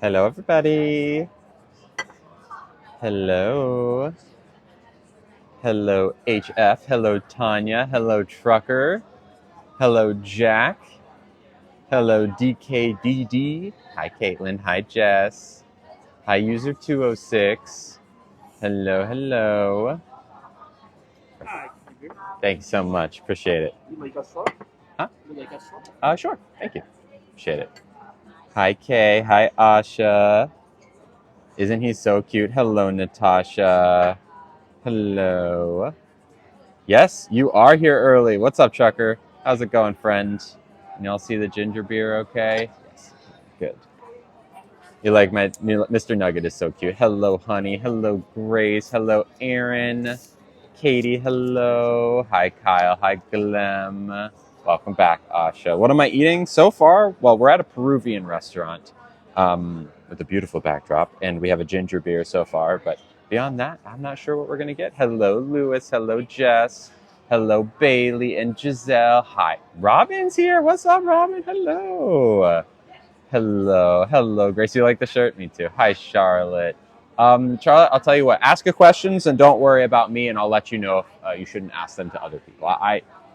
Hello, everybody. Hello. Hello, HF. Hello, Tanya. Hello, Trucker. Hello, Jack. Hello, DKDD. Hi, Caitlin. Hi, Jess. Hi, user 206. Hello, hello. Hi. Thank you so much. Appreciate it. You like a shot? Huh? You like a shot? Sure. Thank you. Appreciate it. Hi, Kay. Hi, Asha. Isn't he so cute? Hello, Natasha. Hello. Yes, you are here early. What's up, Trucker? How's it going, friend? Can y'all see the ginger beer okay? Yes. Good. You like my Mr. Nugget is so cute. Hello, honey. Hello, Grace. Hello, Aaron. Katie, hello. Hi, Kyle. Hi, Glem. Welcome back, Asha. What am I eating so far? Well, we're at a Peruvian restaurant with a beautiful backdrop, and we have a ginger beer so far, but beyond that, I'm not sure what we're going to get. Hello, Lewis. Hello, Jess. Hello, Bailey and Giselle. Hi. Robin's here. What's up, Robin? Hello. Hello, Grace. You like the shirt? Me too. Hi, Charlotte. Charlotte, I'll tell you what. Ask your questions and don't worry about me, and I'll let you know if you shouldn't ask them to other people.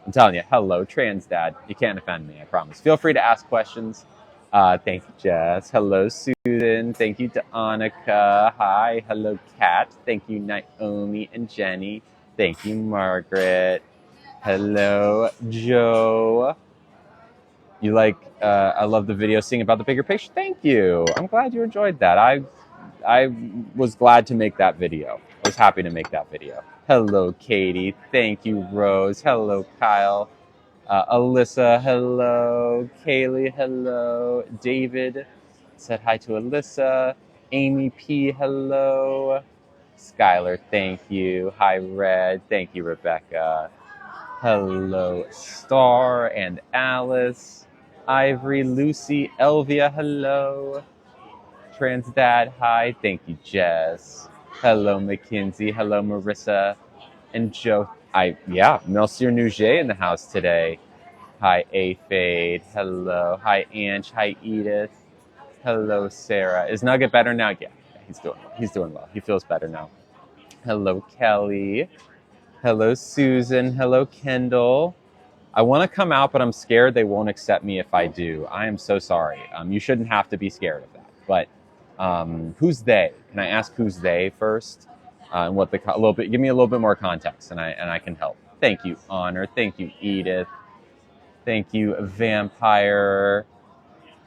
I'm telling you. Hello, trans dad. You can't offend me. I promise. Feel free to ask questions. Thank you, Jess. Hello, Susan. Thank you to Annika. Hi. Hello, Kat. Thank you, Naomi and Jenny. Thank you, Margaret. Hello, Joe. You like, I love the video seeing about the bigger picture. Thank you. I'm glad you enjoyed that. I was glad to make that video. I was happy to make that video. Hello, Katie. Thank you, Rose. Hello, Kyle. Alyssa, hello. Kaylee, hello. David said hi to Alyssa. Amy P, hello. Skylar, thank you. Hi, Red. Thank you, Rebecca. Hello, Star and Alice. Ivory, Lucy, Elvia, hello. Trans Dad, hi. Thank you, Jess. Hello, Mackenzie. Hello, Marissa. And Joe. Monsieur Nouget in the house today. Hi, A Fade. Hello. Hi, Ange. Hi, Edith. Hello, Sarah. Is Nugget better now? Yeah, he's doing well. He's doing well. He feels better now. Hello, Kelly. Hello, Susan. Hello, Kendall. I want to come out, but I'm scared they won't accept me if I do. I am so sorry. You shouldn't have to be scared of that. But who's they? Can I ask who's they first? And what a little bit? Give me a little bit more context, and I can help. Thank you, Honor. Thank you, Edith. Thank you, Vampire.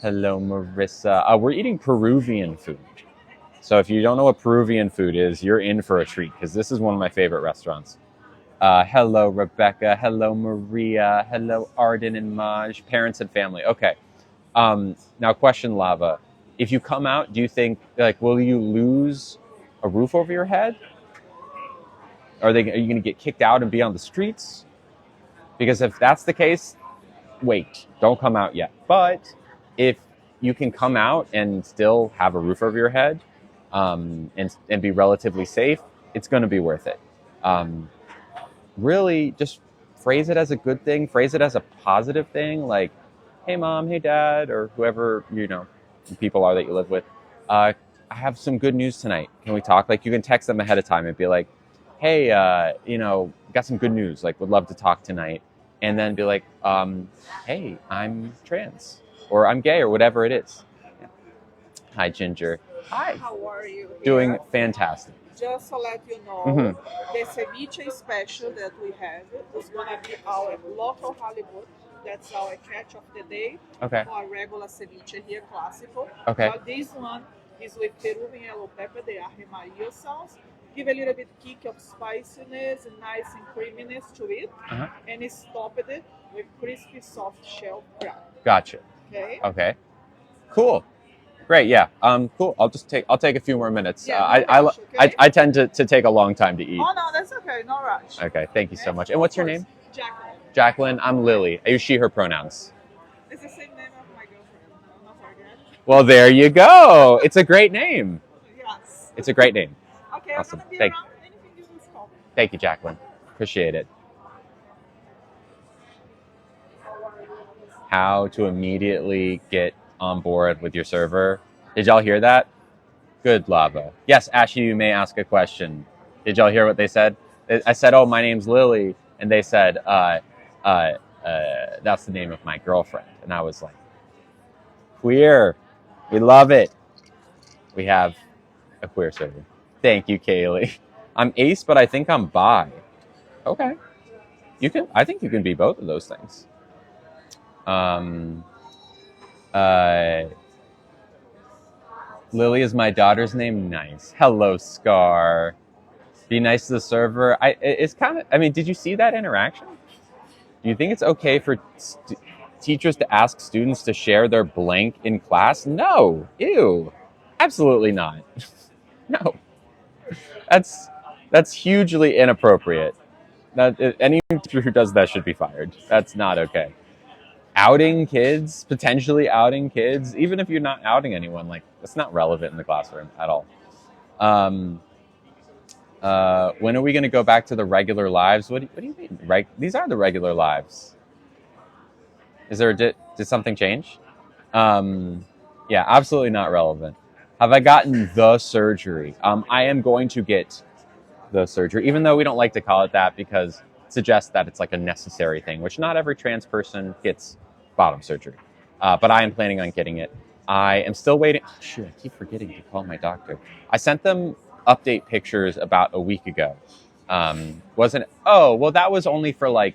Hello, Marissa. We're eating Peruvian food. So if you don't know what Peruvian food is, you're in for a treat because this is one of my favorite restaurants. Hello, Rebecca. Hello, Maria. Hello, Arden and Maj. Parents and family. Okay. Now, question, Lava. If you come out, do you think, will you lose a roof over your head? Are you going to get kicked out and be on the streets? Because if that's the case, wait. Don't come out yet. But if you can come out and still have a roof over your head and be relatively safe, it's going to be worth it. Really just phrase it as a good thing, phrase it as a positive thing, like, hey mom, hey dad, or whoever, people are that you live with. I have some good news tonight. Can we talk? Like, you can text them ahead of time and be like, hey, got some good news, like, would love to talk tonight. And then be like, hey, I'm trans, or I'm gay, or whatever it is. Yeah. Hi, Ginger. Hi, how are you? Doing fantastic. Just to let you know, the ceviche special that we have is going to be our local Hollywood. That's our catch of the day. Okay. Our regular ceviche here, classical. Okay. But this one is with Peruvian yellow pepper, the Arimarillo sauce. Give a little bit kick of spiciness, nice and creaminess to it. And it's topped it with crispy soft shell crab. Gotcha. Okay. Okay. Cool. Great, yeah. Cool. I'll take a few more minutes. Yeah, no rush, okay? I tend to take a long time to eat. Oh no, that's okay. No rush. Okay, thank you so much. And what's your name? Jacqueline. Jacqueline. I'm Lily. I use she, her pronouns. It's the same name of my girlfriend. I'm not forget. Well, there you go. It's a great name. Yes. It's a great name. Okay, Awesome. I'm gonna be Thank around. Anything you just call me. Thank you, Jacqueline. Appreciate it. How to immediately get on board with your server. Did y'all hear that? Good, Lava. Yes, Ashley, you may ask a question. Did y'all hear what they said? I said, oh, my name's Lily. And they said, that's the name of my girlfriend. And I was like, queer. We love it. We have a queer server. Thank you, Kaylee. I'm ace, but I think I'm bi. Okay. I think you can be both of those things. Lily is my daughter's name. Nice. Hello, Scar. Be nice to the server. It's kind of, I mean, did you see that interaction? Do you think it's okay for teachers to ask students to share their blank in class? No. Ew. Absolutely not. No. That's hugely inappropriate. Any teacher who does that should be fired. That's not okay. Outing kids, potentially outing kids, even if you're not outing anyone, like, that's not relevant in the classroom at all. When are we going to go back to the regular lives? What do you mean? These are the regular lives. Did something change? Yeah, absolutely not relevant. Have I gotten the surgery? I am going to get the surgery, even though we don't like to call it that because it suggests that it's like a necessary thing, which not every trans person gets bottom surgery. But I am planning on getting it. I am still waiting. Shoot, I keep forgetting to call my doctor. I sent them update pictures about a week ago. That was only for like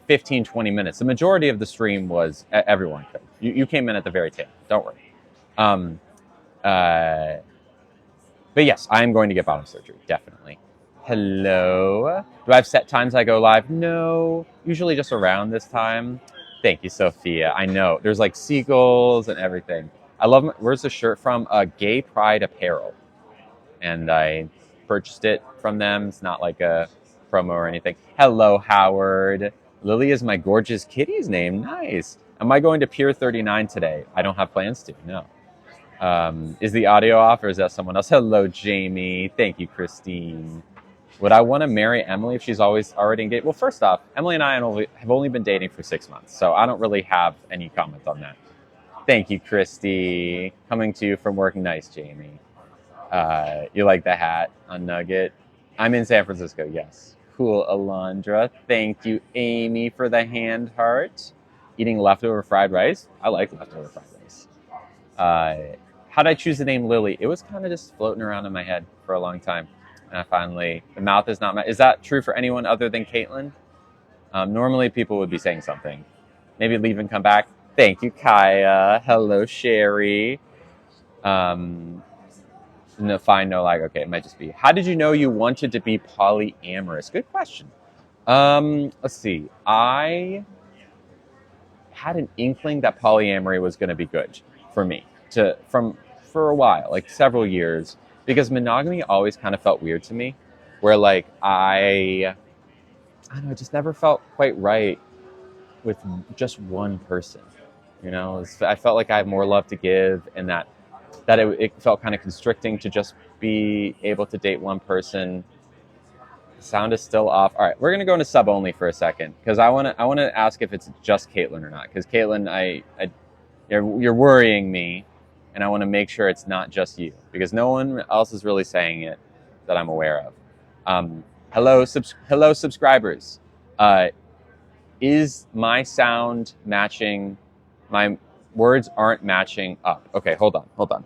15, 20 minutes. The majority of the stream was everyone could. You came in at the very tail. Don't worry. But yes, I am going to get bottom surgery, definitely. Hello. Do I have set times I go live? No, usually just around this time. Thank you, Sophia. I know. There's like seagulls and everything. I love where's the shirt from? Gay Pride Apparel. And I purchased it from them. It's not like a promo or anything. Hello, Howard. Lily is my gorgeous kitty's name. Nice. Am I going to Pier 39 today? I don't have plans to, no. Is the audio off or is that someone else? Hello, Jamie. Thank you, Christine. Would I want to marry Emily if she's already engaged? Well, first off, Emily and I have only been dating for 6 months, so I don't really have any comment on that. Thank you, Christy. Coming to you from work. Nice, Jamie. You like the hat on Nugget? I'm in San Francisco, yes. Cool, Alondra. Thank you, Amy, for the hand heart. Eating leftover fried rice? I like leftover fried rice. How did I choose the name Lily? It was kind of just floating around in my head for a long time. And I finally, the mouth is not, is that true for anyone other than Caitlin? Normally people would be saying something. Maybe leave and come back. Thank you, Kaya. Hello, Sherry. No, fine, no like. Okay, it might just be. How did you know you wanted to be polyamorous? Good question. Let's see. I had an inkling that polyamory was going to be good for me for a while, like several years, because monogamy always kind of felt weird to me, where like I don't know, it just never felt quite right with just one person. You know, I felt like I had more love to give, and that it felt kind of constricting to just be able to date one person. The sound is still off. All right, we're gonna go into sub only for a second because I wanna ask if it's just Caitlin or not. Because Caitlin, you're worrying me, and I want to make sure it's not just you because no one else is really saying it that I'm aware of. Hello, subscribers. Is my sound matching? My words aren't matching up. Okay, hold on. Let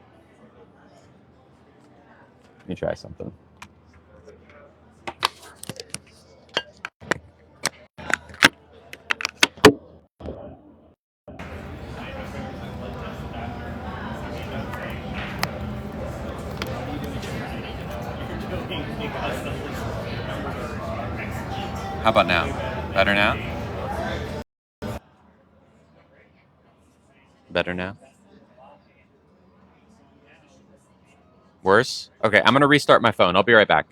me try something. How about now? Better now? Better now? Worse? Okay, I'm going to restart my phone. I'll be right back.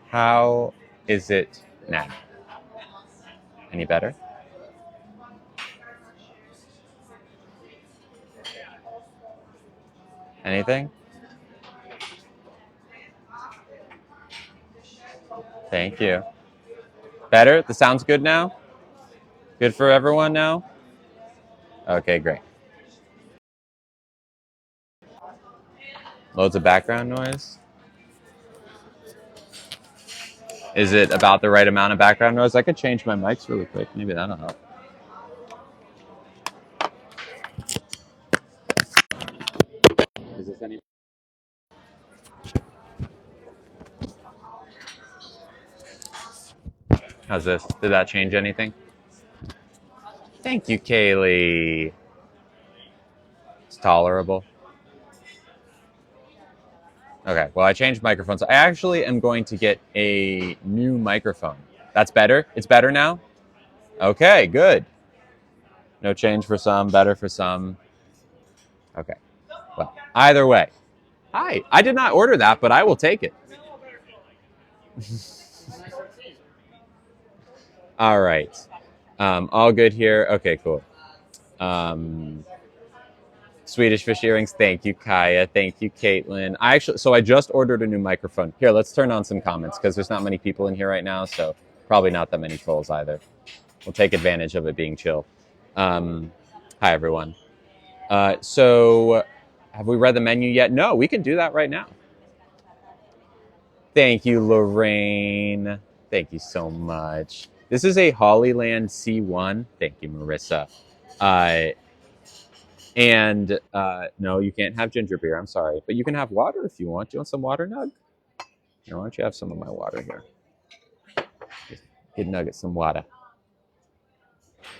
How is it now? Any better? Anything? Thank you. Better? The sound's good now? Good for everyone now? Okay, great. Loads of background noise. Is it about the right amount of background noise? I could change my mics really quick. Maybe that'll help. Is this any? How's this? Did that change anything? Thank you, Kaylee. It's tolerable. Okay, well, I changed microphones. I actually am going to get a new microphone. That's better? It's better now? Okay, good. No change for some, better for some. Okay, well, either way. Hi, I did not order that, but I will take it. All right. All good here. Okay, cool. Swedish fish earrings. Thank you, Kaya. Thank you, Caitlin. I just ordered a new microphone. Here, let's turn on some comments because there's not many people in here right now, so probably not that many trolls either. We'll take advantage of it being chill. Hi, everyone. So, have we read the menu yet? No, we can do that right now. Thank you, Lorraine. Thank you so much. This is a Hollyland C1. Thank you, Marissa. No, you can't have ginger beer. I'm sorry. But you can have water if you want. Do you want some water, Nug? Here, why don't you have some of my water here? Just give Nugget some water.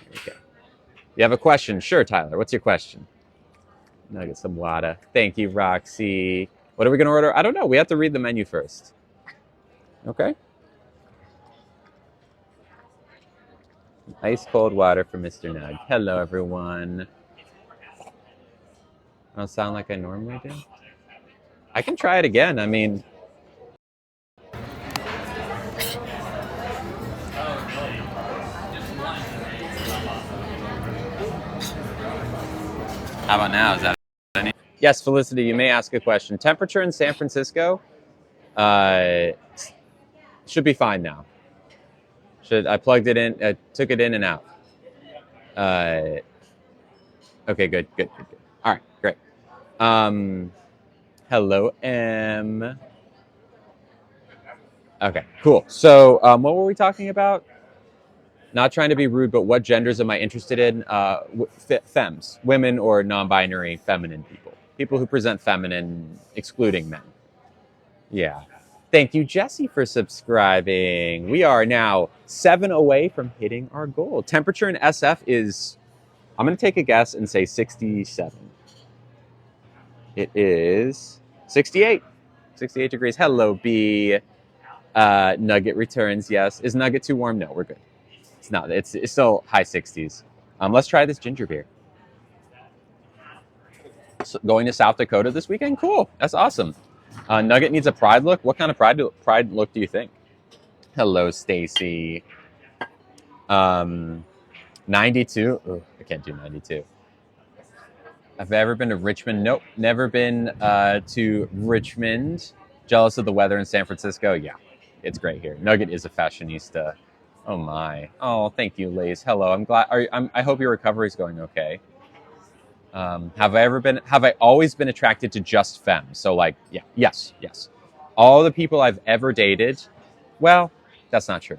Okay. You have a question? Sure, Tyler. What's your question? Nugget some water. Thank you, Roxy. What are we going to order? I don't know. We have to read the menu first. Okay. Ice cold water for Mr. Nug. Hello, everyone. I don't sound like I normally do. I can try it again. I mean, how about now? Is that any? Yes, Felicity, you may ask a question. Temperature in San Francisco should be fine now. I plugged it in, took it in and out. Okay, good. All right, great. Hello, M. Okay, cool. So what were we talking about? Not trying to be rude, but what genders am I interested in? Femmes, women or non-binary feminine people. People who present feminine, excluding men. Yeah. Thank you, Jesse, for subscribing. We are now 7 away from hitting our goal. Temperature in SF is, I'm going to take a guess and say 67. It is 68. 68 degrees. Hello, B. Nugget returns, yes. Is Nugget too warm? No, we're good. It's not. It's still high 60s. Let's try this ginger beer. So going to South Dakota this weekend? Cool. That's awesome. Nugget needs a pride look. What kind of pride look do you think? Hello, Stacy. 92. Ugh, I can't do 92. Have I ever been to Richmond? Nope. Never been to Richmond. Jealous of the weather in San Francisco? Yeah, it's great here. Nugget is a fashionista. Oh my. Oh, thank you, Lace. Hello. I'm glad. I hope your recovery is going okay. Have I always been attracted to just femmes? So like, yeah, yes. All the people I've ever dated, well, that's not true.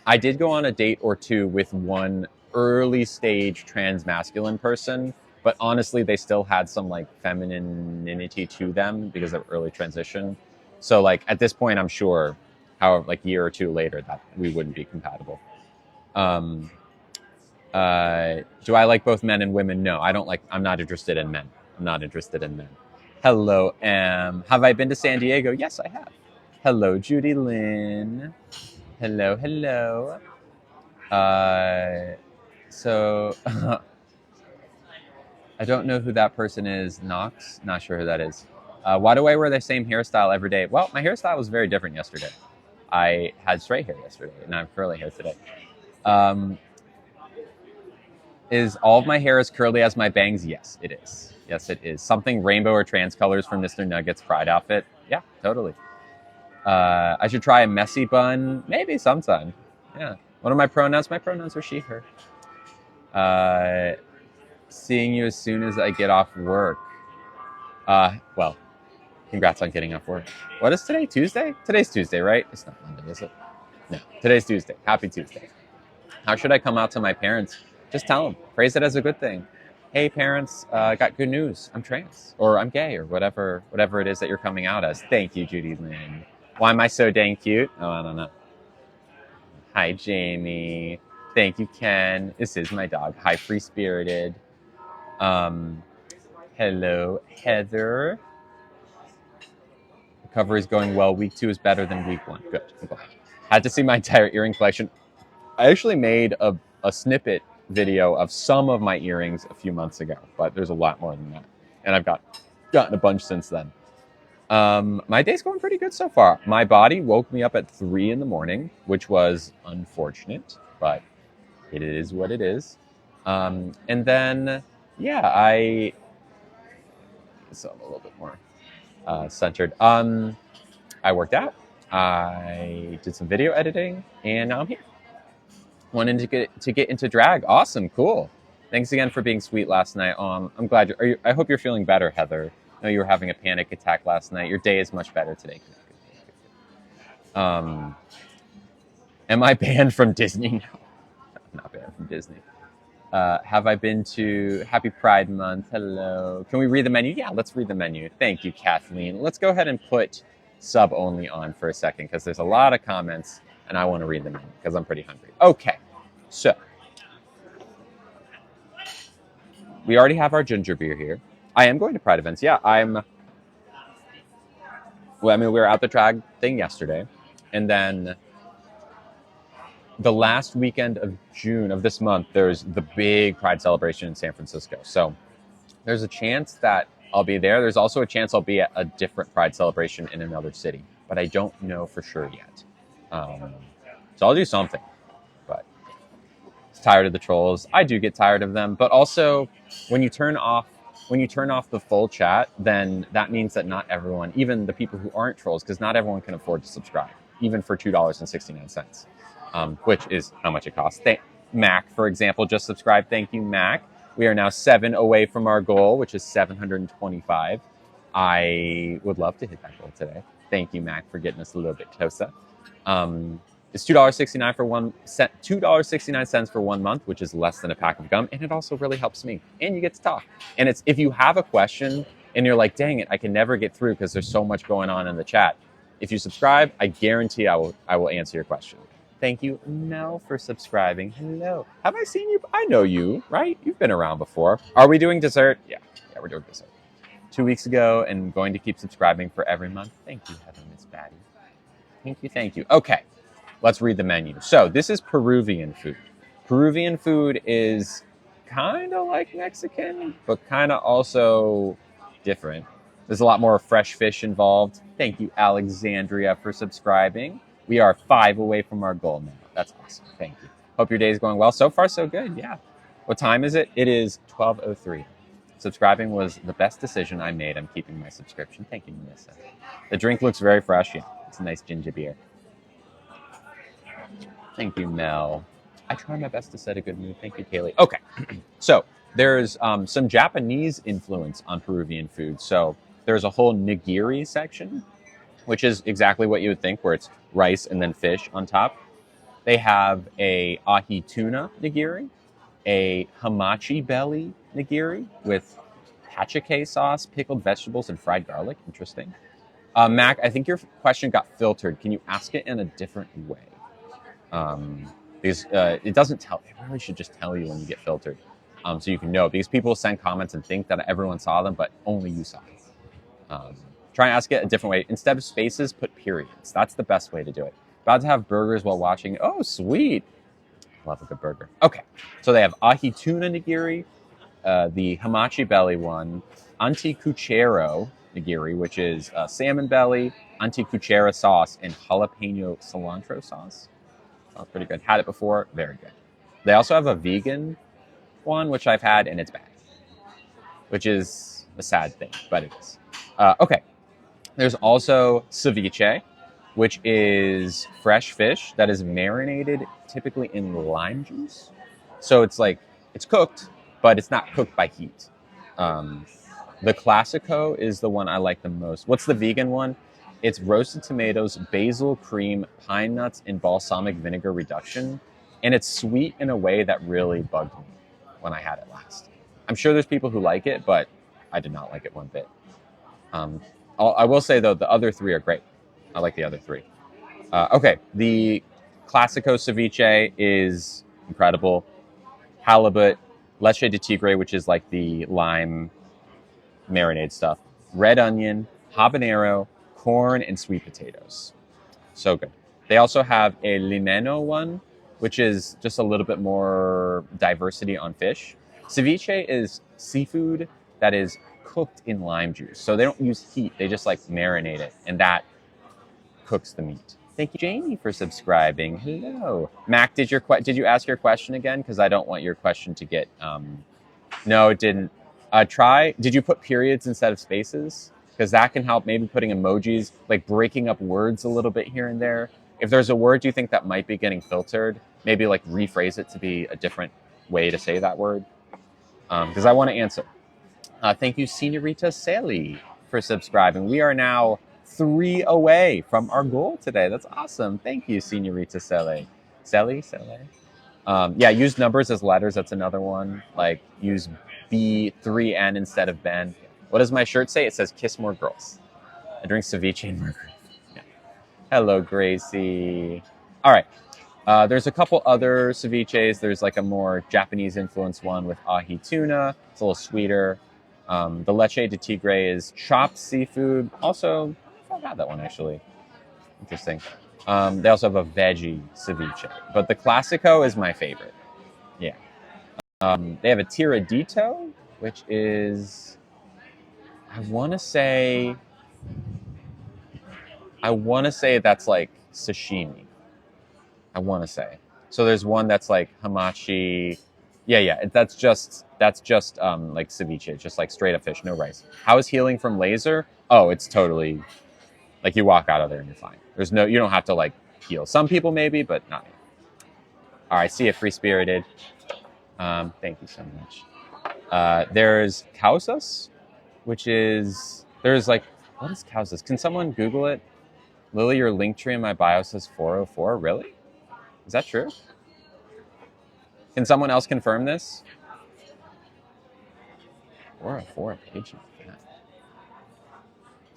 I did go on a date or two with one early stage trans masculine person, but honestly, they still had some like femininity to them because of early transition. So like at this point, I'm sure, however, like a year or two later, that we wouldn't be compatible. Do I like both men and women? No, I'm not interested in men. Hello, M. Have I been to San Diego? Yes, I have. Hello, Judy Lynn. Hello. So, I don't know who that person is. Knox? Not sure who that is. Why do I wear the same hairstyle every day? Well, my hairstyle was very different yesterday. I had straight hair yesterday, and I have curly hair today. Is all of my hair as curly as my bangs? Yes, it is. Yes, it is. Something rainbow or trans colors from Mr. Nugget's Pride outfit. Yeah, totally. I should try a messy bun. Maybe sometime. Yeah. What are my pronouns? My pronouns are she, her. Seeing you as soon as I get off work. Well, congrats on getting off work. What is today? Tuesday? Today's Tuesday, right? It's not Monday, is it? No, today's Tuesday. Happy Tuesday. How should I come out to my parents? Just tell them. Phrase it as a good thing. Hey, parents, I got good news. I'm trans, or I'm gay, or whatever it is that you're coming out as. Thank you, Judy Lynn. Why am I so dang cute? Oh, I don't know. Hi, Jamie. Thank you, Ken. This is my dog. Hi, Free Spirited. Hello, Heather. The cover is going well. Week 2 is better than week 1. Good. I'm glad. Had to see my entire earring collection. I actually made a snippet video of some of my earrings a few months ago, but there's a lot more than that. And I've gotten a bunch since then. My day's going pretty good so far. My body woke me up at 3 in the morning, which was unfortunate, but it is what it is. And then, yeah, so I'm a little bit more centered. I worked out. I did some video editing, and now I'm here. Wanting to get into drag. Awesome, cool. Thanks again for being sweet last night. I'm glad I hope you're feeling better, Heather. I know you were having a panic attack last night. Your day is much better today. Am I banned from Disney? No, I'm not banned from Disney. Have I been to Happy Pride Month? Hello. Can we read the menu? Yeah, let's read the menu. Thank you, Kathleen. Let's go ahead and put sub only on for a second because there's a lot of comments and I want to read the menu because I'm pretty hungry. Okay, so we already have our ginger beer here. I am going to Pride events. Yeah, we were at the drag thing yesterday, and then the last weekend of June of this month, there's the big Pride celebration in San Francisco. So there's a chance that I'll be there. There's also a chance I'll be at a different Pride celebration in another city, but I don't know for sure yet. So I'll do something, but I'm tired of the trolls. I do get tired of them, but also when you turn off the full chat, then that means that not everyone, even the people who aren't trolls, because not everyone can afford to subscribe, even for $2.69. Which is how much it costs. Mac, for example, just subscribed. Thank you, Mac. We are now 7 away from our goal, which is 725. I would love to hit that goal today. Thank you, Mac, for getting us a little bit closer. It's $2.69 for $2.69 for 1 month, which is less than a pack of gum, and it also really helps me. And you get to talk. And it's if you have a question and you're like, dang it, I can never get through because there's so much going on in the chat. If you subscribe, I guarantee I will answer your question. Thank you, Mel, for subscribing. Hello. Have I seen you? I know you, right? You've been around before. Are we doing dessert? Yeah, we're doing dessert. 2 weeks ago, and going to keep subscribing for every month. Thank you, Heather, Miss Batty. Thank you. Okay, let's read the menu. So this is Peruvian food. Peruvian food is kind of like Mexican, but kind of also different. There's a lot more fresh fish involved. Thank you, Alexandria, for subscribing. We are 5 away from our goal now. That's awesome. Thank you. Hope your day is going well. So far, so good. Yeah. What time is it? It is 12:03. Subscribing was the best decision I made. I'm keeping my subscription. Thank you, Melissa. The drink looks very fresh. Yeah, it's a nice ginger beer. Thank you, Mel. I try my best to set a good mood. Thank you, Kaylee. Okay. So there's some Japanese influence on Peruvian food. So there's a whole nigiri section, which is exactly what you would think, where it's rice and then fish on top. They have a ahi tuna nigiri, a hamachi belly nigiri with hachike sauce, pickled vegetables, and fried garlic. Interesting. Mac, I think your question got filtered. Can you ask it in a different way? Because it doesn't tell. It really should just tell you when you get filtered, so you can know. Because people send comments and think that everyone saw them, but only you saw it. Try and ask it a different way. Instead of spaces, put periods. That's the best way to do it. About to have burgers while watching. Oh, sweet. Love a good burger. Okay, so they have ahi tuna nigiri, the hamachi belly one, anticuchero nigiri, which is salmon belly, anticuchera sauce, and jalapeno cilantro sauce. Sounds pretty good. Had it before. Very good. They also have a vegan one, which I've had, and it's bad. which is a sad thing, but it is. Okay. There's also ceviche, which is fresh fish that is marinated typically in lime juice. So it's cooked, but it's not cooked by heat. The Classico is the one I like the most. What's the vegan one? It's roasted tomatoes, basil, cream, pine nuts, and balsamic vinegar reduction. And it's sweet in a way that really bugged me when I had it last. I'm sure there's people who like it, but I did not like it one bit. I will say, though, the other three are great. I like the other three. Okay, the Classico ceviche is incredible. Halibut, leche de tigre, which is like the lime marinade stuff, red onion, habanero, corn, and sweet potatoes. So good. They also have a limeno one, which is just a little bit more diversity on fish. Ceviche is seafood that is cooked in lime juice. So they don't use heat, they just like marinate it, and that cooks the meat. Thank you, Jamie, for subscribing. Hello. Mac, did you ask your question again? Because I don't want your question to get... No, it didn't. Did you put periods instead of spaces? Because that can help, maybe putting emojis, like breaking up words a little bit here and there. If there's a word you think that might be getting filtered, maybe like rephrase it to be a different way to say that word. Because I want to answer. Thank you, Senorita Sally, for subscribing. We are now 3 away from our goal today. That's awesome. Thank you, Senorita Sally. Sally? Yeah, use numbers as letters. That's another one. Like, use B3N instead of Ben. What does my shirt say? It says, kiss more girls. I drink ceviche and margarita. Yeah. Hello, Gracie. All right. There's a couple other ceviches. There's like a more Japanese influenced one with ahi tuna. It's a little sweeter. The leche de tigre is chopped seafood. Also, I've had that one actually. Interesting. They also have a veggie ceviche, but the Classico is my favorite. Yeah. They have a tiradito, which is, I want to say that's like sashimi. I want to say. So there's one that's like hamachi. Yeah. That's just like ceviche, just like straight up fish, no rice. How is healing from laser? Oh, it's totally like you walk out of there and you're fine. You don't have to like heal. Some people maybe, but not me. All right, see you, free spirited. Thank you so much. There's causas, which is what is causas? Can someone Google it? Lily, your link tree in my bio says 404. Really? Is that true? Can someone else confirm this? 404 page. Yeah.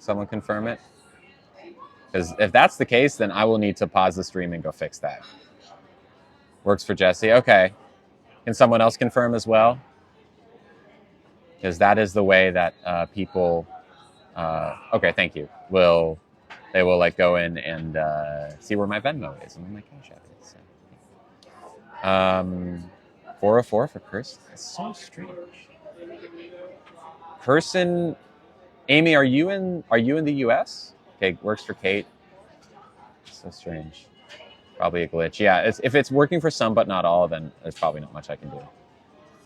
Someone confirm it? Because if that's the case, then I will need to pause the stream and go fix that. Works for Jesse. Okay. Can someone else confirm as well? Because that is the way that people... okay, thank you. They will like go in and see where my Venmo is and where my Cash App is. So. 404 for Kirsten. That's so strange. Kirsten, Amy, are you in the US? Okay, works for Kate. So strange. Probably a glitch. Yeah, if it's working for some but not all, then there's probably not much I can do.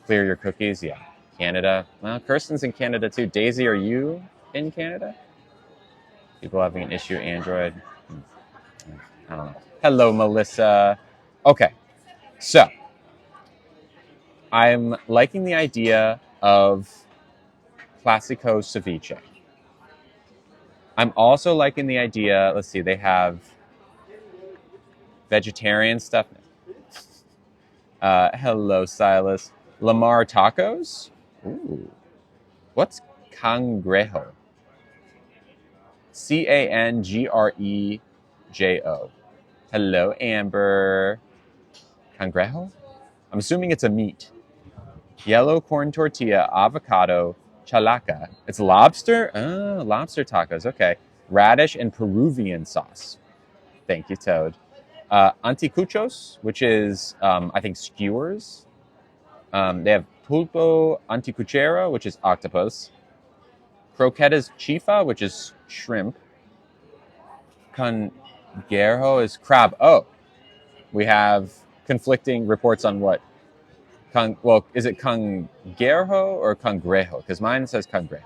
Clear your cookies. Yeah. Canada. Well, Kirsten's in Canada too. Daisy, are you in Canada? People having an issue, Android. I don't know. Hello, Melissa. Okay, so I'm liking the idea of Classico ceviche. I'm also liking the idea, let's see, they have vegetarian stuff. Hello, Silas. Lamar tacos? Ooh. What's cangrejo? Cangrejo. Hello, Amber. Cangrejo? I'm assuming it's a meat. Yellow corn tortilla, avocado, chalaca. It's lobster? Oh, lobster tacos. Okay. Radish and Peruvian sauce. Thank you, Toad. Anticuchos, which is, I think, skewers. They have pulpo anticuchera, which is octopus. Croquetas chifa, which is shrimp. Cangrejo is crab. Oh, we have conflicting reports on what Is it cangrejo or cangrejo? Because mine says cangrejo.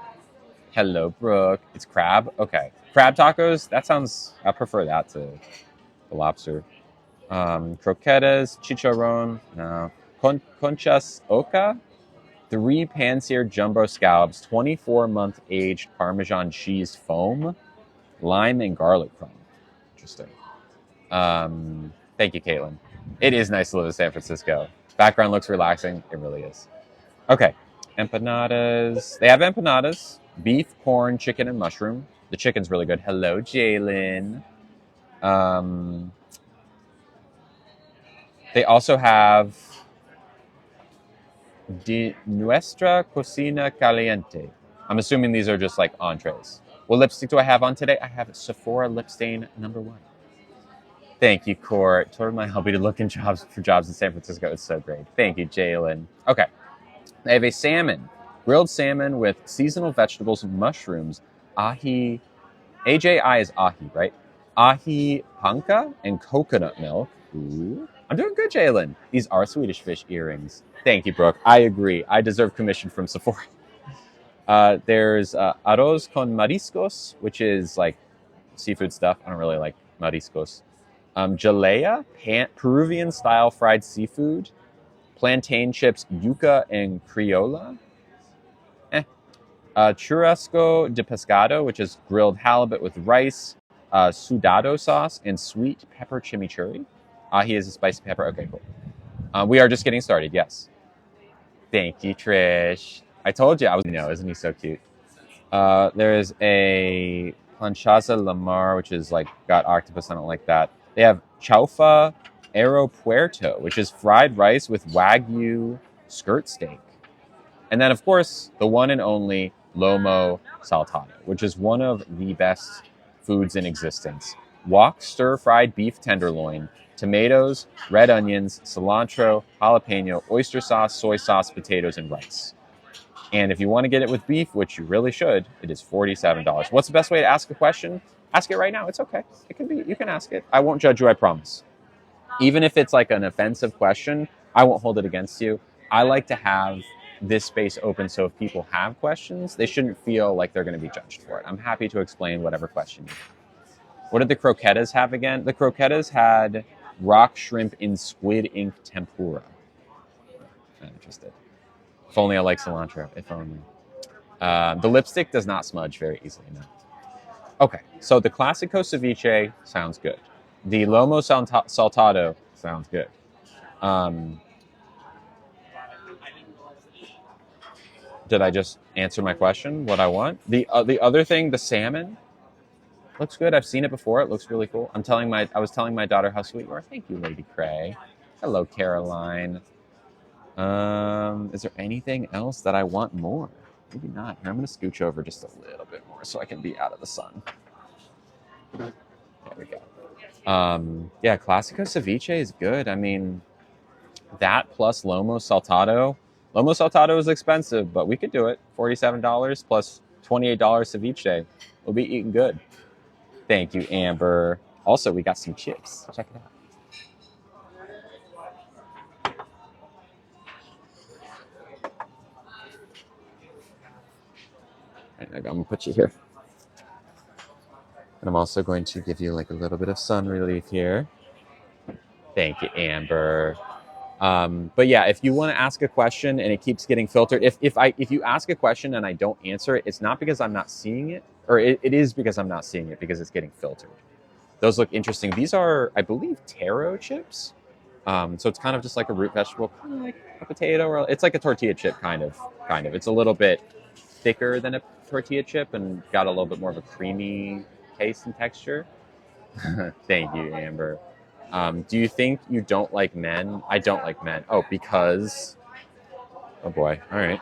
Hello, Brooke. It's crab. Okay, crab tacos. That sounds. I prefer that to the lobster. Croquetas, chicharron. No. Conchas oca. 3 pan-seared jumbo scallops, 24-month aged Parmesan cheese foam, lime and garlic crumb. Interesting. Thank you, Caitlin. It is nice to live in San Francisco. Background looks relaxing. It really is. Okay. Empanadas. They have empanadas. Beef, corn, chicken, and mushroom. The chicken's really good. Hello, Jalen. They also have de nuestra cocina caliente. I'm assuming these are just like entrees. What lipstick do I have on today? I have Sephora lip stain #1. Thank you, Court. Toward my hobby to look in for jobs in San Francisco. It's so great. Thank you, Jalen. Okay. They have a salmon, grilled salmon with seasonal vegetables, mushrooms, ahi. AJI is ahi, right? Ahi panka and coconut milk. Ooh. I'm doing good, Jalen. These are Swedish fish earrings. Thank you, Brooke. I agree. I deserve commission from Sephora. There's arroz con mariscos, which is like seafood stuff. I don't really like mariscos. Jalea, Peruvian style fried seafood. Plantain chips, yuca and criolla. Churrasco de pescado, which is grilled halibut with rice, sudado sauce, and sweet pepper chimichurri. Ahi is a spicy pepper. Okay, cool. We are just getting started, yes. Thank you, Trish. I told you I was, isn't he so cute? There is a planchaza lamar, which is like got octopus. I don't like that. They have chaufa aeropuerto, which is fried rice with wagyu skirt steak. And then, of course, the one and only lomo saltado, which is one of the best foods in existence. Wok stir-fried beef tenderloin, tomatoes, red onions, cilantro, jalapeno, oyster sauce, soy sauce, potatoes, and rice. And if you want to get it with beef, which you really should, it is $47. What's the best way to ask a question? Ask it right now. It's okay. It can be. You can ask it. I won't judge you, I promise. Even if it's like an offensive question, I won't hold it against you. I like to have this space open so if people have questions, they shouldn't feel like they're going to be judged for it. I'm happy to explain whatever question you have. What did the croquetas have again? The croquetas had rock shrimp in squid ink tempura. I'm interested. If only I like cilantro. If only. The lipstick does not smudge very easily, no. Okay, so the Classico ceviche sounds good. The Lomo saltado sounds good. Did I just answer my question, what I want? The other thing, the salmon, looks good. I've seen it before. It looks really cool. I was telling my daughter how sweet you are. Thank you, Lady Cray. Hello, Caroline. Is there anything else that I want more? Maybe not. Here, I'm going to scooch over just a little bit more so I can be out of the sun. There we go. Yeah, Classico ceviche is good. I mean, that plus Lomo saltado. Lomo saltado is expensive, but we could do it. $47 plus $28 ceviche. We'll be eating good. Thank you, Amber. Also, we got some chips. Check it out. I'm going to put you here. And I'm also going to give you like a little bit of sun relief here. Thank you, Amber. But yeah, if you want to ask a question and it keeps getting filtered, if you ask a question and I don't answer it, it's not because I'm not seeing it, or it is because I'm not seeing it because it's getting filtered. Those look interesting. These are, I believe, taro chips. So it's kind of just like a root vegetable, kind of like a potato, or it's like a tortilla chip, kind of. It's a little bit thicker than a tortilla chip and got a little bit more of a creamy taste and texture. Thank you, Amber. Do you think you don't like men? I don't like men. Oh, because... Oh boy. All right.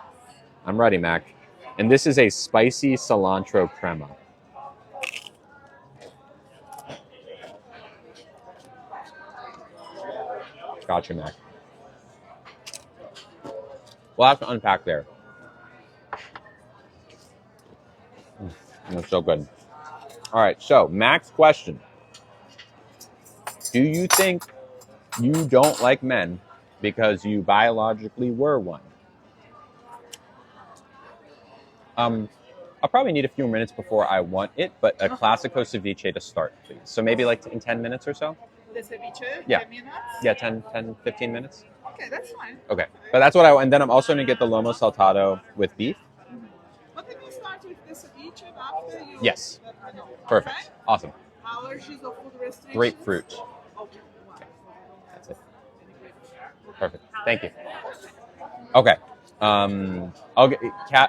I'm ready, Mac. And this is a spicy cilantro crema. Gotcha, Mac. We'll have to unpack there. That's so good. All right, so Mac's question. Do you think you don't like men because you biologically were one. I'll probably need a few minutes before I want it, but a classico ceviche to start, please. So maybe like in 10 minutes or so? The ceviche, Yeah. 10 minutes? Yeah, 10, 15 minutes. Okay, that's fine. Okay. But that's what and then I'm also going to get the lomo saltado with beef. But then you start with the ceviche and after you... Yes. I know. Perfect. Okay? Awesome. Allergies or food restrictions? Grapefruit. Okay. Wow. That's it. Perfect. Thank you. Okay. I'll get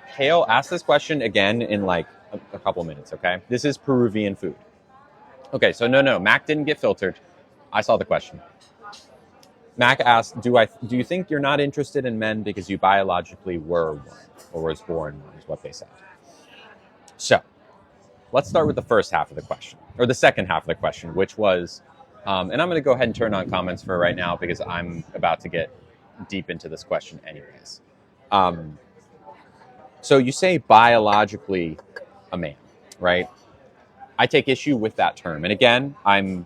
Hale, ask this question again in like a couple minutes, okay? This is Peruvian food. Okay, so no, Mac didn't get filtered. I saw the question. Mac asked, do you think you're not interested in men because you biologically were one or was born one, is what they said. So, let's start with the first half of the question, or the second half of the question, which was, and I'm going to go ahead and turn on comments for right now because I'm about to get deep into this question anyways. So you say biologically a man, right? I take issue with that term. And again, I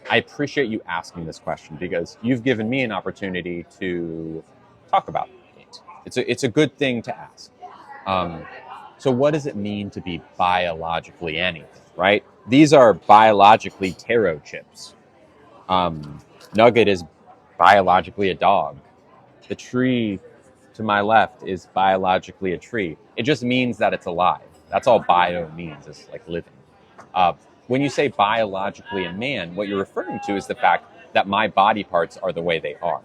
appreciate you asking this question because you've given me an opportunity to talk about it. It's a good thing to ask. So what does it mean to be biologically anything, right? These are biologically taro chips. Nugget is biologically a dog. The tree to my left is biologically a tree. It just means that it's alive. That's all bio means, is like living. When you say biologically a man, what you're referring to is the fact that my body parts are the way they are.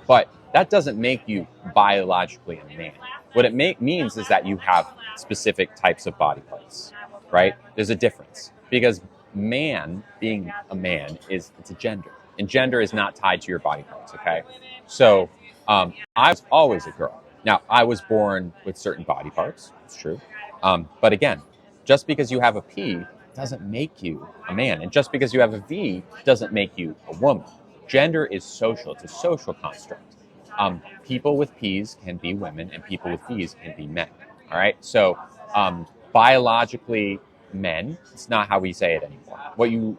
But that doesn't make you biologically a man. What it means is that you have specific types of body parts, right? There's a difference. Because man, being a man, it's a gender. And gender is not tied to your body parts, okay? So I was always a girl. Now, I was born with certain body parts. It's true. But again, just because you have a P doesn't make you a man. And just because you have a V doesn't make you a woman. Gender is social. It's a social construct. People with P's can be women and people with V's can be men. All right? So biologically men, it's not how we say it anymore.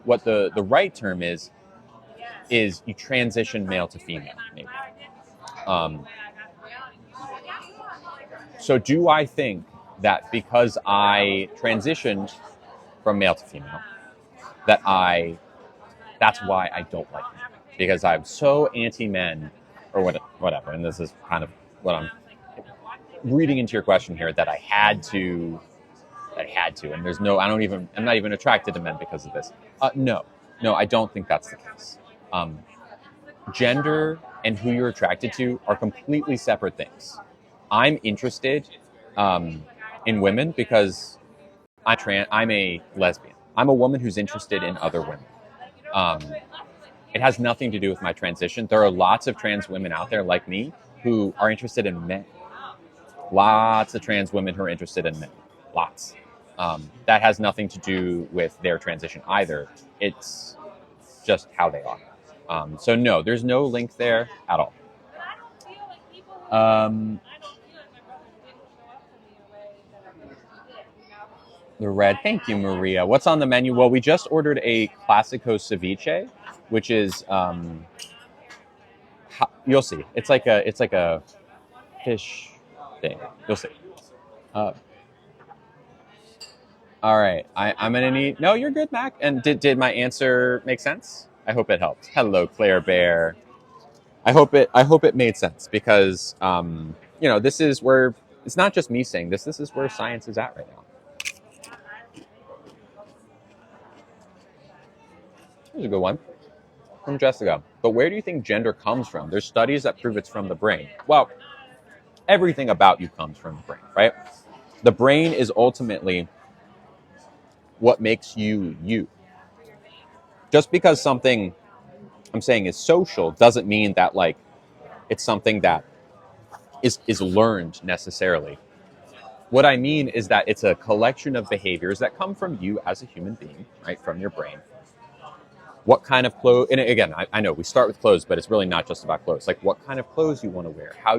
What the right term is you transition male to female, maybe. So do I think that because I transitioned from male to female, that's why I don't like men? Because I'm so anti-men, or whatever, and this is kind of what I'm reading into your question here, that I had to, and I'm not even attracted to men because of this. No, I don't think that's the case. Gender and who you're attracted to are completely separate things. I'm interested in women because I'm a lesbian. I'm a woman who's interested in other women. It has nothing to do with my transition. There are lots of trans women out there like me who are interested in men. Lots of trans women who are interested in men. Lots. That has nothing to do with their transition either. It's just how they are. So no, there's no link there at all. The red. Thank you, Maria. What's on the menu? Well, we just ordered a classico ceviche, which is you'll see. It's like a fish thing. You'll see. All right. I'm gonna need. No, you're good, Mac. And did my answer make sense? I hope it helped. Hello, Claire Bear. I hope it made sense because this is where it's not just me saying this. This is where science is at right now. Here's a good one from Jessica. But where do you think gender comes from? There's studies that prove it's from the brain. Well, everything about you comes from the brain, right? The brain is ultimately what makes you you. Just because something I'm saying is social doesn't mean that like it's something that is learned necessarily. What I mean is that it's a collection of behaviors that come from you as a human being, right? From your brain. What kind of clothes, and again, I know we start with clothes, but it's really not just about clothes. Like what kind of clothes you want to wear, how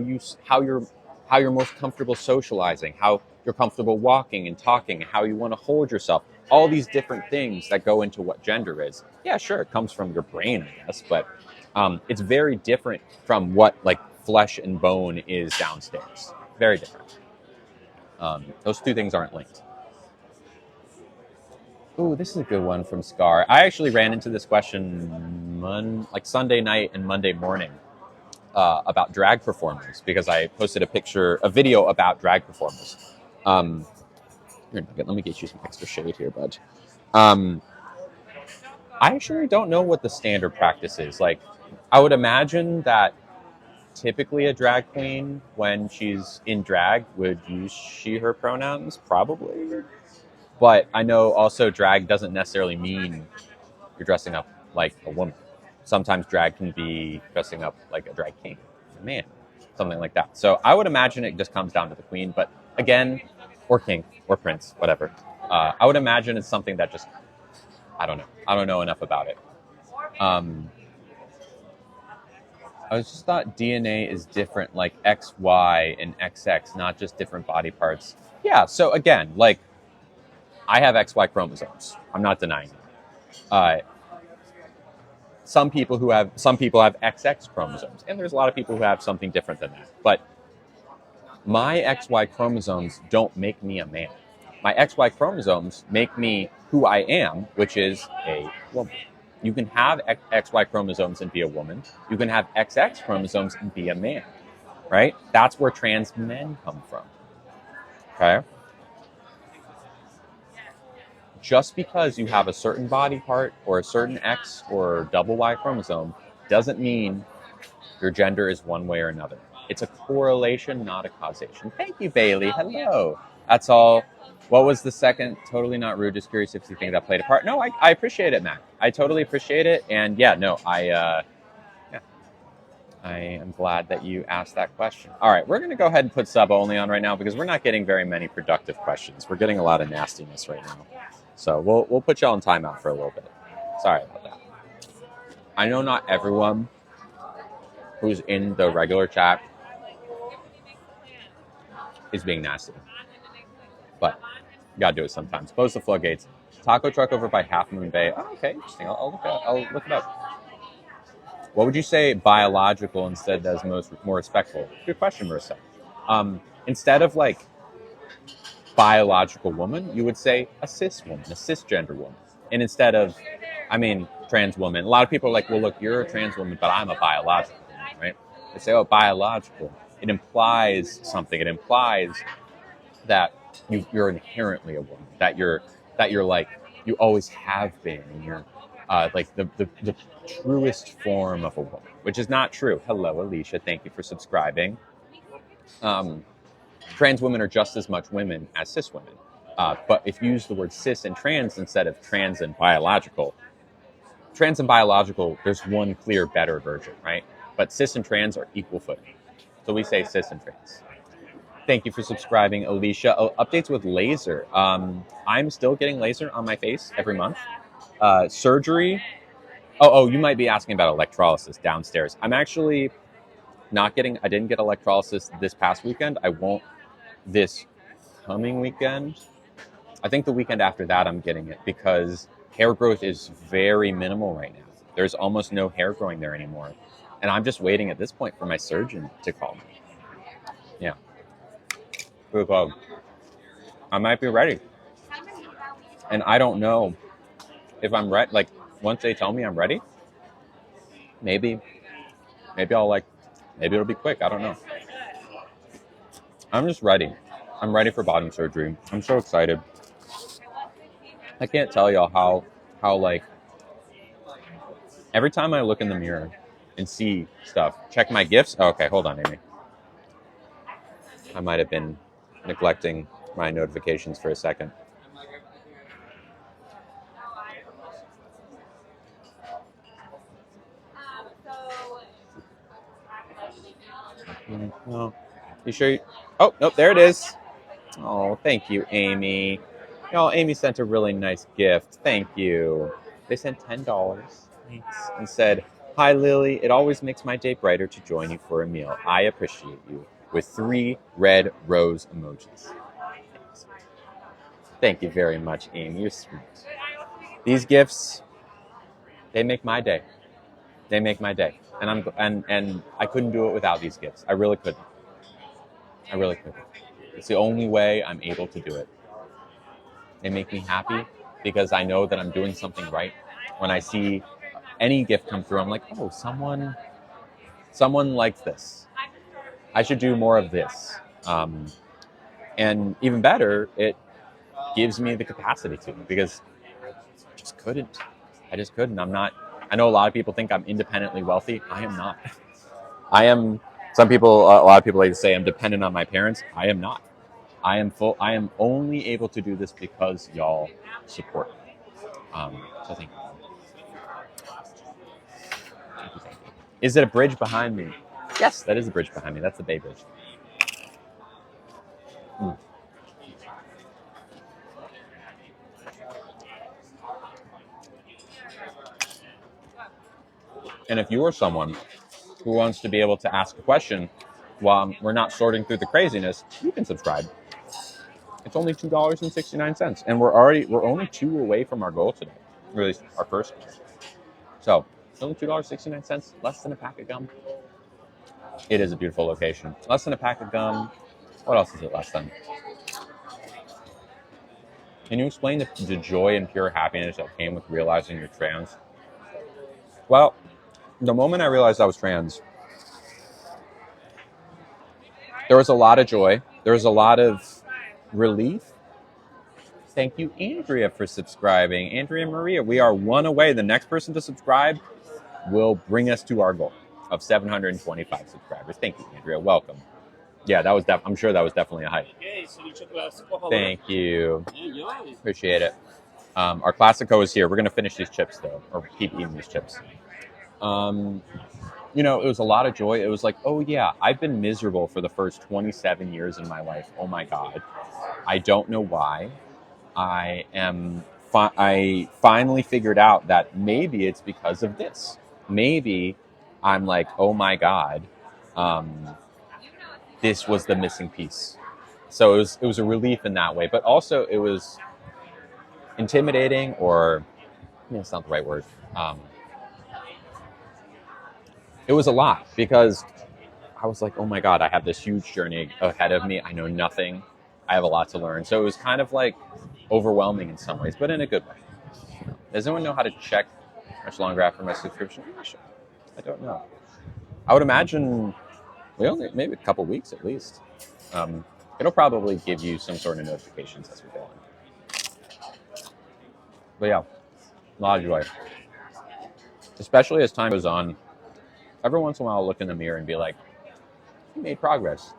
you're most comfortable socializing, how you're comfortable walking and talking, how you want to hold yourself, all these different things that go into what gender is. Yeah, sure, it comes from your brain, I guess, but it's very different from what like flesh and bone is downstairs. Very different. Those two things aren't linked. Ooh, this is a good one from Scar. I actually ran into this question like Sunday night and Monday morning about drag performers because I posted a video about drag performers. Here, Nugget, let me get you some extra shade here, bud. I actually don't know what the standard practice is. Like, I would imagine that typically a drag queen, when she's in drag, would use she, her pronouns, probably. But I know also drag doesn't necessarily mean you're dressing up like a woman. Sometimes drag can be dressing up like a drag king, a man, something like that. So I would imagine it just comes down to the queen. But again, or king, or prince, whatever. I would imagine it's something that just, I don't know. I don't know enough about it. I just thought DNA is different, like XY and XX, not just different body parts. Yeah, so again, like, I have XY chromosomes. I'm not denying that. Some people have XX chromosomes, and there's a lot of people who have something different than that. But my XY chromosomes don't make me a man. My XY chromosomes make me who I am, which is a woman. You can have XY chromosomes and be a woman. You can have XX chromosomes and be a man, right? That's where trans men come from, okay? Just because you have a certain body part or a certain X or double Y chromosome doesn't mean your gender is one way or another. It's a correlation, not a causation. Thank you, Bailey. Hello. That's all. What was the second? Totally not rude. Just curious if you think that played a part. No, I appreciate it, Mac. I totally appreciate it. And yeah, no, I am glad that you asked that question. All right, we're going to go ahead and put sub only on right now because we're not getting very many productive questions. We're getting a lot of nastiness right now. So we'll put y'all in timeout for a little bit. Sorry about that. I know not everyone who's in the regular chat is being nasty, but you gotta do it sometimes. Close the floodgates. Taco truck over by Half Moon Bay. Oh, okay, interesting. I'll look it up. What would you say biological instead as more respectful? Good question, Marissa. Instead of like biological woman, you would say a cis woman, a cisgender woman. And instead of, trans woman. A lot of people are like, well, look, you're a trans woman, but I'm a biological woman, right? They say, oh, biological. It implies something. It implies that you're inherently a woman, that you're like, you always have been, and you're like the truest form of a woman, which is not true. Hello, Alicia. Thank you for subscribing. Trans women are just as much women as cis women. But if you use the word cis and trans instead of trans and biological, there's one clear, better version, right? But cis and trans are equal footing. So we say cis and trans. Thank you for subscribing, Alicia. Updates with laser. I'm still getting laser on my face every month. Surgery. Oh, you might be asking about electrolysis downstairs. I'm actually I didn't get electrolysis this past weekend. I won't this coming weekend. I think the weekend after that I'm getting it because hair growth is very minimal right now. There's almost no hair growing there anymore. And I'm just waiting at this point for my surgeon to call me. Yeah. I might be ready. And I don't know if I'm ready. Like, once they tell me I'm ready, maybe it'll be quick. I don't know. I'm just ready. I'm ready for bottom surgery. I'm so excited. I can't tell y'all how like, every time I look in the mirror and see stuff, check my gifts. Oh, okay, hold on, Amy. I might have been neglecting my notifications for a second. No. You sure? Oh, nope, there it is. Oh, thank you, Amy. Y'all, Amy sent a really nice gift. Thank you. They sent $10 and said, "Hi, Lily. It always makes my day brighter to join you for a meal. I appreciate you." With 3 red rose emojis. Thanks. Thank you very much, Amy. You're sweet. These gifts, they make my day. They make my day. And I couldn't do it without these gifts. I really couldn't. I really couldn't. It's the only way I'm able to do it. They make me happy because I know that I'm doing something right. When I see any gift come through, I'm like, oh, someone likes this. I should do more of this. And even better, it gives me the capacity to, because I just couldn't. I know a lot of people think I'm independently wealthy. I am not. I am, a lot of people like to say I'm dependent on my parents. I am not. I am only able to do this because y'all support me. So thank you. Is it a bridge behind me? Yes, that is a bridge behind me. That's the Bay Bridge. And if you are someone who wants to be able to ask a question while we're not sorting through the craziness, you can subscribe. It's only $2.69, and we're only 2 away from our goal today, or at least our first. So it's only $2.69, less than a pack of gum. It is a beautiful location. Less than a pack of gum. What else is it less than? Can you explain the joy and pure happiness that came with realizing you're trans? Well, the moment I realized I was trans, there was a lot of joy. There was a lot of relief. Thank you, Andrea, for subscribing. Andrea Maria, we are 1 away. The next person to subscribe will bring us to our goal of 725 subscribers. Thank you, Andrea. Welcome. Yeah, that was I'm sure that was definitely a hype. Thank you. Appreciate it. Our Classico is here. We're going to finish these chips, though, or keep eating these chips. It was a lot of joy. It was like, oh, yeah, I've been miserable for the first 27 years in my life. Oh, my God. I don't know why. I finally figured out that maybe it's because of this. Maybe I'm like, oh, my God, this was the missing piece. So it was a relief in that way. But also it was intimidating, or it's not the right word. It was a lot, because I was like, oh my God, I have this huge journey ahead of me. I know nothing. I have a lot to learn. So it was kind of like overwhelming in some ways, but in a good way. Does anyone know how to check much longer after my subscription? I don't know. I would imagine maybe a couple weeks at least. It'll probably give you some sort of notifications as we go on. But yeah, a lot of joy. Especially as time goes on, every once in a while I'll look in the mirror and be like, you made progress.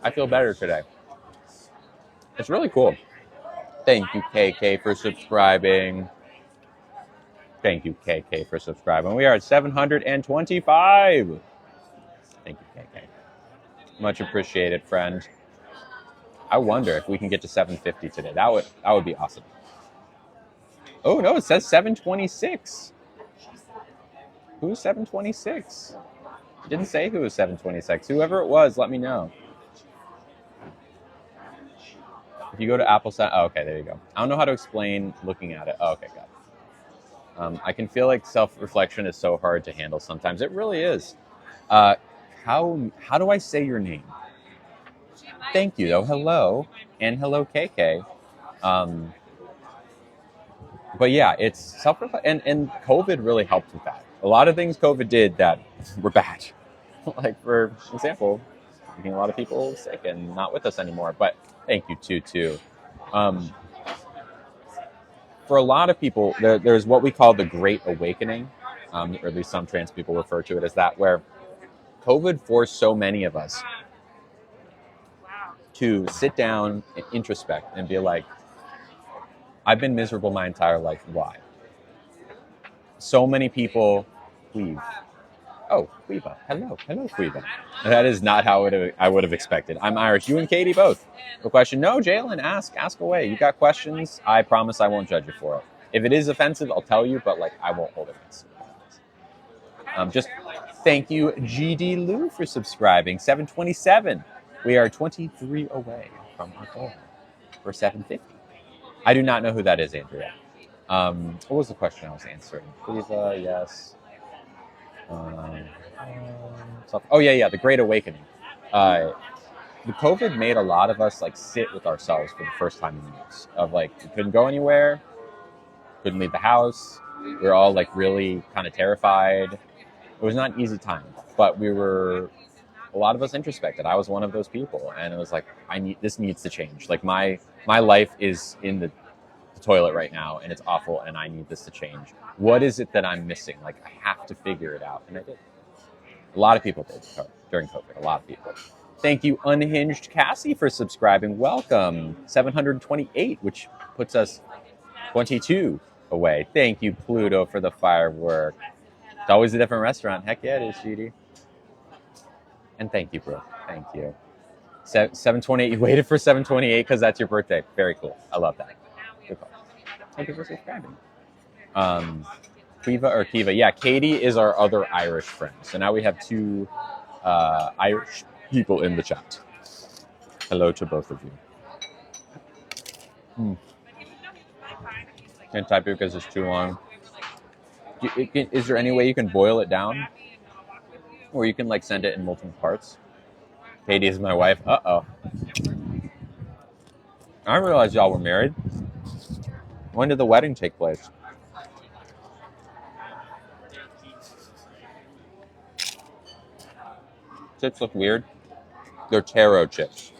I feel better today. It's really cool. Thank you, KK, for subscribing. Thank you, KK, for subscribing. We are at 725. Thank you, KK. Much appreciated, friend. I wonder if we can get to 750 today. That would be awesome. Oh, no, it says 726. Who's 726? It didn't say who was 726. Whoever it was, let me know. If you go to Apple, okay, there you go. I don't know how to explain looking at it. Oh, okay, got it. I can feel like self-reflection is so hard to handle sometimes. It really is. How do I say your name? Thank you, though. Hello, and hello, KK. But yeah, it's self-reflection, and COVID really helped with that. A lot of things COVID did that were bad. Like, for example, making a lot of people sick and not with us anymore. But thank you, too. For a lot of people, there's what we call the Great Awakening, or at least some trans people refer to it as that, where COVID forced so many of us to sit down and introspect and be like, I've been miserable my entire life. Why? So many people leave. Oh, Quiva. Hello, Quiva. That is not how I would have expected. I'm Irish. You and Katie both. A question? No, Jalen, ask away. You got questions? I promise I won't judge you for it. If it is offensive, I'll tell you, but I won't hold it against you. Just thank you, GD Lou, for subscribing. 727. We are 23 away. from Arcona for $7.50. I do not know who that is, Andrea. What was the question I was answering? Please, yes. Oh yeah, the Great Awakening. The COVID made a lot of us like sit with ourselves for the first time in years. Of like, we couldn't go anywhere, couldn't leave the house. We were all like really kind of terrified. It was not an easy time, but we were, a lot of us introspected. I was one of those people, and it was like, this needs to change. Like my life is in the toilet right now, and it's awful, and I need this to change. What is it that I'm missing? Like, I have to figure it out, and I did. A lot of people did during COVID. A lot of people. Thank you, Unhinged Cassie, for subscribing. Welcome. 728, which puts us 22 away. Thank you, Pluto, for the firework. It's always a different restaurant. Heck yeah, it is, Sheedy. And thank you, bro. Thank you. 728. You waited for 728 because that's your birthday. Very cool. I love that. Good call. Thank you for subscribing. Kiva. Yeah, Katie is our other Irish friend. So now we have two Irish people in the chat. Hello to both of you. Can't type it because it's too long. Is there any way you can boil it down? Or you can like send it in multiple parts? Katie is my wife. Uh-oh. I didn't realize y'all were married. When did the wedding take place? Chips look weird. They're taro chips.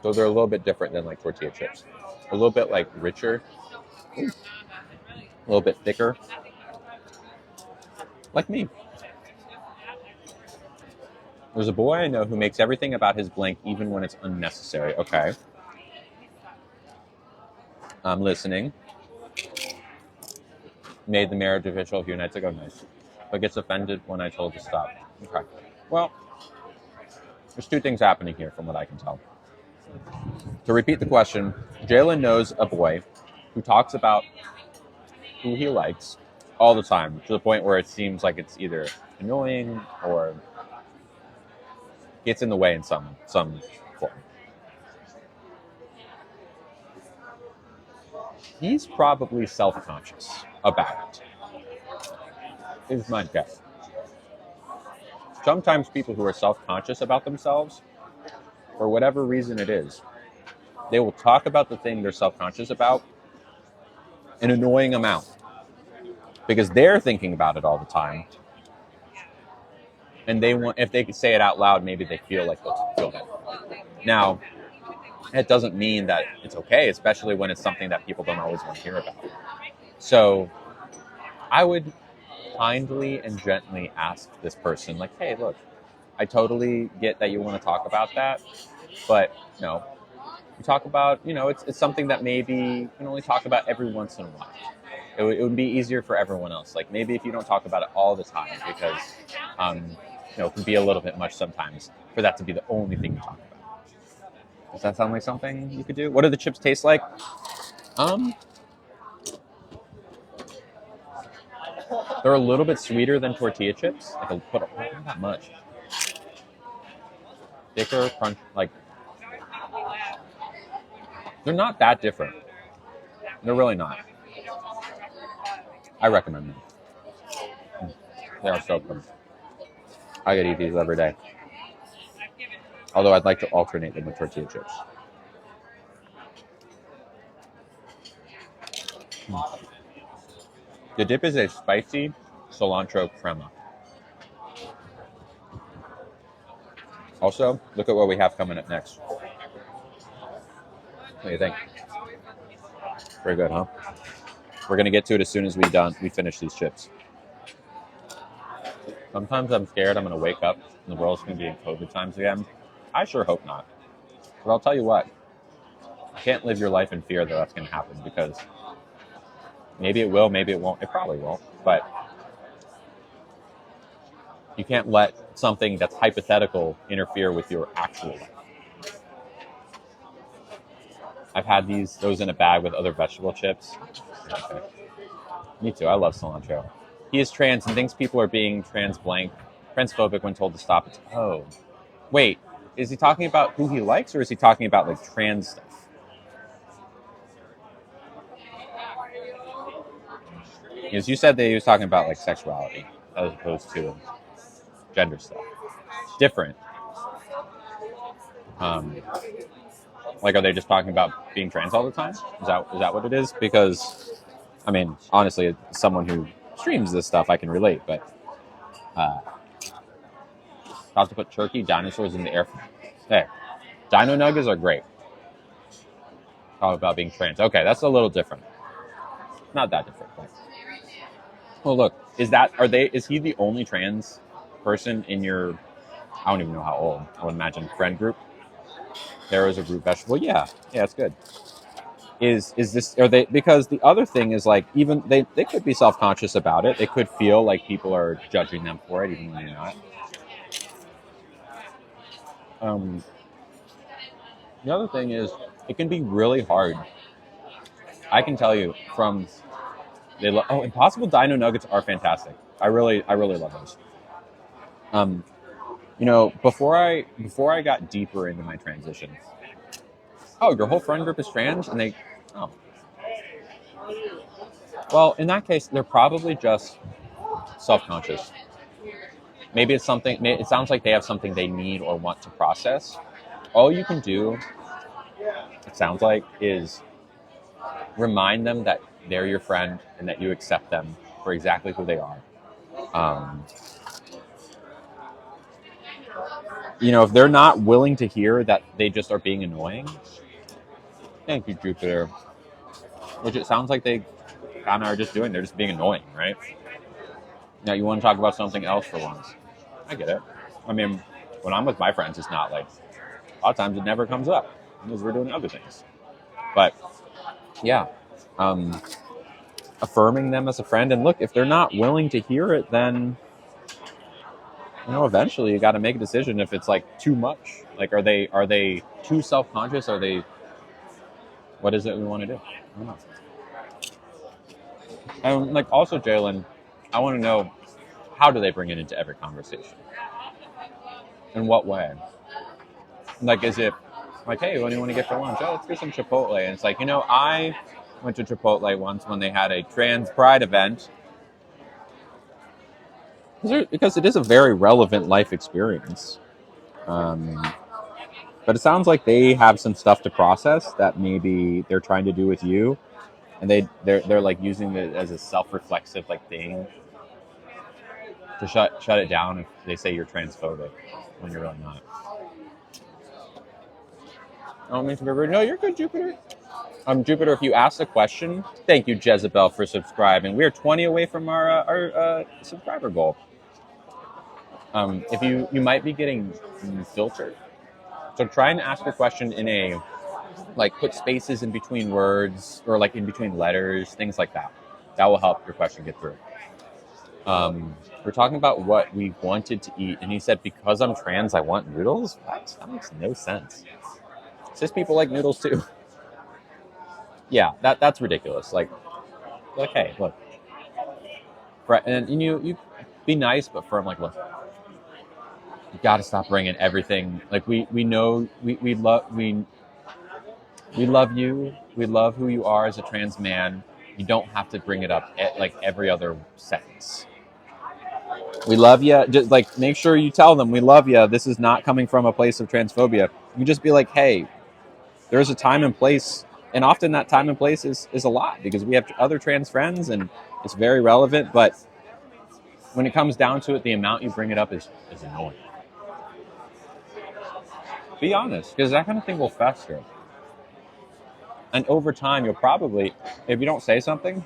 So they're a little bit different than like tortilla chips. A little bit like richer. A little bit thicker. Like me. There's a boy I know who makes everything about his blank even when it's unnecessary. Okay. I'm listening. Made the marriage official a few nights ago. Nice. But gets offended when I told to stop. Okay. Well, there's two things happening here from what I can tell. To repeat the question, Jalen knows a boy who talks about who he likes all the time, to the point where it seems like it's either annoying or gets in the way in some form. He's probably self-conscious about it, is my guess. Sometimes people who are self-conscious about themselves, for whatever reason it is, they will talk about the thing they're self-conscious about an annoying amount because they're thinking about it all the time. And they want, if they could say it out loud, maybe they feel like they'll feel better. Now, it doesn't mean that it's okay, especially when it's something that people don't always want to hear about. So I would kindly and gently ask this person, like, hey, look, I totally get that you want to talk about that, but, you know, you talk about, you know, it's something that maybe you can only talk about every once in a while. It would be easier for everyone else. Like, maybe if you don't talk about it all the time, because, you know, it can be a little bit much sometimes for that to be the only thing you talk about. Does that sound like something you could do? What do the chips taste like? They're a little bit sweeter than tortilla chips. Like, not that much. Thicker, crunch, like, they're not that different. They're really not. I recommend them. They are so good. I could eat these every day. Although I'd like to alternate them with tortilla chips. The dip is a spicy cilantro crema. Also, look at what we have coming up next. What do you think? Very good, huh? We're gonna get to it as soon as we finish these chips. Sometimes I'm scared I'm gonna wake up and the world's gonna be in COVID times again. I sure hope not. But I'll tell you what, you can't live your life in fear that that's gonna happen, because maybe it will, maybe it won't. It probably won't, but you can't let something that's hypothetical interfere with your actual life. I've had those in a bag with other vegetable chips. Okay. Me too. I love cilantro. He is trans and thinks people are being transphobic when told to stop. Oh, wait. is he talking about who he likes, or is he talking about like trans stuff? Because you said that he was talking about like sexuality as opposed to gender stuff. Different. Like, are they just talking about being trans all the time? Is that what it is? Because, I mean, honestly, as someone who streams this stuff, I can relate. But about to put turkey dinosaurs in the air. Hey, dino nuggets are great. Talk about being trans. Okay, that's a little different. Not that different. But... Well, look, is he the only trans person in your, I don't even know how old, I would imagine, friend group? There is a group vegetable. Yeah, it's good. Is this, are they, because the other thing is like, even they could be self-conscious about it. They could feel like people are judging them for it, even when they're not. The other thing is, it can be really hard. I can tell you from, Impossible Dino Nuggets are fantastic. I really love those. Before I got deeper into my transition, your whole friend group is trans, and well, in that case, they're probably just self-conscious. Maybe it's something, it sounds like they have something they need or want to process. All you can do, it sounds like, is remind them that they're your friend and that you accept them for exactly who they are. If they're not willing to hear that they just are being annoying, thank you, Jupiter. Which it sounds like they kind of are just doing. They're just being annoying, right? Now, you want to talk about something else for once. I get it. I mean, when I'm with my friends, it's not like, a lot of times it never comes up because we're doing other things. But, yeah. Affirming them as a friend. And look, if they're not willing to hear it, then, eventually you got to make a decision if it's like too much. Like, are they too self-conscious? What is it we want to do? I don't know. And like, also, Jalen, I want to know, how do they bring it into every conversation? In what way? Like, is it like, hey, what do you want to get for lunch? Oh, let's get some Chipotle. And it's like, I went to Chipotle once when they had a trans pride event. Because it is a very relevant life experience. But it sounds like they have some stuff to process that maybe they're trying to do with you. And they're like using it as a self-reflexive like thing to shut it down if they say you're transphobic when you're really not. I don't mean to be rude. No, you're good, Jupiter. Jupiter, if you asked a question, thank you, Jezebel, for subscribing. We are 20 away from our subscriber goal. If you might be getting filtered, so try and ask your question in a, like, put spaces in between words or like in between letters, things like that. That will help your question get through. We're talking about what we wanted to eat, and he said, because I'm trans, I want noodles? What? That makes no sense. Cis people like noodles too. Yeah, that's ridiculous. Like, hey, look. And you be nice, but firm. Like, look, you got to stop bringing everything. Like, we know we love you. We love who you are as a trans man. You don't have to bring it up at like every other sentence. We love you. Just like, make sure you tell them we love you. This is not coming from a place of transphobia. You just be like, hey, there's a time and place. And often that time and place is a lot because we have other trans friends and it's very relevant. But when it comes down to it, the amount you bring it up is annoying. Be honest, because that kind of thing will fester. And over time, you'll probably, if you don't say something,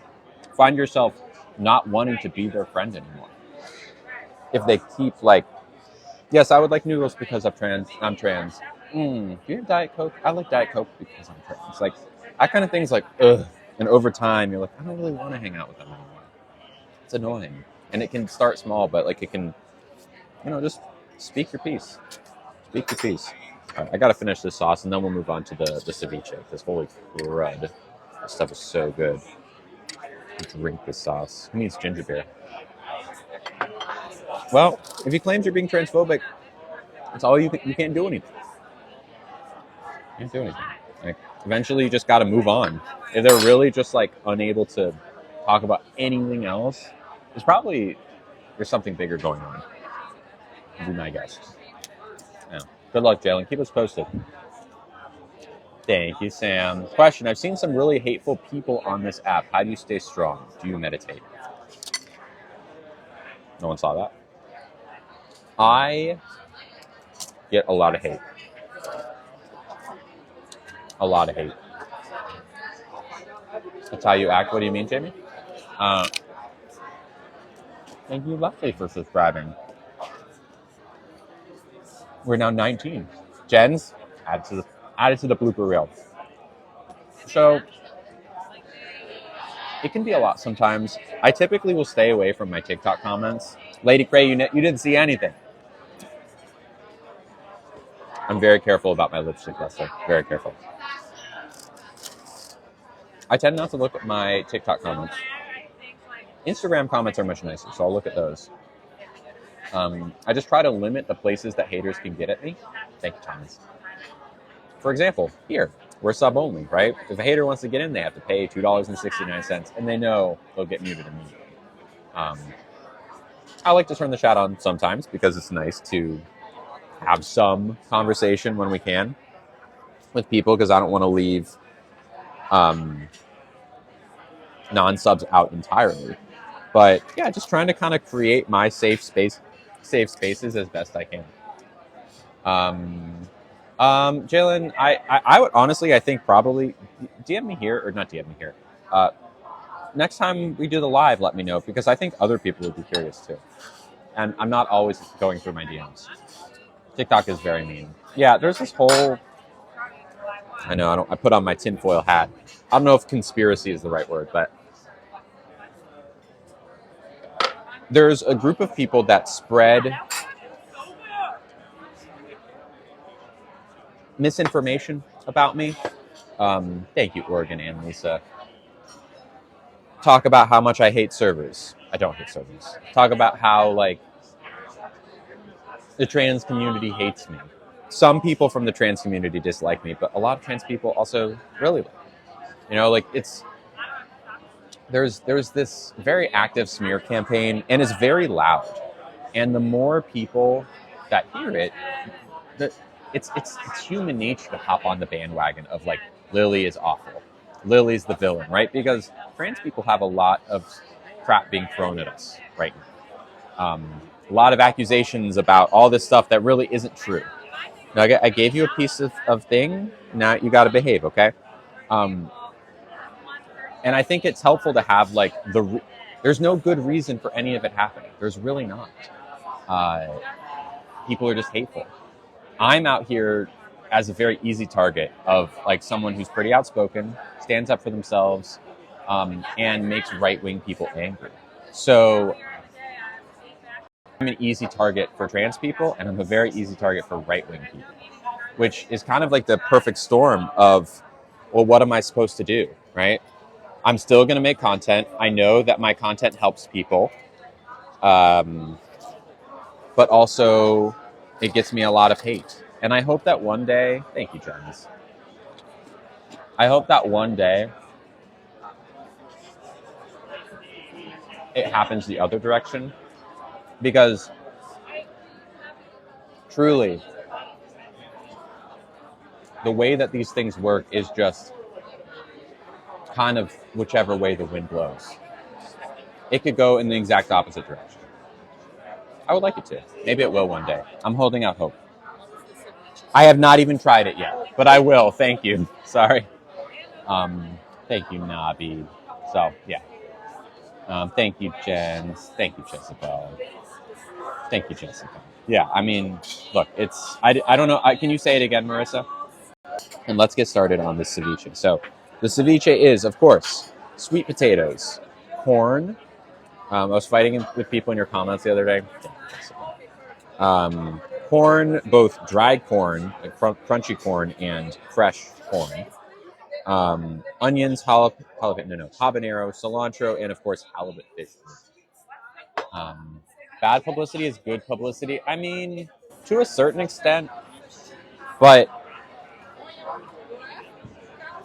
find yourself not wanting to be their friend anymore. If they keep like, yes, I would like noodles because I'm trans. Do you have Diet Coke? I like Diet Coke because I'm trans. Like, that kind of thing's like, ugh. And over time, you're like, I don't really want to hang out with them anymore. It's annoying. And it can start small, but like it can, just speak your piece. Speak your piece. All right, I got to finish this sauce, and then we'll move on to the ceviche. Because holy crud, this stuff is so good. Drink this sauce. Who needs ginger beer? Well, if he claims you're being transphobic, It's all you can't do anything. You can't do anything. Like, eventually, you just got to move on. If they're really just like unable to talk about anything else, there's something bigger going on. Would be my guess. Yeah. Good luck, Jalen. Keep us posted. Thank you, Sam. Question: I've seen some really hateful people on this app. How do you stay strong? Do you meditate? No one saw that. I get a lot of hate. A lot of hate. That's how you act. What do you mean, Jamie? Thank you, Leslie, for subscribing. We're now 19. Jens, added to the blooper reel. So it can be a lot sometimes. I typically will stay away from my TikTok comments. Lady Cray, you didn't see anything. I'm very careful about my lipstick, Leslie. Very careful. I tend not to look at my TikTok comments. Instagram comments are much nicer, so I'll look at those. I just try to limit the places that haters can get at me. Thank you, Thomas. For example, here, we're sub only, right? If a hater wants to get in, they have to pay $2.69, and they know they'll get muted immediately. I like to turn the chat on sometimes because it's nice to have some conversation when we can with people, because I don't want to leave non-subs out entirely. But yeah, just trying to kind of create my safe spaces as best I can. Jalen, I would honestly, I think probably DM me here, or not DM me here. Next time we do the live, let me know, because I think other people would be curious too. And I'm not always going through my DMs. TikTok is very mean. Yeah, there's this whole, I know, I put on my tinfoil hat. I don't know if conspiracy is the right word, but there's a group of people that spread misinformation about me. Thank you, Oregon and Lisa. Talk about how much I hate servers. I don't hate servers. Talk about how, like, the trans community hates me. Some people from the trans community dislike me, but a lot of trans people also really like me. You know, like, there's this very active smear campaign, and it's very loud. And the more people that hear it, it's human nature to hop on the bandwagon of, like, Lily is awful. Lily's the villain, right? Because trans people have a lot of crap being thrown at us right now. A lot of accusations about all this stuff that really isn't true. Nugget, I gave you a piece of thing. Now you got to behave, okay? And I think it's helpful to have, like, there's no good reason for any of it happening. There's really not. People are just hateful. I'm out here as a very easy target of, like, someone who's pretty outspoken, stands up for themselves, and makes right-wing people angry. So I'm an easy target for trans people, and I'm a very easy target for right-wing people, which is kind of like the perfect storm of, well, what am I supposed to do, right? I'm still going to make content. I know that my content helps people, but also it gets me a lot of hate. And I hope that one day, thank you, Jonas. I hope that one day it happens the other direction, because truly, the way that these things work is just kind of whichever way the wind blows. It could go in the exact opposite direction. I would like it to. Maybe it will one day. I'm holding out hope. I have not even tried it yet, but I will. Thank you. Sorry. Thank you, Nabi. So, yeah. Thank you, Jens. Thank you, Jessica. Thank you, Jessica. Yeah, I mean, look, I don't know. Can you say it again, Marissa? And let's get started on the ceviche. So, the ceviche is, of course, sweet potatoes, corn. I was fighting with people in your comments the other day. Corn, both dried corn, like crunchy corn, and fresh corn. Onions, habanero, cilantro, and of course halibut fish. Bad publicity is good publicity. I mean, to a certain extent, but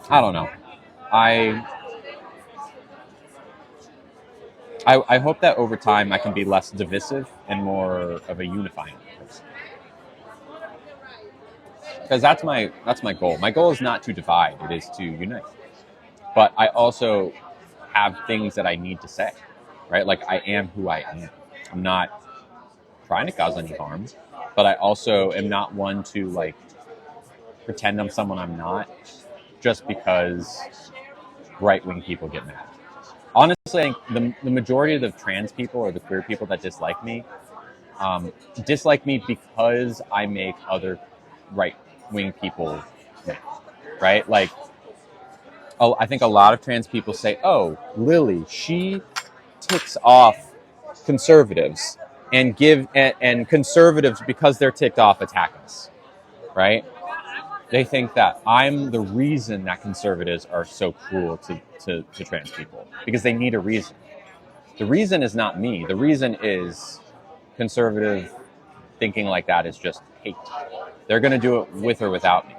I don't know. I hope that over time I can be less divisive and more of a unifying person. Because that's my goal. My goal is not to divide; it is to unite. But I also have things that I need to say, right? Like I am who I am. I'm not trying to cause any harm, but I also am not one to like pretend I'm someone I'm not, just because right-wing people get mad. Honestly, I think the majority of the trans people or the queer people that dislike me because I make other right-wing people mad, right? Like, I think a lot of trans people say, "Oh, Lily, she ticks off conservatives and conservatives because they're ticked off attack us," right? They think that I'm the reason that conservatives are so cruel to trans people because they need a reason. The reason is not me. The reason is conservative thinking like that is just hate. They're going to do it with or without me.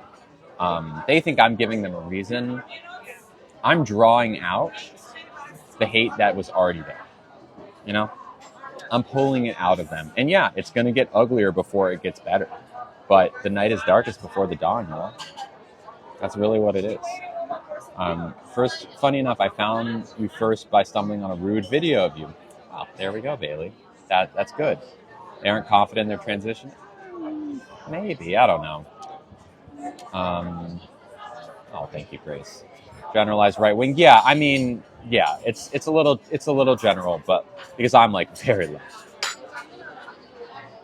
They think I'm giving them a reason. I'm drawing out the hate that was already there. You know, I'm pulling it out of them. And yeah, it's going to get uglier before it gets better. But the night is darkest before the dawn, you know? That's really what it is. First, funny enough, I found you first by stumbling on a rude video of you. Wow, there we go, Bailey. That's good. They aren't confident in their transition? Maybe, I don't know. Thank you, Grace. Generalized right wing. Yeah, I mean, yeah, it's a little general, but because I'm like very left.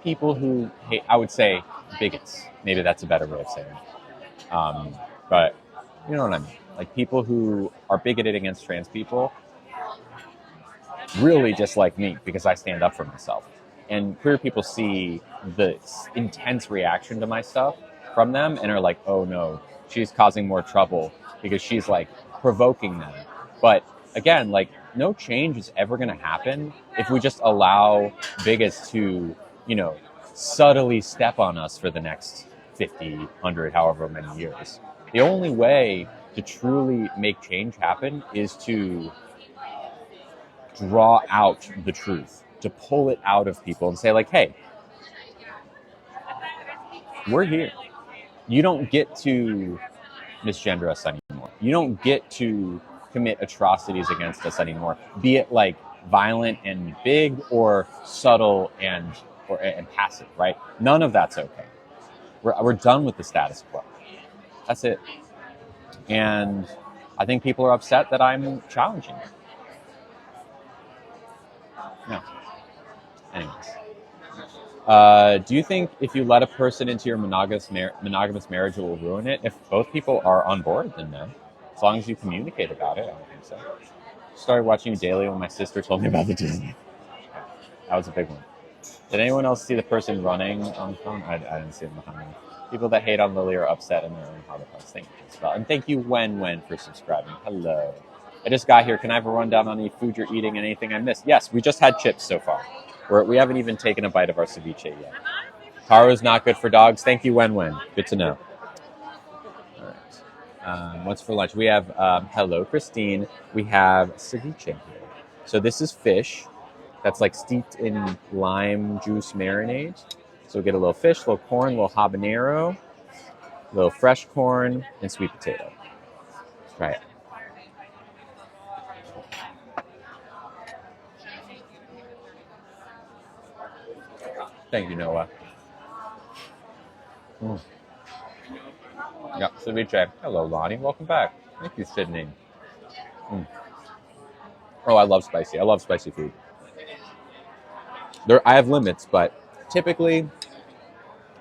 People who hate, I would say bigots. Maybe that's a better way of saying it. But you know what I mean. Like people who are bigoted against trans people really dislike me because I stand up for myself. And queer people see the intense reaction to my stuff from them and are like, oh no, she's causing more trouble because she's like provoking them. But again, like no change is ever going to happen if we just allow bigots to, you know, subtly step on us for the next 50, 100, however many years. The only way to truly make change happen is to draw out the truth, to pull it out of people and say like, hey, we're here. You don't get to misgender us anymore. You don't get to commit atrocities against us anymore, be it like violent and big or subtle and passive, right? None of that's okay. We're done with the status quo. That's it. And I think people are upset that I'm challenging it. No. Anyways. Do you think if you let a person into your monogamous marriage, it will ruin it? If both people are on board, then no. As long as you communicate about it, I don't think so. Started watching you daily when my sister told me about the Disney. That was a big one. Did anyone else see the person running on the phone? I didn't see them behind me. People that hate on Lily are upset in their own heart of hearts. Thank you, Isabel. And thank you, Wen, for subscribing. Hello. I just got here. Can I have a rundown on any food you're eating and anything I missed? Yes, we just had chips so far. We haven't even taken a bite of our ceviche yet. Taro's not good for dogs. Thank you, Wen. Good to know. All right. What's for lunch? We have, hello, Christine. We have ceviche here. So this is fish that's like steeped in lime juice marinade. So we get a little fish, a little corn, a little habanero, a little fresh corn, and sweet potato. Let's try it. Thank you, Noah. Yeah, ceviche. Hello, Lonnie. Welcome back. Thank you, Sydney. Oh, I love spicy. I love spicy food. I have limits, but typically,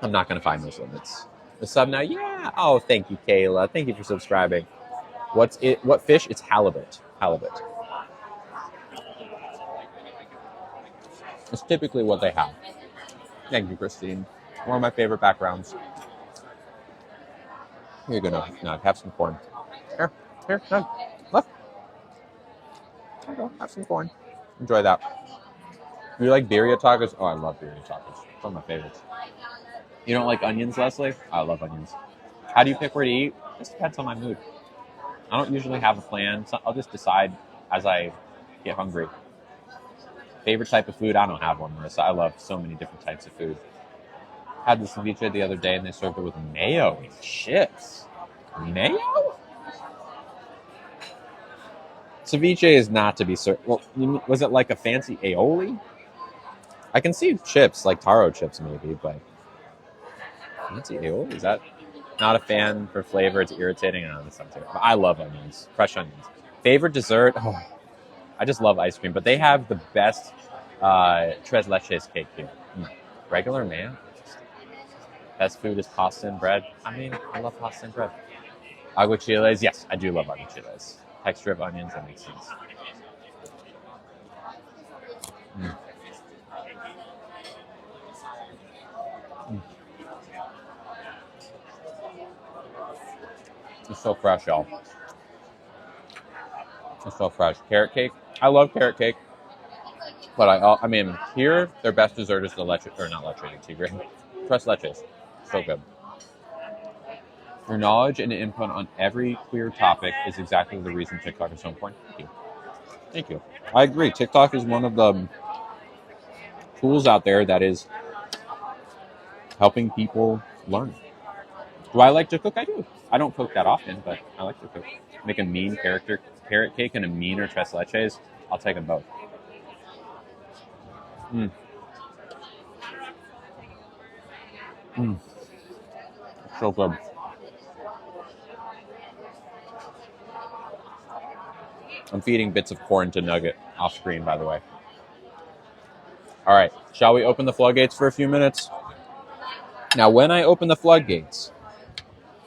I'm not going to find those limits. The sub now, yeah. Oh, thank you, Kayla. Thank you for subscribing. What fish? It's halibut. Halibut. It's typically what they have. Thank you, Christine. One of my favorite backgrounds. Here you go, no, have some corn. Here, no, look. Here you go, have some corn. Enjoy that. Do you like birria tacos? Oh, I love birria tacos. It's one of my favorites. You don't like onions, Leslie? I love onions. How do you pick where to eat? It just depends on my mood. I don't usually have a plan. So I'll just decide as I get hungry. Favorite type of food? I don't have one, Marissa. I love so many different types of food. Had the ceviche the other day and they served it with mayo and chips. Mayo? Ceviche is not to be served. Well, was it like a fancy aioli? I can see chips, like taro chips maybe, but fancy aioli? Is that not a fan for flavor? It's irritating. I don't know, but I love onions, fresh onions. Favorite dessert? Oh, I just love ice cream, but they have the best tres leches cake here. Regular mayo? Best food is pasta and bread. I mean, I love pasta and bread. Aguachiles? Yes, I do love aguachiles. Texture of onions, that makes sense. It's so fresh, y'all. It's so fresh. Carrot cake. I love carrot cake. But I mean, here, their best dessert is the leche, or not leche, tigre. Tres leches. So good. Your knowledge and input on every queer topic is exactly the reason TikTok is so important. Thank you. Thank you. I agree. TikTok is one of the tools out there that is helping people learn. Do I like to cook? I do. I don't cook that often, but I like to cook. Make a mean carrot cake and a meaner tres leches. I'll take them both. So good. I'm feeding bits of corn to Nugget off screen, by the way. All right, shall we open the floodgates for a few minutes? Now, when I open the floodgates,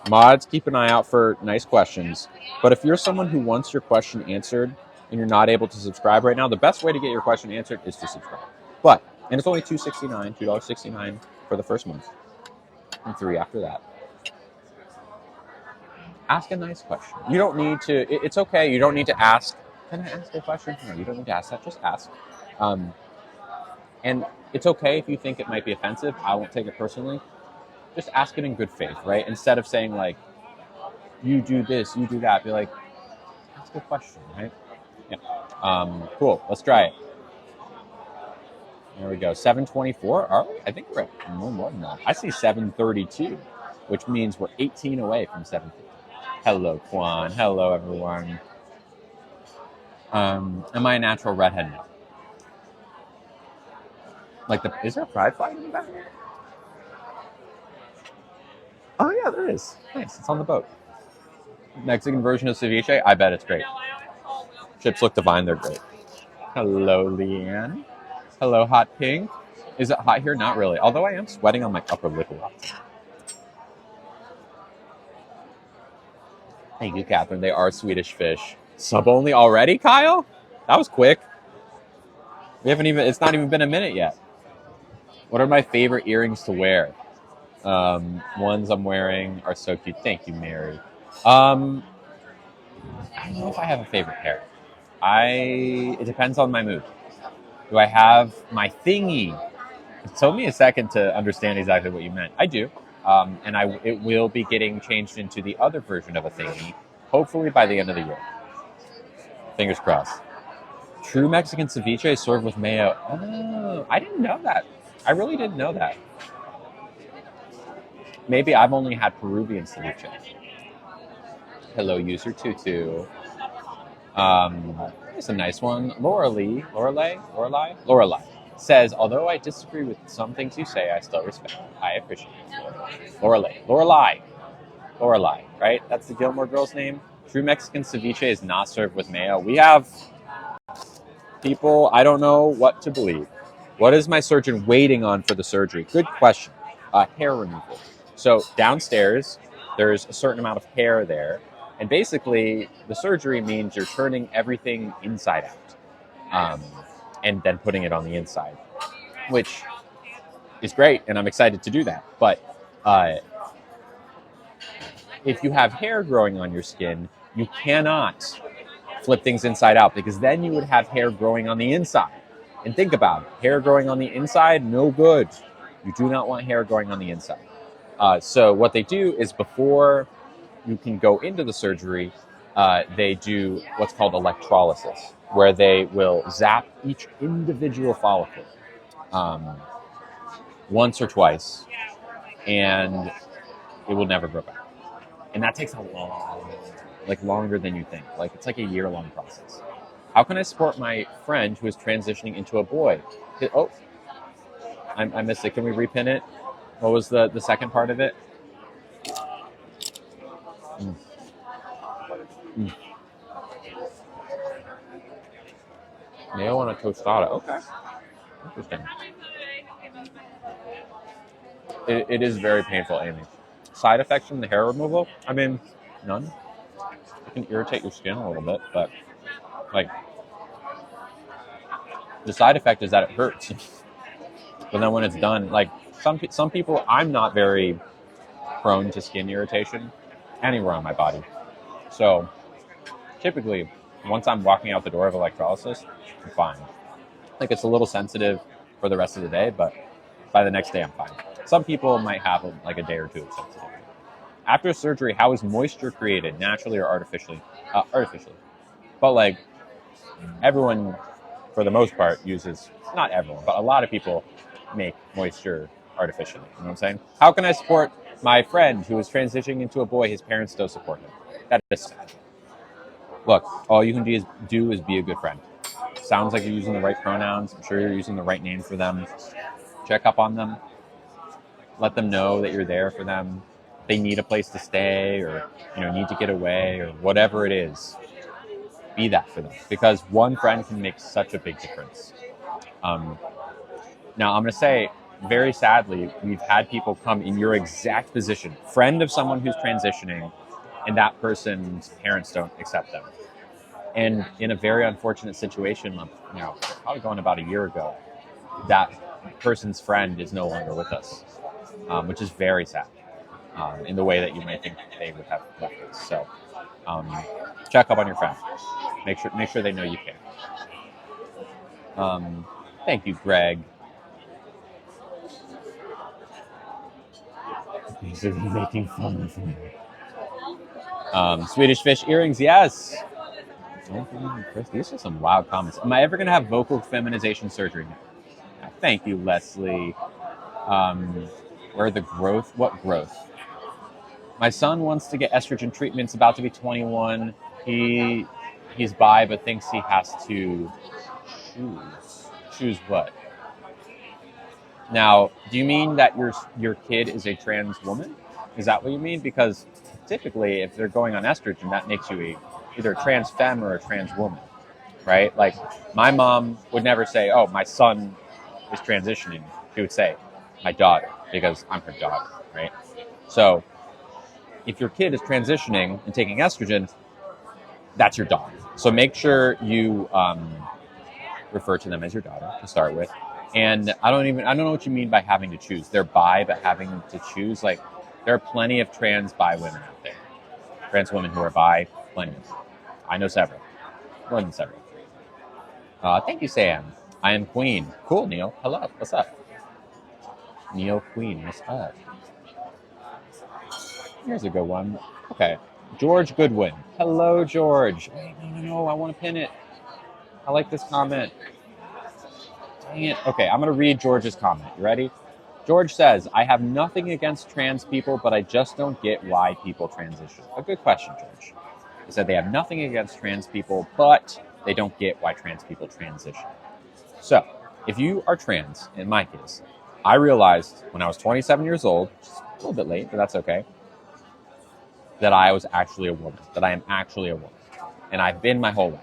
mods, keep an eye out for nice questions. But if you're someone who wants your question answered and you're not able to subscribe right now, the best way to get your question answered is to subscribe. And it's only $2.69 for the first month, and $3 after that. Ask a nice question. You don't need to. It's okay. You don't need to ask. Can I ask a question? No, you don't need to ask that. Just ask. And it's okay if you think it might be offensive. I won't take it personally. Just ask it in good faith, right? Instead of saying like, you do this, you do that. Be like, ask a question, right? Yeah. Cool. Let's try it. There we go. 7:24. Are we? I think we're at more than that. I see 7:32, which means we're 18 away from 7:50. Hello, Kwan. Hello, everyone. Am I a natural redhead now? Is there a pride flag in the back? Oh yeah, there is. Nice. It's on the boat. Mexican version of ceviche. I bet it's great. Chips look divine. They're great. Hello, Leanne. Hello, Hot Pink. Is it hot here? Not really. Although I am sweating on my upper lip a lot. Thank you, Catherine. They are Swedish fish. Sub only already, Kyle? That was quick. It's not even been a minute yet. What are my favorite earrings to wear? Ones I'm wearing are so cute. Thank you, Mary. I don't know if I have a favorite pair. It depends on my mood. Do I have my thingy? It took me a second to understand exactly what you meant. I do. And it will be getting changed into the other version of a thingy, hopefully by the end of the year. Fingers crossed. True Mexican ceviche is served with mayo. Oh, I didn't know that. I really didn't know that. Maybe I've only had Peruvian ceviche. Hello, user Tutu. It's a nice one. Lorelei says, although I disagree with some things you say, I still respect it. I appreciate it. Lorelei, right? That's the Gilmore Girls name. True Mexican ceviche is not served with mayo. We have people, I don't know what to believe. What is my surgeon waiting on for the surgery? Good question. Hair removal. So downstairs, there's a certain amount of hair there. And basically, the surgery means you're turning everything inside out and then putting it on the inside, which is great, and I'm excited to do that. But if you have hair growing on your skin, you cannot flip things inside out because then you would have hair growing on the inside. And think about it. Hair growing on the inside, no good. You do not want hair growing on the inside. So what they do is before you can go into the surgery, they do what's called electrolysis, where they will zap each individual follicle once or twice, and it will never grow back. And that takes a long, like longer than you think. Like it's like a year-long process. How can I support my friend who is transitioning into a boy? Oh, I missed it. Can we repin it? What was the second part of it? Mayo on a tostada. Okay. Interesting. It is very painful, Amy. Side effects from the hair removal? I mean, none. It can irritate your skin a little bit, but like the side effect is that it hurts. But then when it's done, like some people, I'm not very prone to skin irritation anywhere on my body. So typically, once I'm walking out the door of electrolysis, I'm fine. Like it's a little sensitive for the rest of the day, but by the next day, I'm fine. Some people might have like a day or two of sensitivity. After surgery, how is moisture created, naturally or artificially? Artificially. But like everyone, for the most part, uses, not everyone, but a lot of people make moisture artificially. You know what I'm saying? How can I support my friend who is transitioning into a boy? His parents don't support him. That is sad. Look, all you can do is be a good friend. Sounds like you're using the right pronouns. I'm sure you're using the right name for them. Check up on them. Let them know that you're there for them. They need a place to stay, or need to get away, or whatever it is. Be that for them, because one friend can make such a big difference. Now, I'm going to say, very sadly, we've had people come in your exact position, friend of someone who's transitioning, and that person's parents don't accept them. And in a very unfortunate situation, probably going about a year ago, that person's friend is no longer with us, which is very sad, in the way that you might think they would have left us. So check up on your friend. Make sure they know you care. Thank you, Greg. Basically making fun of me. Swedish fish earrings, yes. These are some wild comments. Am I ever going to have vocal feminization surgery? No. Thank you, Leslie. Where the growth? What growth? My son wants to get estrogen treatments, about to be 21. He's bi, but thinks he has to choose. Choose what? Now, do you mean that your kid is a trans woman? Is that what you mean? Because typically, if they're going on estrogen, that makes you either a trans femme or a trans woman, right? Like, my mom would never say, oh, my son is transitioning. She would say, my daughter, because I'm her daughter, right? So, if your kid is transitioning and taking estrogen, that's your daughter. So make sure you refer to them as your daughter to start with. And I don't know what you mean by having to choose. They're bi, but having to choose, like, there are plenty of trans bi women out there. Trans women who are bi, plenty of them. I know several. More than several. Thank you, Sam. I am Queen. Cool, Neil. Hello. What's up? Neil Queen. What's up? Here's a good one. Okay. George Goodwin. Hello, George. Wait, no. I want to pin it. I like this comment. Dang it. Okay, I'm going to read George's comment. You ready? George says, I have nothing against trans people, but I just don't get why people transition. A good question, George. He said they have nothing against trans people, but they don't get why trans people transition. So, if you are trans, in my case, I realized when I was 27 years old, which is a little bit late, but that's okay, that I was actually a woman, that I am actually a woman. And I've been my whole life.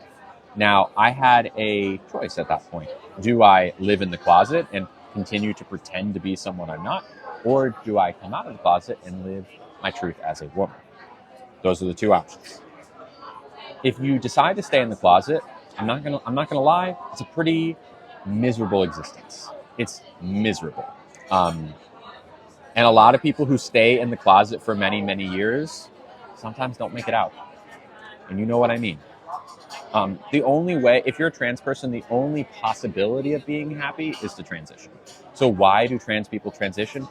Now, I had a choice at that point. Do I live in the closet and continue to pretend to be someone I'm not? Or do I come out of the closet and live my truth as a woman? Those are the two options. If you decide to stay in the closet, I'm not gonna lie, it's a pretty miserable existence. It's miserable. And a lot of people who stay in the closet for many, many years sometimes don't make it out. And you know what I mean. The only way, if you're a trans person, the only possibility of being happy is to transition. So why do trans people transition?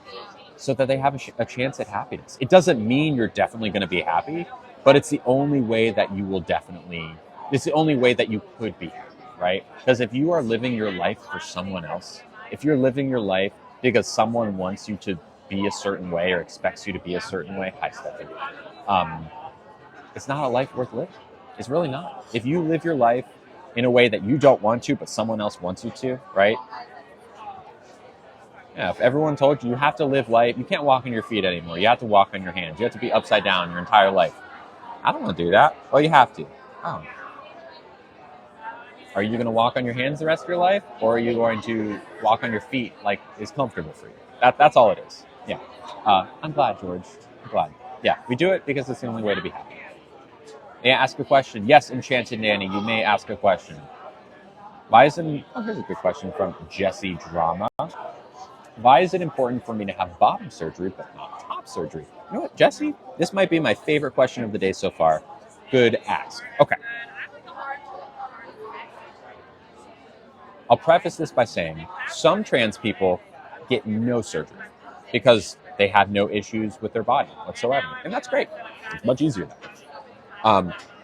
So that they have a chance at happiness. It doesn't mean you're definitely going to be happy, but it's the only way that you will definitely, it's the only way that you could be happy, right? Because if you are living your life for someone else, if you're living your life because someone wants you to be a certain way or expects you to be a certain way, hi Stephanie, it's not a life worth living. It's really not. If you live your life in a way that you don't want to, but someone else wants you to, right? Yeah, if everyone told you have to live life, you can't walk on your feet anymore. You have to walk on your hands. You have to be upside down your entire life. I don't want to do that. Well, you have to. Oh. Are you going to walk on your hands the rest of your life? Or are you going to walk on your feet like is comfortable for you? That's all it is. Yeah. I'm glad, George. I'm glad. Yeah, we do it because it's the only way to be happy. May I ask a question? Yes, Enchanted Nanny, you may ask a question. Why isn't... Oh, here's a good question from Jesse Drama. Why is it important for me to have bottom surgery but not top surgery? You know what, Jesse? This might be my favorite question of the day so far. Good ask. Okay. I'll preface this by saying some trans people get no surgery because they have no issues with their body whatsoever. And that's great. It's much easier that way.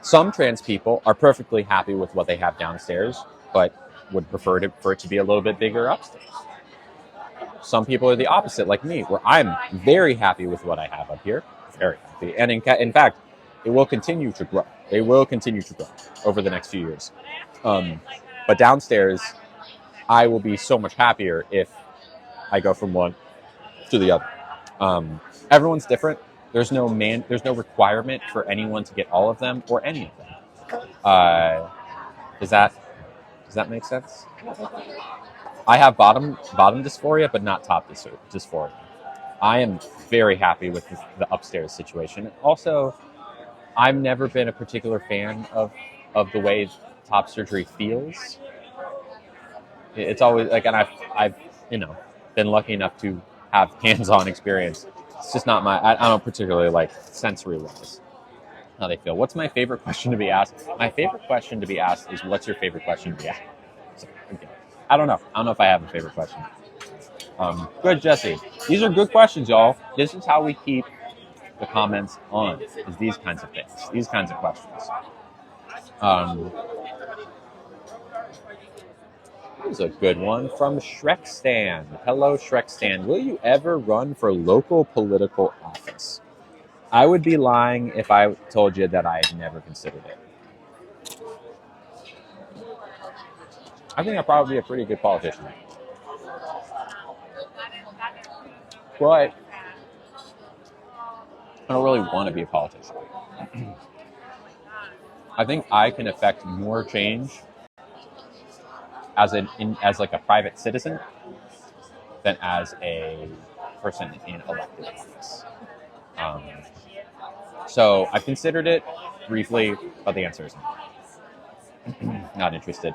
Some trans people are perfectly happy with what they have downstairs, but would prefer for it to be a little bit bigger upstairs. Some people are the opposite, like me, where I'm very happy with what I have up here. Very happy. And in fact, it will continue to grow. They will continue to grow over the next few years. But downstairs, I will be so much happier if I go from one to the other. Everyone's different. There's no requirement for anyone to get all of them or any of them. Does that make sense? I have bottom dysphoria, but not top dysphoria. I am very happy with the upstairs situation. Also, I've never been a particular fan of the way top surgery feels. It's always like, and I've been lucky enough to have hands-on experience. It's just not I don't particularly like sensory-wise how they feel. What's my favorite question to be asked? My favorite question to be asked is, what's your favorite question to be asked? So, okay. I don't know if I have a favorite question. Good, Jesse. These are good questions, y'all. This is how we keep the comments on, is these kinds of things, these kinds of questions. Here's a good one from Shrek Stand. Hello, Shrek Stand. Will you ever run for local political office? I would be lying if I told you that I had never considered it. I think I'd probably be a pretty good politician. But I don't really want to be a politician. I think I can affect more change as like a private citizen than as a person in elected office. So I've considered it briefly, but the answer is no. Not interested.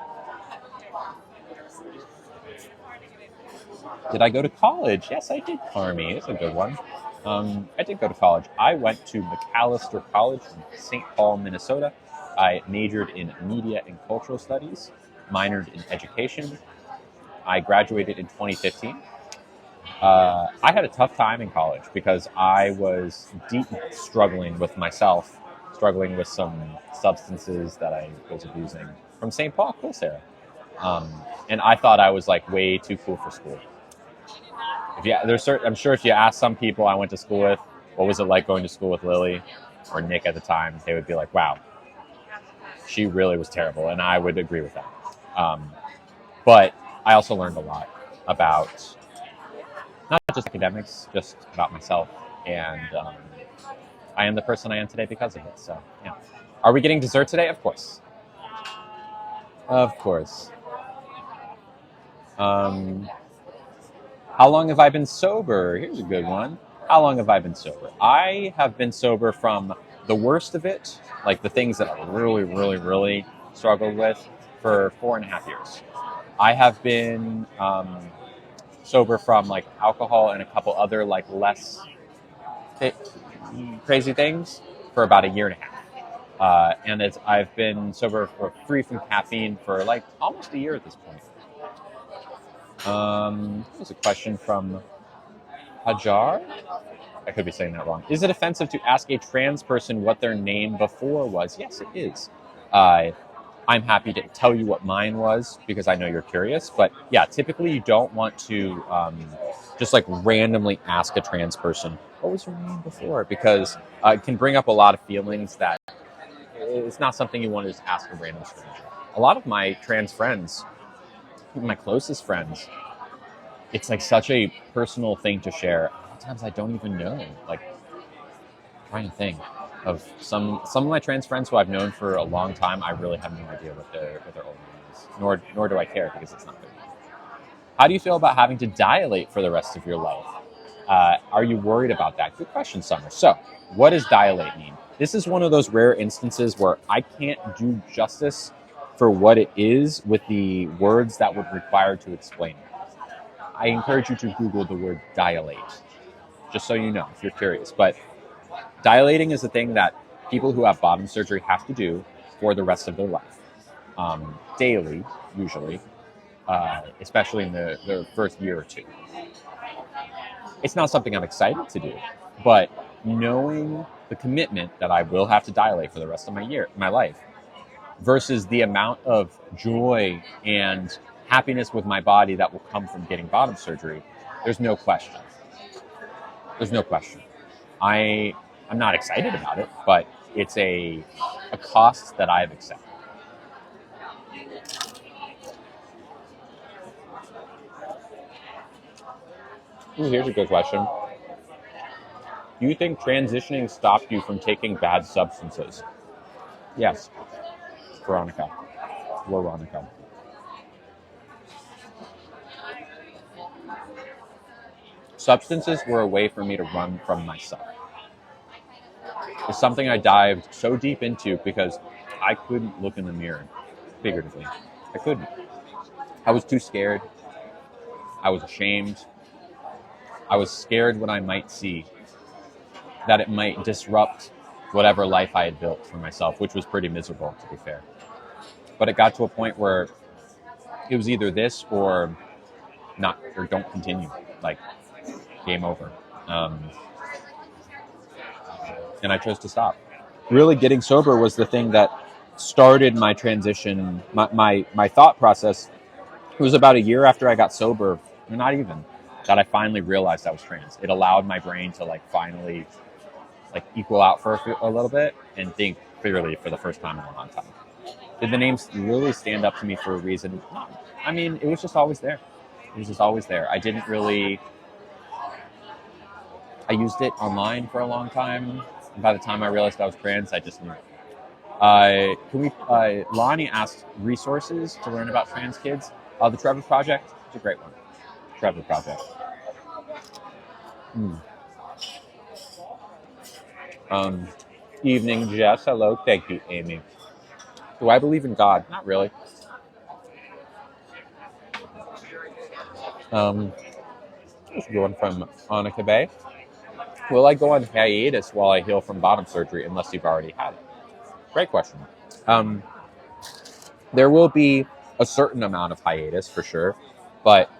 Did I go to college? Yes, I did, Carmi. It's a good one. I did go to college. I went to McAllister College in St. Paul, Minnesota. I majored in media and cultural studies, minored in education. I graduated in 2015. I had a tough time in college because I was deep struggling with myself, struggling with some substances that I was abusing from St. Paul. Cool, Sarah. And I thought I was like way too cool for school. I'm sure if you ask some people I went to school with, what was it like going to school with Lily or Nick at the time, they would be like, wow, she really was terrible. And I would agree with that. But I also learned a lot about not just academics, just about myself. And I am the person I am today because of it. So, yeah. Are we getting dessert today? Of course. Of course. How long have I been sober? Here's a good one. How long have I been sober? I have been sober from the worst of it, like the things that I really, really, really struggled with, for 4.5 years. I have been sober from like alcohol and a couple other like less crazy things for about 1.5 years. And I've been sober for free from caffeine for like almost a year at this point. There's a question from Hajar. I could be saying that wrong. Is it offensive to ask a trans person what their name before was? Yes, it is. I'm happy to tell you what mine was because I know you're curious. But yeah, typically you don't want to just like randomly ask a trans person, what was your name before? Because it can bring up a lot of feelings that it's not something you want to just ask a random stranger. A lot of my trans friends, even my closest friends, it's like such a personal thing to share. Sometimes I don't even know. Like, I'm trying to think of some of my trans friends who I've known for a long time. I really have no idea what their old name is, nor do I care because it's not good. How do you feel about having to dilate for the rest of your life? Are you worried about that? Good question, Summer. So, what does dilate mean? This is one of those rare instances where I can't do justice for what it is with the words that would require to explain it. I encourage you to Google the word dilate, just so you know, if you're curious. But dilating is a thing that people who have bottom surgery have to do for the rest of their life, daily, usually, especially in the first year or two. It's not something I'm excited to do, but knowing the commitment that I will have to dilate for the rest of my life, versus the amount of joy and happiness with my body that will come from getting bottom surgery, there's no question. There's no question. I'm not excited about it, but it's a cost that I've accepted. Ooh, here's a good question. Do you think transitioning stopped you from taking bad substances? Yes. Veronica. Substances were a way for me to run from myself. It's something I dived so deep into because I couldn't look in the mirror, figuratively. I couldn't. I was too scared. I was ashamed. I was scared what I might see, that it might disrupt whatever life I had built for myself, which was pretty miserable, to be fair. But it got to a point where it was either this or not, or don't continue. Like, game over. And I chose to stop. Really getting sober was the thing that started my transition, my thought process. It was about a year after I got sober, not even, that I finally realized I was trans. It allowed my brain to like finally like equal out for a little bit and think clearly for the first time in a long time. Did the names really stand up to me for a reason? No. I mean, it was just always there. It was just always there. I didn't really... I used it online for a long time. And by the time I realized I was trans, I just knew it. Lonnie asked resources to learn about trans kids. The Trevor Project is a great one. Trevor Project. Evening, Jess. Hello. Thank you, Amy. Do I believe in God? Not really. This is one from Annika Bay. Will I go on hiatus while I heal from bottom surgery unless you've already had it? Great question. There will be a certain amount of hiatus for sure, but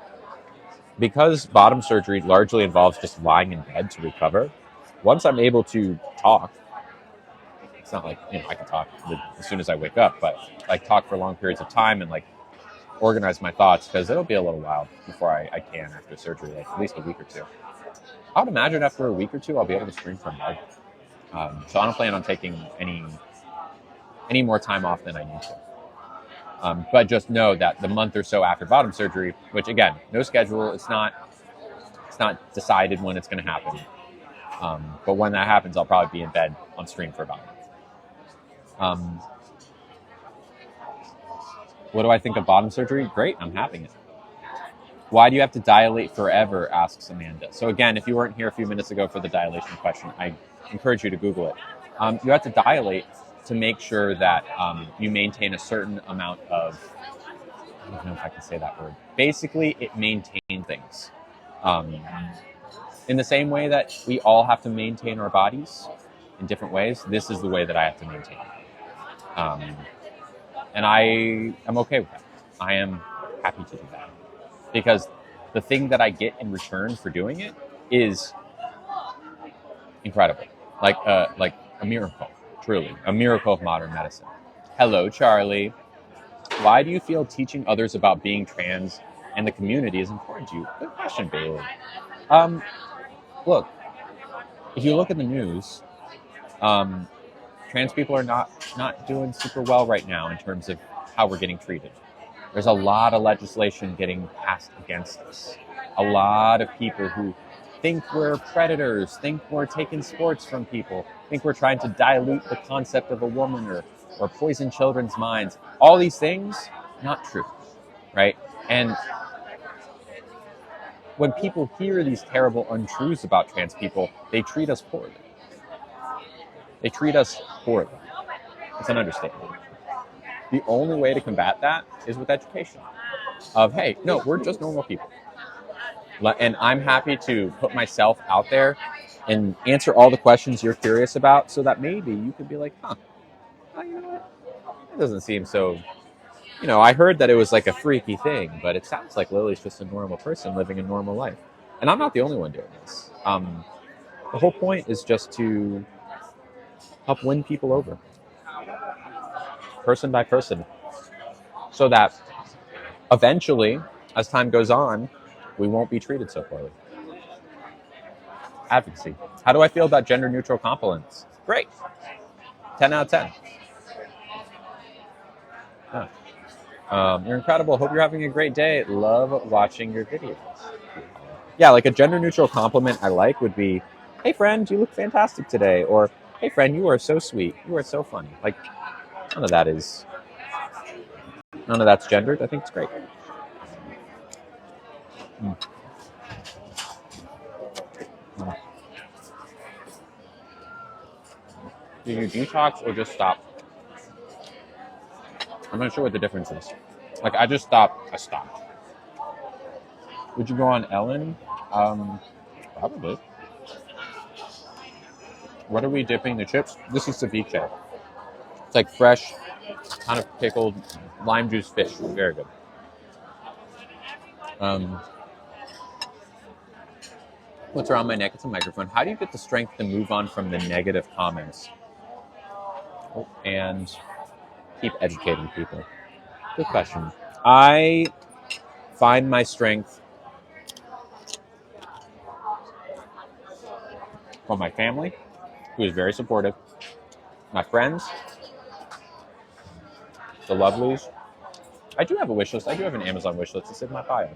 because bottom surgery largely involves just lying in bed to recover, once I'm able to talk, it's not like, I can talk as soon as I wake up, but like talk for long periods of time and like organize my thoughts, because it'll be a little while before I can after surgery, like at least a week or two. I would imagine after a week or two, I'll be able to stream from bed. So I don't plan on taking any more time off than I need to. But just know that the month or so after bottom surgery, which again, no schedule, it's not decided when it's going to happen. But when that happens, I'll probably be in bed on stream for about a month. What do I think of bottom surgery? Great, I'm having it. Why do you have to dilate forever? Asks Amanda. So again, if you weren't here a few minutes ago for the dilation question, I encourage you to Google it. You have to dilate to make sure that you maintain a certain amount of, I don't know if I can say that word. Basically, it maintains things. In the same way that we all have to maintain our bodies in different ways, this is the way that I have to maintain. And I am okay with that. I am happy to do that. Because the thing that I get in return for doing it is incredible. Like a miracle, truly. A miracle of modern medicine. Hello, Charlie. Why do you feel teaching others about being trans and the community is important to you? Good question, Bailey. Look, if you look at the news, trans people are not doing super well right now in terms of how we're getting treated. There's a lot of legislation getting passed against us. A lot of people who think we're predators, think we're taking sports from people, think we're trying to dilute the concept of a woman or poison children's minds. All these things, not true, right? And when people hear these terrible untruths about trans people, they treat us poorly. They treat us poorly. It's an understatement. The only way to combat that is with education. Of, hey, no, we're just normal people. And I'm happy to put myself out there and answer all the questions you're curious about so that maybe you could be like, huh, well, you know what? It doesn't seem so... I heard that it was like a freaky thing, but it sounds like Lily's just a normal person living a normal life. And I'm not the only one doing this. The whole point is just to help win people over, person by person, so that eventually, as time goes on, we won't be treated so poorly. Advocacy. How do I feel about gender-neutral compliments? Great. 10 out of 10. Yeah. You're incredible. Hope you're having a great day. Love watching your videos. Yeah, like a gender-neutral compliment I like would be, hey, friend, you look fantastic today. Or, hey, friend, you are so sweet. You are so funny. Like, none of that's gendered. I think it's great. Do you detox or just stop? I'm not sure what the difference is. Like, I just stopped. I stopped. Would you go on Ellen? Probably. What are we dipping the chips? This is ceviche. It's like fresh, kind of pickled lime juice fish. Very good. What's around my neck? It's a microphone. How do you get the strength to move on from the negative comments and keep educating people? Good question. I find my strength from my family, who is very supportive, my friends, the lovelies. I do have a wish list. I do have an Amazon wish list. It's in my bio.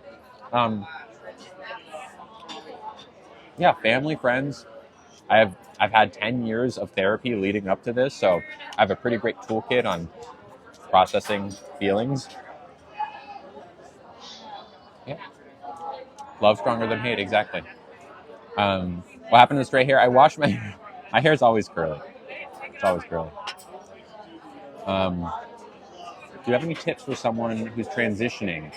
Yeah, family, friends. I've had 10 years of therapy leading up to this, so I have a pretty great toolkit on processing feelings. Yeah. Love stronger than hate, exactly. What happened to the straight hair? I wash my hair. My hair's always curly. It's always curly. Do you have any tips for someone who's transitioning?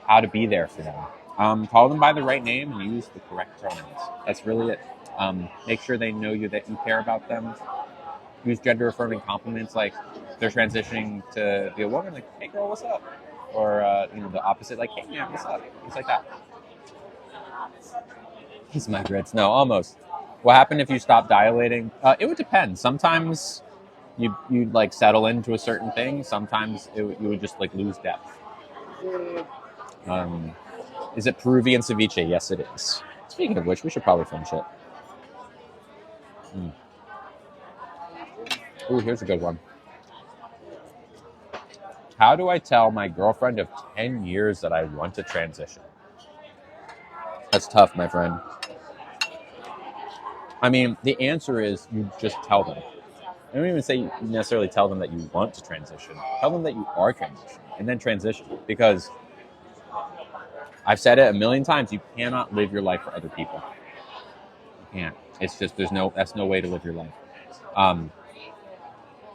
How to be there for them? Call them by the right name and use the correct pronouns. That's really it. Make sure they know that you care about them. Use gender-affirming compliments, like they're transitioning to be a woman, like, hey girl, what's up? Or, the opposite, like, hey man, what's up? Things like that. Kiss my grits. No, almost. What happened if you stop dilating? It would depend. Sometimes you'd like settle into a certain thing. Sometimes you would just like lose depth. Is it Peruvian ceviche? Yes, it is. Speaking of which, we should probably finish it. Ooh, here's a good one. How do I tell my girlfriend of 10 years that I want to transition? That's tough, my friend. I mean, the answer is you just tell them. I don't even say you necessarily tell them that you want to transition. Tell them that you are transitioning and then transition. Because I've said it a million times, you cannot live your life for other people. You can't. It's just, that's no way to live your life.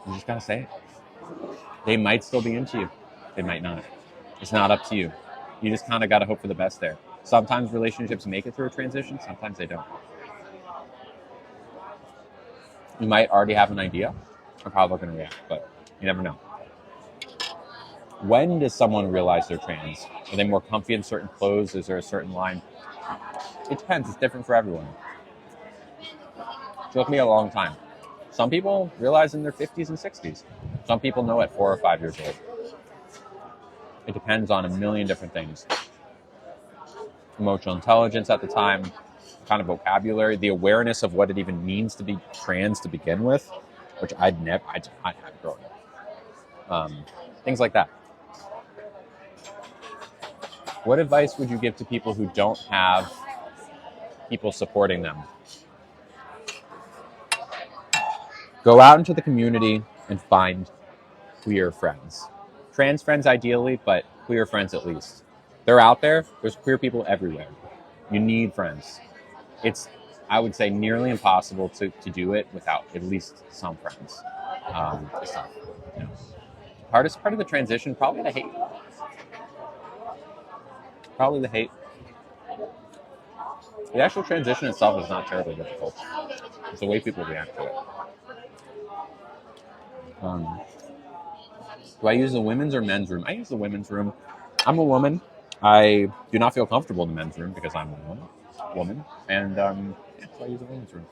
You just gotta say it. They might still be into you. They might not. It's not up to you. You just kind of gotta hope for the best there. Sometimes relationships make it through a transition, sometimes they don't. You might already have an idea of how they're going to react, but You never know. When does someone realize they're trans? Are they more comfy in certain clothes? Is there a certain line? It depends. It's different for everyone. It took me a long time. Some people realize in their 50s and 60s. Some people know at 4 or 5 years old. It depends on a million different things. Emotional intelligence at the time, kind of vocabulary, the awareness of what it even means to be trans to begin with, which I did not have growing up. Things like that. What advice would you give to people who don't have people supporting them? Go out into the community and find queer friends. Trans friends ideally, but queer friends at least. They're out there. There's queer people everywhere. You need friends. It's, I would say, nearly impossible to do it without at least some friends. It's tough, you know. Hardest part of the transition, probably the hate. Probably the hate. The actual transition itself is not terribly difficult. It's the way people react to it. Do I use the women's or men's room? I use the women's room. I'm a woman. I do not feel comfortable in the men's room because I'm a woman. And so I use the women's room.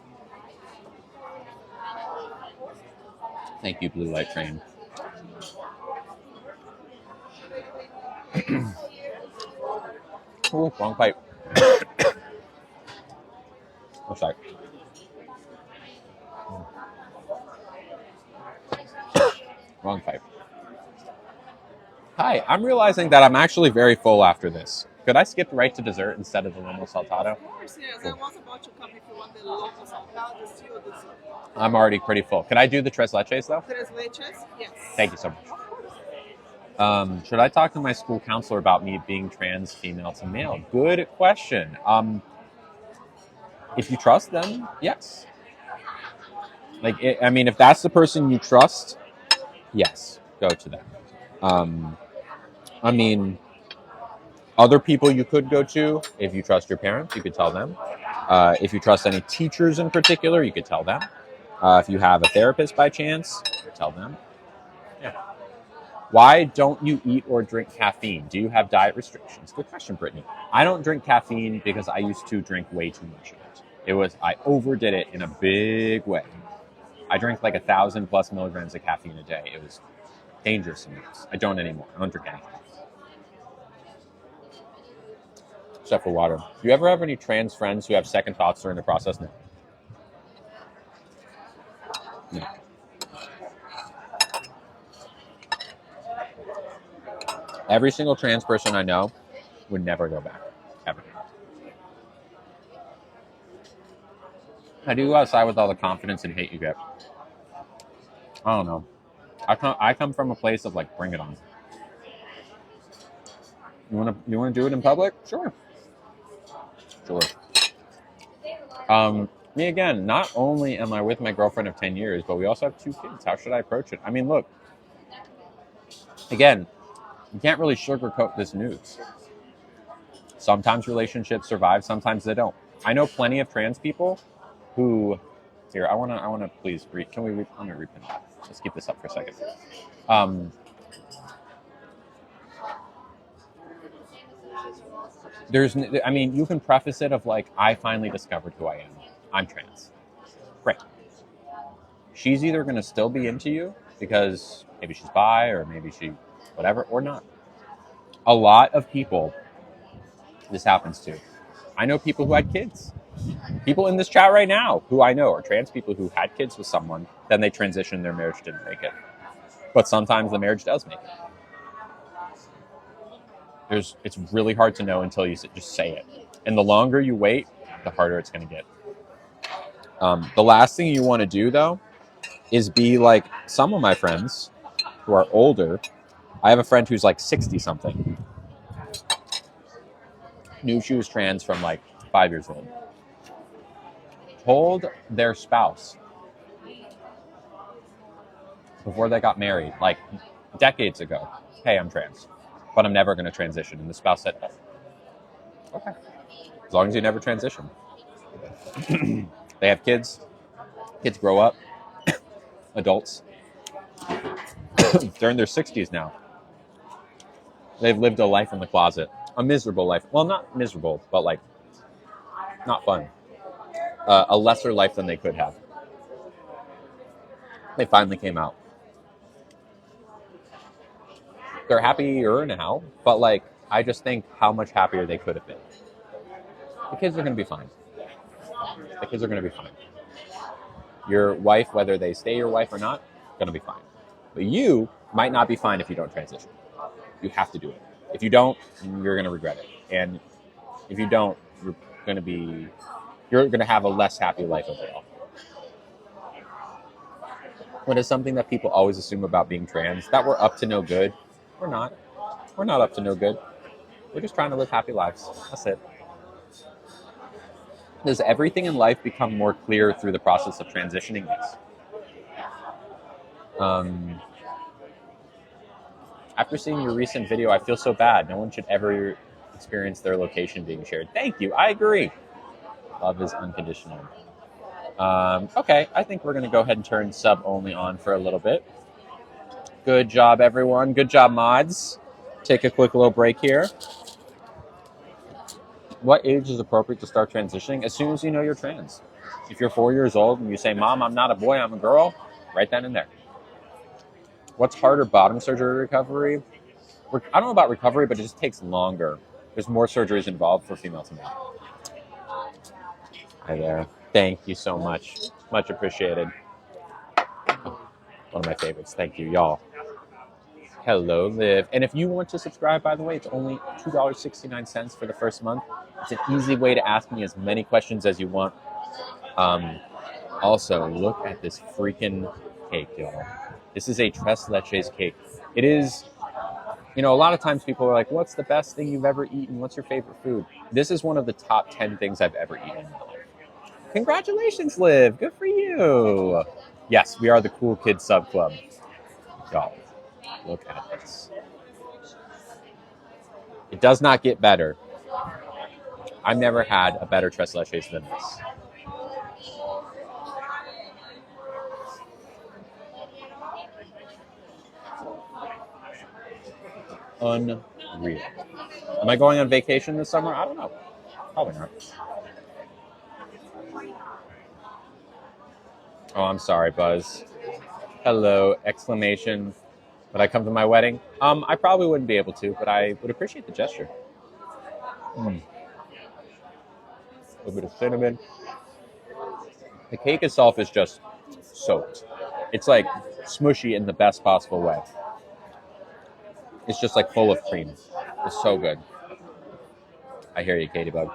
Thank you, Blue Light Train. Oh, wrong pipe. Oh, sorry. Wrong pipe. Hi, I'm realizing that I'm actually very full after this. Could I skip right to dessert instead of the lomo saltado? Of course, yes. Cool. I was about to come if you want the lomo saltado, still dessert. I'm already pretty full. Could I do the tres leches, though? Tres leches? Yes. Thank you so much. Should I talk to my school counselor about me being trans female to male? Good question. If you trust them, yes. If that's the person you trust, yes, go to them. Other people you could go to, if you trust your parents, you could tell them. If you trust any teachers in particular, you could tell them. If you have a therapist by chance, you could tell them. Yeah. Why don't you eat or drink caffeine? Do you have diet restrictions? Good question, Brittany. I don't drink caffeine because I used to drink way too much of it. I overdid it in a big way. I drank like 1,000+ milligrams of caffeine a day. It was dangerous to me. I don't anymore. I don't drink anything. Except for water. Do you ever have any trans friends who have second thoughts during the process? No. Every single trans person I know would never go back. Ever. How do you go outside with all the confidence and hate you get? I don't know. I come from a place of like, bring it on. You wanna do it in public? Sure. Me again, not only am I with my girlfriend of 10 years, but we also have 2 kids. How should I approach it? Look, again, you can't really sugarcoat this news. Sometimes relationships survive, sometimes they don't. I know plenty of trans people who, here, I wanna please read, let me repin that. Let's keep this up for a second. You can preface it of like, I finally discovered who I am. I'm trans. Great. She's either going to still be into you because maybe she's bi or maybe she whatever or not. A lot of people this happens to. I know people who had kids. People in this chat right now who I know are trans people who had kids with someone, then they transitioned, their marriage didn't make it. But sometimes the marriage does make it. It's really hard to know until you just say it. And the longer you wait, the harder it's going to get. The last thing you want to do, though, is be like some of my friends who are older. I have a friend who's like 60-something. Knew she was trans from like 5 years old. Told their spouse before they got married, like decades ago, hey, I'm trans, but I'm never going to transition. And the spouse said, oh, okay, as long as you never transition. They have kids. Kids grow up. Adults. They're in their 60s now. They've lived a life in the closet. A miserable life. Well, not miserable, but like not fun. A lesser life than they could have. They finally came out. They're happier now, but like I just think how much happier they could have been. The kids are going to be fine. The kids are going to be fine. Your wife, whether they stay your wife or not, going to be fine. But you might not be fine if you don't transition. You have to do it. If you don't, you're going to regret it. And if you don't, you're going to have a less happy life overall. What is something that people always assume about being trans? That we're up to no good. We're not. We're not up to no good. We're just trying to live happy lives. That's it. Does everything in life become more clear through the process of transitioning? Yes. After seeing your recent video, I feel so bad. No one should ever experience their location being shared. Thank you. I agree. Love is unconditional. Okay, I think we're going to go ahead and turn sub only on for a little bit. Good job, everyone. Good job, mods. Take a quick little break here. What age is appropriate to start transitioning? As soon as you know you're trans. If you're 4 years old and you say, Mom, I'm not a boy, I'm a girl, write that in there. What's harder, bottom surgery recovery? I don't know about recovery, but it just takes longer. There's more surgeries involved for females and male. Hi there. Thank you so much. Much appreciated. One of my favorites. Thank you, y'all. Hello, Liv. And if you want to subscribe, by the way, it's only $2.69 for the first month. It's an easy way to ask me as many questions as you want. Also, look at this freaking cake, y'all. This is a tres leches cake. It is, a lot of times people are like, what's the best thing you've ever eaten? What's your favorite food? This is one of the top 10 things I've ever eaten in my life. Congratulations, Liv. Good for you. Yes, we are the Cool Kids Sub Club. Y'all, look at this. It does not get better. I've never had a better tres leches than this. Unreal. Am I going on vacation this summer? I don't know. Probably not. Oh, I'm sorry, Buzz. Hello, exclamation. Would I come to my wedding? I probably wouldn't be able to, but I would appreciate the gesture. A little bit of cinnamon. The cake itself is just soaked. It's like smushy in the best possible way. It's just like full of cream. It's so good. I hear you, Katie Bug.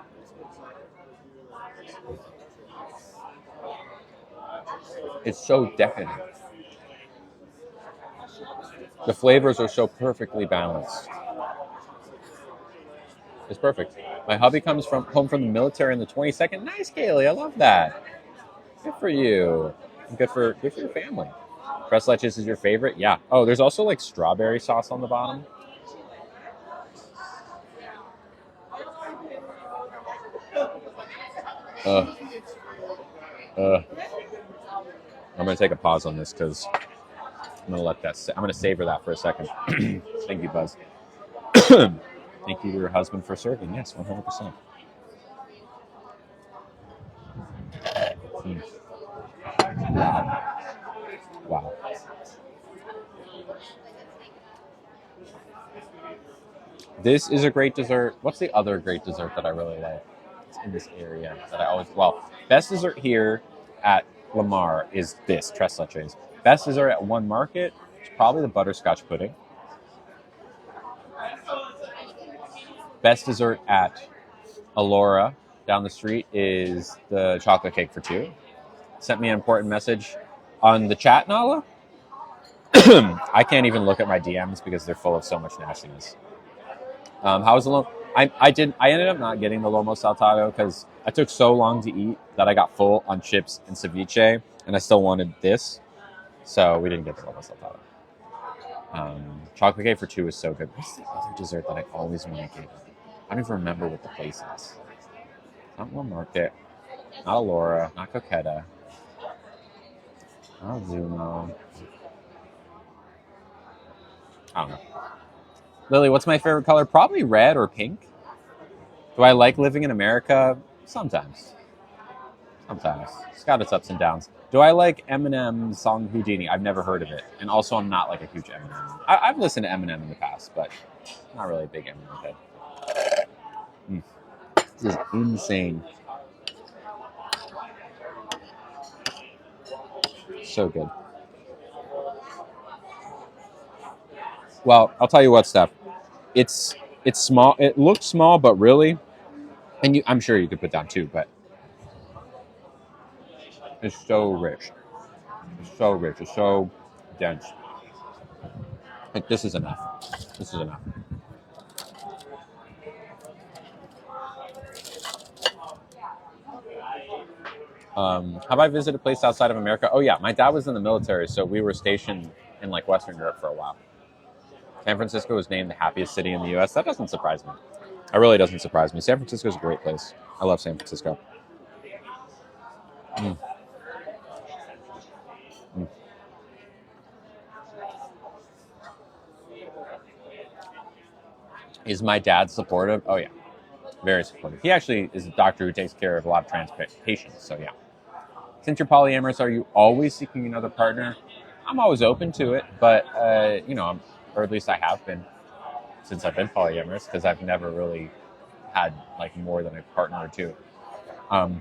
It's so decadent. The flavors are so perfectly balanced. It's perfect. My hubby comes home from the military on the 22nd. Nice, Kaylee. I love that. Good for you. Good for your family. Tres leches is your favorite? Yeah. Oh, there's also like strawberry sauce on the bottom. I'm going to take a pause on this because I'm going to let that I'm going to savor that for a second. Thank you, Buzz. Thank you to your husband for serving. Yes, 100%. Wow. This is a great dessert. What's the other great dessert that I really like? It's in this area that I always, best dessert here at Lamar is this, tres leches. Best dessert at One Market is probably the butterscotch pudding. Best dessert at Alora down the street is the chocolate cake for two. Sent me an important message on the chat, Nala. I can't even look at my DMs because they're full of so much nastiness. How was the lomo? I ended up not getting the lomo saltado because I took so long to eat that I got full on chips and ceviche, and I still wanted this, so we didn't get the lomo saltado. Chocolate cake for two is so good. What's the other dessert that I always want to get? I don't even remember what the place is. Not One Market, not Alora, not Coquetta, not Zumo. I don't know. Lily, what's my favorite color? Probably red or pink. Do I like living in America? Sometimes. Sometimes. It's got its ups and downs. Do I like Eminem's song Houdini? I've never heard of it. And also, I'm not like a huge Eminem. I've listened to Eminem in the past, but not really a big Eminem head. This is insane. So good. Well, I'll tell you what, Steph. It's small. It looks small, but really, and I'm sure you could put down two, but it's so rich. It's so rich. It's so dense. Like, this is enough. This is enough. Have I visited a place outside of America? Oh yeah, my dad was in the military, so we were stationed in like Western Europe for a while. San Francisco was named the happiest city in the U.S. That doesn't surprise me. It really doesn't surprise me. San Francisco is a great place. I love San Francisco. Mm. Mm. Is my dad supportive? Oh yeah, very supportive. He actually is a doctor who takes care of a lot of trans patients. So yeah. Since you're polyamorous, are you always seeking another partner? I'm always open to it, but or at least I have been since I've been polyamorous, because I've never really had like more than a partner or two.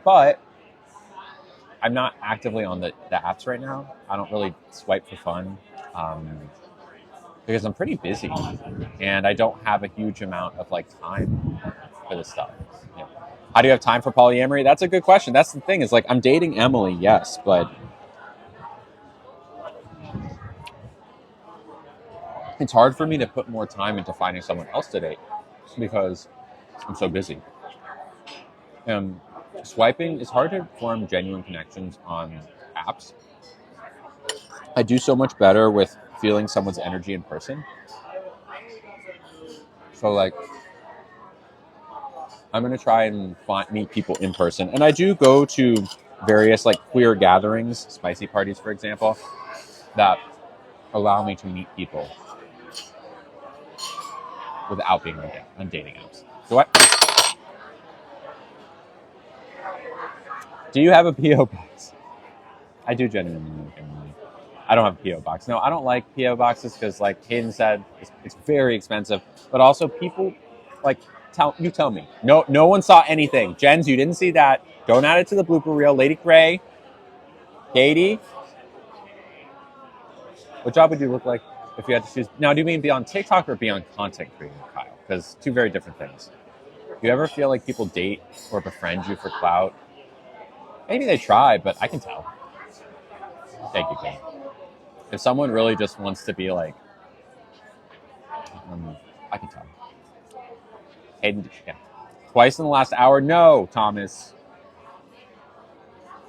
But I'm not actively on the apps right now. I don't really swipe for fun because I'm pretty busy and I don't have a huge amount of like time for this stuff. Yeah. How do you have time for polyamory? That's a good question. That's the thing, is like, I'm dating Emily, yes, but it's hard for me to put more time into finding someone else to date because I'm so busy. Swiping, it's hard to form genuine connections on apps. I do so much better with feeling someone's energy in person. So like, I'm going to try and meet people in person. And I do go to various like queer gatherings, spicy parties, for example, that allow me to meet people without being on dating apps. Do you have a P.O. box? I do genuinely. I don't have a P.O. box. No, I don't like P.O. boxes because, like Hayden said, it's very expensive. But also, people like tell me. No one saw anything. Jens, you didn't see that. Don't add it to the blooper reel. Lady Cray, Katie, what job would you look like if you had to choose? Now, do you mean be on TikTok or be on content creating, Kyle? Because two very different things. Do you ever feel like people date or befriend you for clout? Maybe they try, but I can tell. Thank you, Kate. If someone really just wants to be like, I can tell. Hayden, yeah. Twice in the last hour? No, Thomas.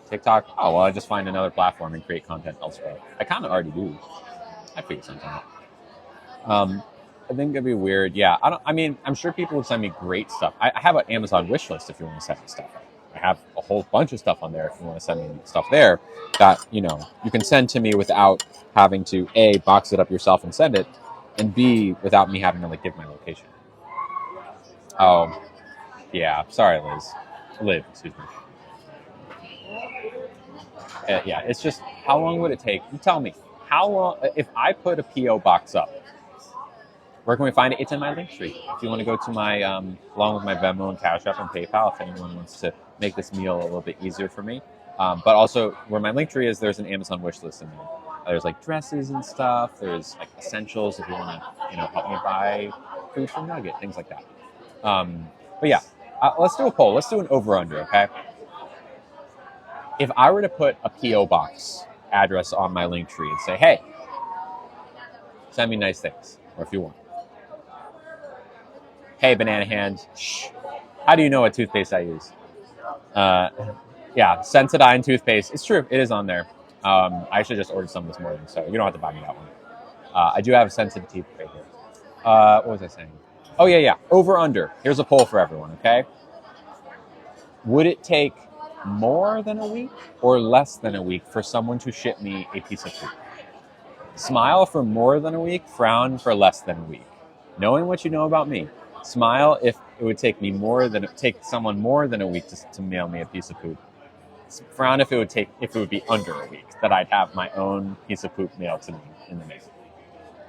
TikTok? Oh, well, I just find another platform and create content elsewhere. I kind of already do. I figured something out. I think it'd be weird. Yeah, I'm sure people would send me great stuff. I have an Amazon wish list if you want to send me stuff. I have a whole bunch of stuff on there if you want to send me stuff there that, you can send to me without having to, A, box it up yourself and send it, and B, without me having to like give my location. Oh, yeah. Sorry, Liv, excuse me. Yeah, it's just, how long would it take? You tell me. How long, if I put a P.O. box up, where can we find it? It's in my link tree. If you want to go to my, along with my Venmo and Cash App and PayPal, if anyone wants to make this meal a little bit easier for me. But also, where my link tree is, there's an Amazon wish list in there. There's like dresses and stuff. There's like essentials if you want to, help me buy food from Nugget, things like that. But yeah, let's do a poll. Let's do an over-under, okay? If I were to put a P.O. box address on my link tree and say, hey, send me nice things, or if you want. Hey, Banana Hand, shh. How do you know what toothpaste I use? Yeah, Sensodyne toothpaste. It's true. It is on there. I actually just ordered some this morning, so you don't have to buy me that one. I do have a sensitive teeth right here. What was I saying? Oh, yeah. Over, under. Here's a poll for everyone, okay? Would it take more than a week or less than a week for someone to ship me a piece of food? Smile for more than a week, frown for less than a week. Knowing what you know about me, smile if it would take someone more than a week to mail me a piece of poop. Frown if it would be under a week that I'd have my own piece of poop mailed to me in the mail.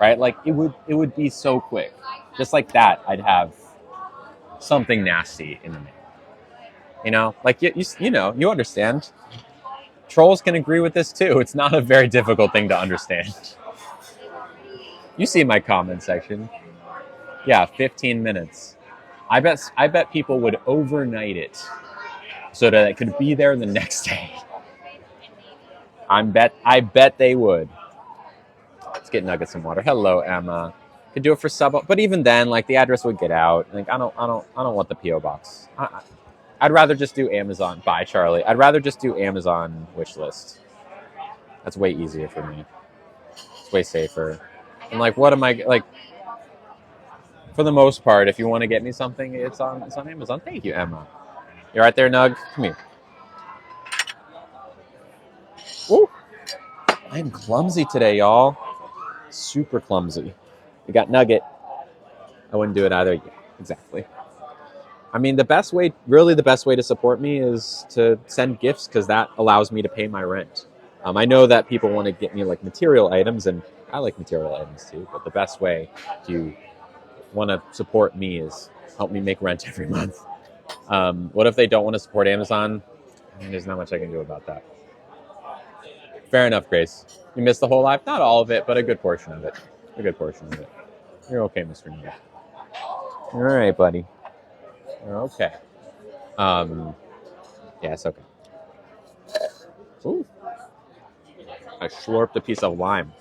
Right? Like it would be so quick. Just like that, I'd have something nasty in the mail. You know, like you understand. Trolls can agree with this too. It's not a very difficult thing to understand. You see my comment section. Yeah, 15 minutes. I bet people would overnight it so that it could be there the next day. I bet they would. Let's get Nugget some water. Hello, Emma. Could do it for sub, but even then, like the address would get out. Like I don't want the PO box. I'd rather just do Amazon. Bye, Charlie. I'd rather just do Amazon wish list. That's way easier for me. It's way safer. And like, what am I like? For the most part, if you want to get me something, it's on Amazon. Thank you, Emma. You right there, Nug? Come here. Ooh. I'm clumsy today, y'all. Super clumsy. We got Nugget. I wouldn't do it either. Yeah, exactly. I mean, the best way to support me is to send gifts because that allows me to pay my rent. I know that people want to get me like material items, and I like material items too. But the best way to want to support me is help me make rent every month. What if they don't want to support Amazon? I mean, there's not much I can do about that. Fair enough, Grace. You missed the whole live? Not all of it, but a good portion of it. You're okay, Mr. Nugget. All right, buddy. You're okay. Yeah, it's okay. Ooh. I slurped a piece of lime.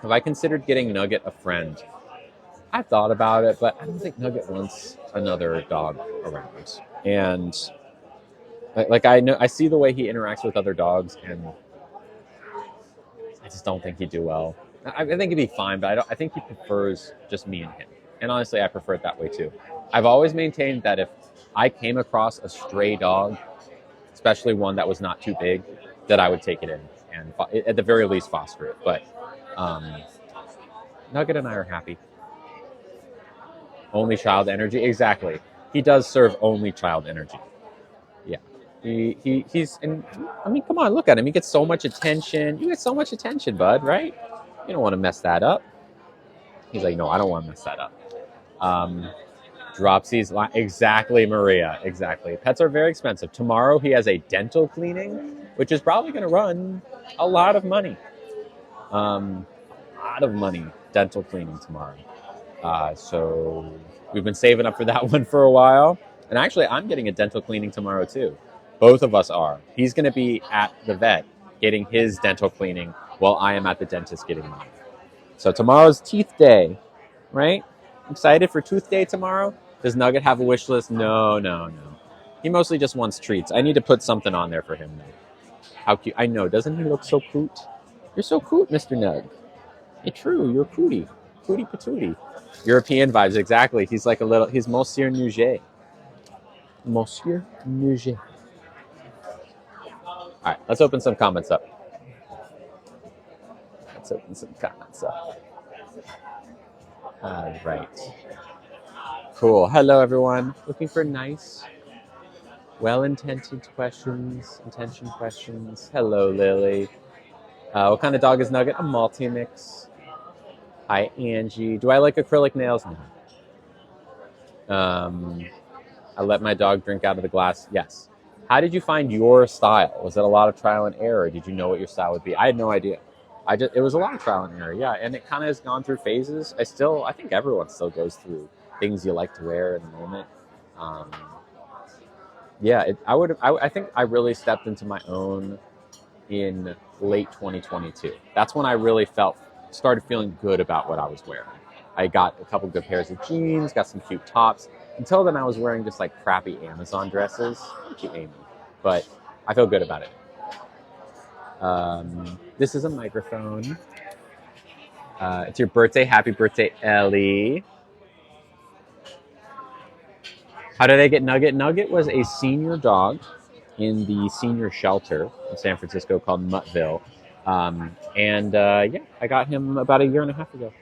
Have I considered getting Nugget a friend? I thought about it, but I don't think Nugget wants another dog around. And like I see the way he interacts with other dogs, and I just don't think he'd do well. I think he'd be fine, but I think he prefers just me and him. And honestly, I prefer it that way too. I've always maintained that if I came across a stray dog, especially one that was not too big, that I would take it in and at the very least foster it. But Nugget and I are happy. Only child energy, exactly. He does serve only child energy. Yeah, he's. And I mean, come on, look at him. He gets so much attention. You get so much attention, bud. Right? You don't want to mess that up. He's like, no, I don't want to mess that up. Dropsies, exactly, Maria, exactly. Pets are very expensive. Tomorrow he has a dental cleaning, which is probably going to run a lot of money. Dental cleaning tomorrow. So we've been saving up for that one for a while. And actually, I'm getting a dental cleaning tomorrow too. Both of us are. He's going to be at the vet getting his dental cleaning while I am at the dentist getting mine. So tomorrow's teeth day, right? Excited for tooth day tomorrow? Does Nugget have a wish list? No. He mostly just wants treats. I need to put something on there for him though. How cute. I know. Doesn't he look so cute? You're so cute, Mr. Nug. It's true. You're cootie. Cootie patootie. European vibes, exactly. He's like he's Monsieur Nugget. Monsieur Nugget. All right, let's open some comments up. All right. Cool. Hello, everyone. Looking for nice, well-intentioned questions. Hello, Lily. What kind of dog is Nugget? A multi-mix. Hi, Angie. Do I like acrylic nails? No. I let my dog drink out of the glass. Yes. How did you find your style? Was it a lot of trial and error? Did you know what your style would be? I had no idea. It was a lot of trial and error, yeah. And it kind of has gone through phases. I think everyone still goes through things you like to wear in the moment. I think I really stepped into my own in late 2022. That's when I really started feeling good about what I was wearing. I got a couple good pairs of jeans, got some cute tops. Until then, I was wearing just like crappy Amazon dresses. Thank you, Amy. But I feel good about it. This is a microphone. It's your birthday. Happy birthday, Ellie. How did I get Nugget? Nugget was a senior dog in the senior shelter in San Francisco called Muttville. Yeah, I got him about a year and a half ago.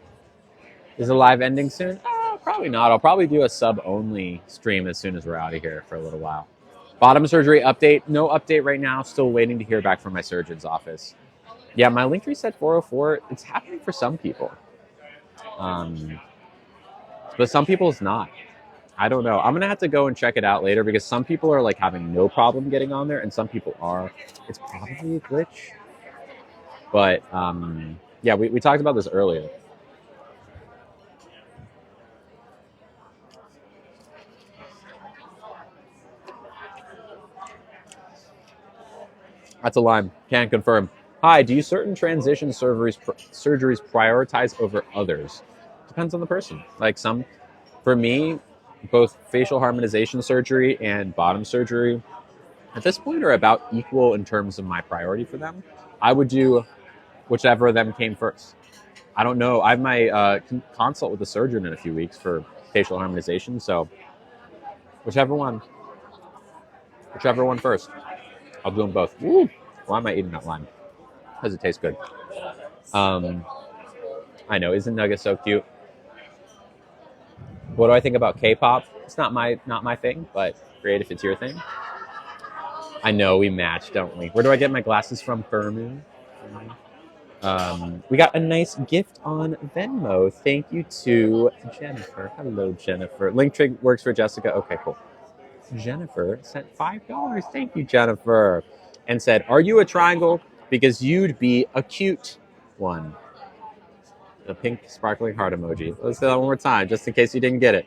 Is the live ending soon? Probably not. I'll probably do a sub-only stream as soon as we're out of here for a little while. Bottom surgery update. No update right now. Still waiting to hear back from my surgeon's office. Yeah, my link reset 404. It's happening for some people. But some people it's not. I don't know. I'm going to have to go and check it out later because some people are like having no problem getting on there and some people are. It's probably a glitch. But yeah, we talked about this earlier. That's a lime. Can't confirm. Hi, do you certain transition surgeries prioritize over others? Depends on the person. Like some, for me, both facial harmonization surgery and bottom surgery at this point are about equal in terms of my priority for them. I would do whichever of them came first. I don't know. I have my consult with the surgeon in a few weeks for facial harmonization, so whichever one first. I'll do them both. Woo! Why am I eating that lime? Because it tastes good. I know, isn't Nugget so cute? What do I think about K-pop? It's not my thing, but great if it's your thing. I know we match, don't we? Where do I get my glasses from? Furmu. We got a nice gift on Venmo. Thank you to Jennifer. Hello, Jennifer. Linktree works for Jessica. Okay, cool. Jennifer sent $5. Thank you, Jennifer. And said, are you a triangle? Because you'd be a cute one. The pink sparkling heart emoji. Let's say that one more time, just in case you didn't get it.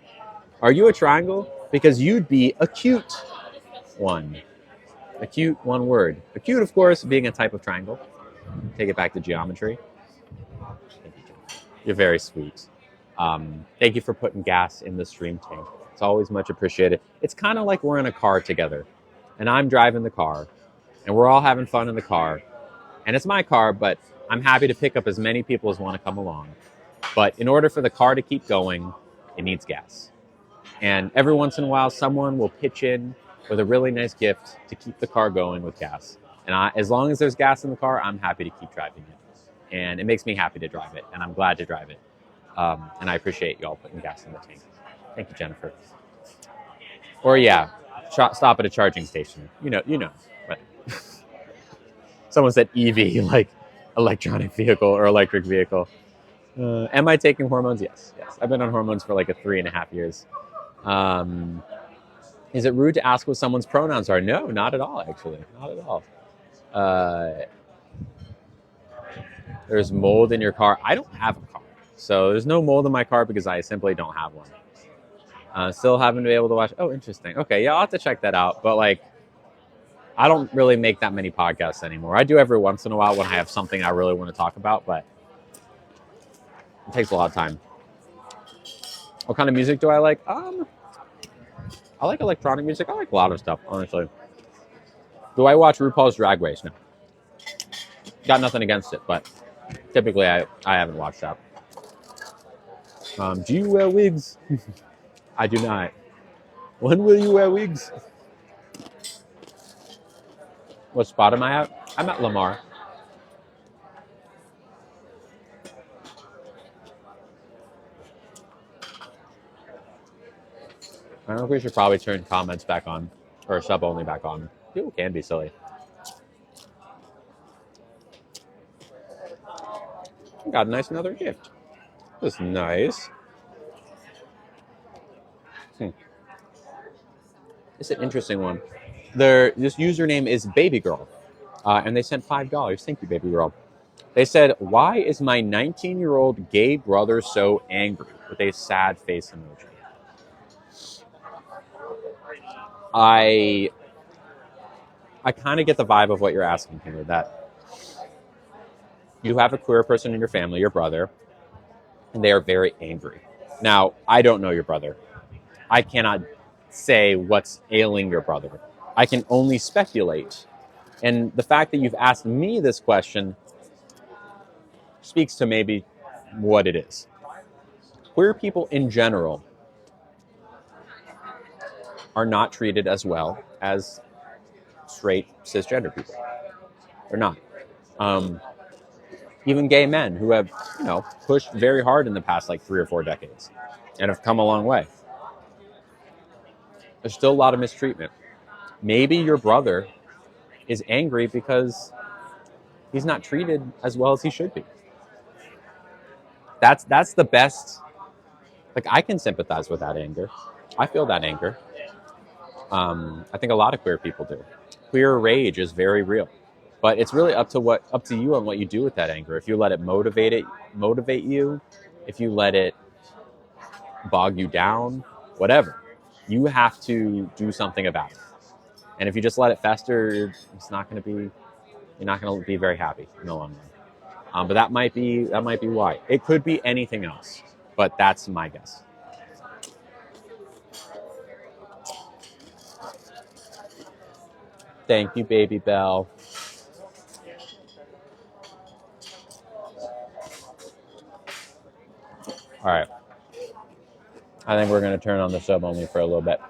Are you a triangle? Because you'd be a cute one. A cute, one word. Acute, of course, being a type of triangle. Take it back to geometry. You're very sweet. Thank you for putting gas in the stream tank. It's always much appreciated. It's kind of like we're in a car together, and I'm driving the car, and we're all having fun in the car. And it's my car, but I'm happy to pick up as many people as want to come along. But in order for the car to keep going, it needs gas. And every once in a while, someone will pitch in with a really nice gift to keep the car going with gas. And as long as there's gas in the car, I'm happy to keep driving it. And it makes me happy to drive it, and I'm glad to drive it. And I appreciate y'all putting gas in the tank. Thank you, Jennifer. Or yeah, stop at a charging station. You know. But someone said EV, like electronic vehicle or electric vehicle. Am I taking hormones? Yes. I've been on hormones for like 3.5 years. Is it rude to ask what someone's pronouns are? No, not at all, actually. Not at all. There's mold in your car. I don't have a car. So there's no mold in my car because I simply don't have one. Still haven't been able to watch. Oh, interesting. Okay, yeah, I'll have to check that out. But like, I don't really make that many podcasts anymore. I do every once in a while when I have something I really want to talk about, but it takes a lot of time. What kind of music do I like? I like electronic music. I like a lot of stuff, honestly. Do I watch RuPaul's Drag Race? No. Got nothing against it, but typically I haven't watched that. Do you wear wigs? I do not. When will you wear wigs? What spot am I at? I'm at Lamar. I think we should probably turn comments back on, or sub only back on. People can be silly. Got a nice another gift. That's nice. It's an interesting one. This username is Baby Girl, and they sent $5. Thank you, Baby Girl. They said, "Why is my 19-year-old gay brother so angry?" With a sad face emoji. I kind of get the vibe of what you're asking here, that you have a queer person in your family, your brother, and they are very angry. Now, I don't know your brother. I cannot say what's ailing your brother. I can only speculate. And the fact that you've asked me this question speaks to maybe what it is. Queer people in general are not treated as well as straight cisgender people. They're not. even gay men who have, pushed very hard in the past like 3 or 4 decades and have come a long way. There's still a lot of mistreatment. Maybe your brother is angry because he's not treated as well as he should be. That's the best. Like, I can sympathize with that anger. I feel that anger. I think a lot of queer people do. Queer rage is very real, but it's really up to you on what you do with that anger. If you let it motivate you, if you let it bog you down, whatever, you have to do something about it. And if you just let it fester, you're not going to be very happy in the long run. But that might be why. It could be anything else, but that's my guess. Thank you, Baby Bell. All right. I think we're going to turn on the sub only for a little bit.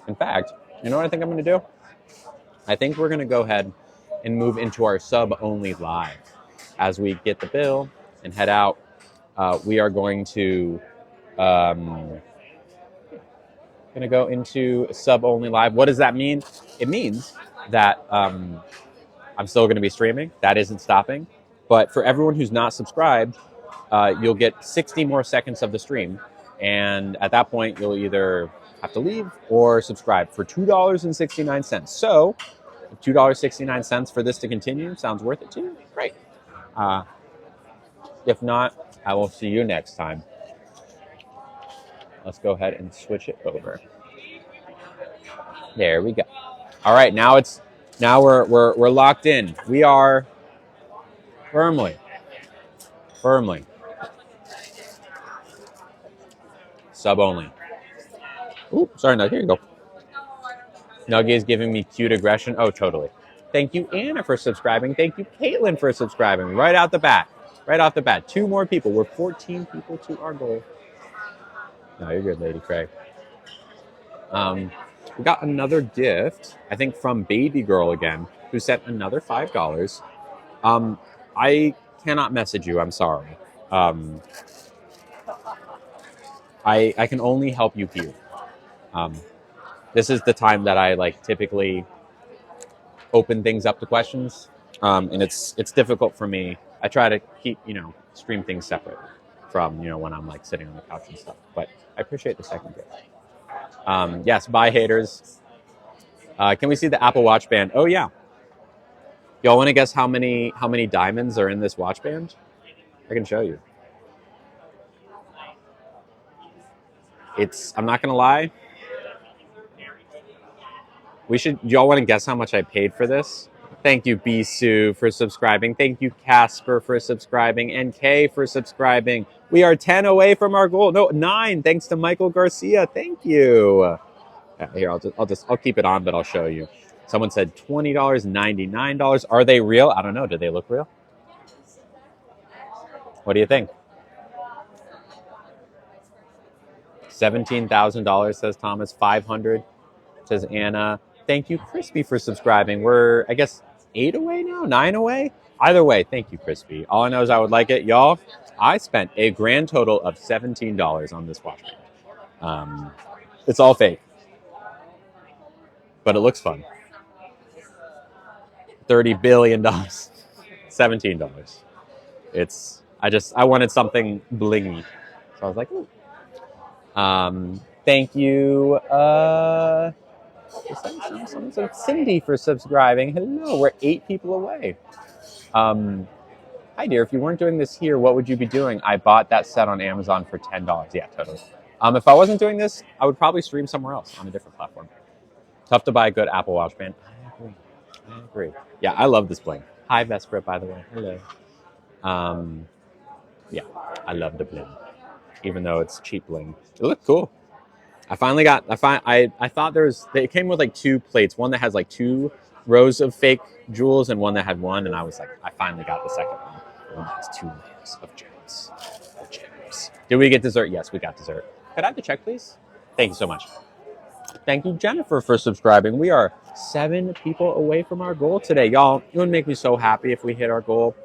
In fact, you know what I think I'm going to do? I think we're going to go ahead and move into our sub only live. As we get the bill and head out, we are going to go into sub only live. What does that mean? It means that I'm still going to be streaming. That isn't stopping. But for everyone who's not subscribed, you'll get 60 more seconds of the stream. And at that point, you'll either have to leave or subscribe for $2.69. So $2.69 for this to continue sounds worth it to you? Great. If not, I will see you next time. Let's go ahead and switch it over. There we go. All right, now we're locked in. We are firmly. Sub only. Ooh, sorry, Nugget. Here you go. Nugget is giving me cute aggression. Oh, totally. Thank you, Anna, for subscribing. Thank you, Caitlin, for subscribing. Right off the bat. 2 more people. We're 14 people to our goal. No, you're good, Lady Craig. We got another gift, I think, from Baby Girl again, who sent another $5. I cannot message you. I'm sorry. I can only help you here. This is the time that I typically open things up to questions, and it's difficult for me. I try to keep stream things separate from when I'm sitting on the couch and stuff. But I appreciate the second gift. Yes, bye haters. Can we see the Apple Watch band? Oh yeah. Y'all want to guess how many diamonds are in this watch band? I can show you. I'm not gonna lie. Y'all want to guess how much I paid for this? Thank you, Bisu, for subscribing. Thank you, Casper, for subscribing. And Kay for subscribing. We are 10 away from our goal. No, 9. Thanks to Michael Garcia. Thank you. Here, I'll keep it on, but I'll show you. Someone said $20, $99. Are they real? I don't know. Do they look real? What do you think? $17,000, says Thomas. $500, says Anna. Thank you, Crispy, for subscribing. We're, I guess, 8 away now? 9 away? Either way, thank you, Crispy. All I know is I would like it. Y'all, I spent a grand total of $17 on this watch band. It's all fake. But it looks fun. $30 billion. $17. I wanted something blingy. So I was like, ooh. Thank you, someone said Cindy for subscribing. Hello, we're 8 people away. Hi dear, if you weren't doing this here, what would you be doing? I bought that set on Amazon for $10. Yeah, totally. If I wasn't doing this, I would probably stream somewhere else on a different platform. Tough to buy a good Apple Watch band. I agree. Yeah, I love this bling. Hi Vesper, by the way. Hello. Yeah, I love the bling. Even though it's cheap bling. It looked cool. I thought it came with 2 plates, one that has 2 rows of fake jewels and one that had 1, and I was like, I finally got the second one. One that has 2 layers of gems. Did we get dessert? Yes, we got dessert. Could I have the check, please? Thank you so much. Thank you, Jennifer, for subscribing. We are 7 people away from our goal today. Y'all, it would make me so happy if we hit our goal,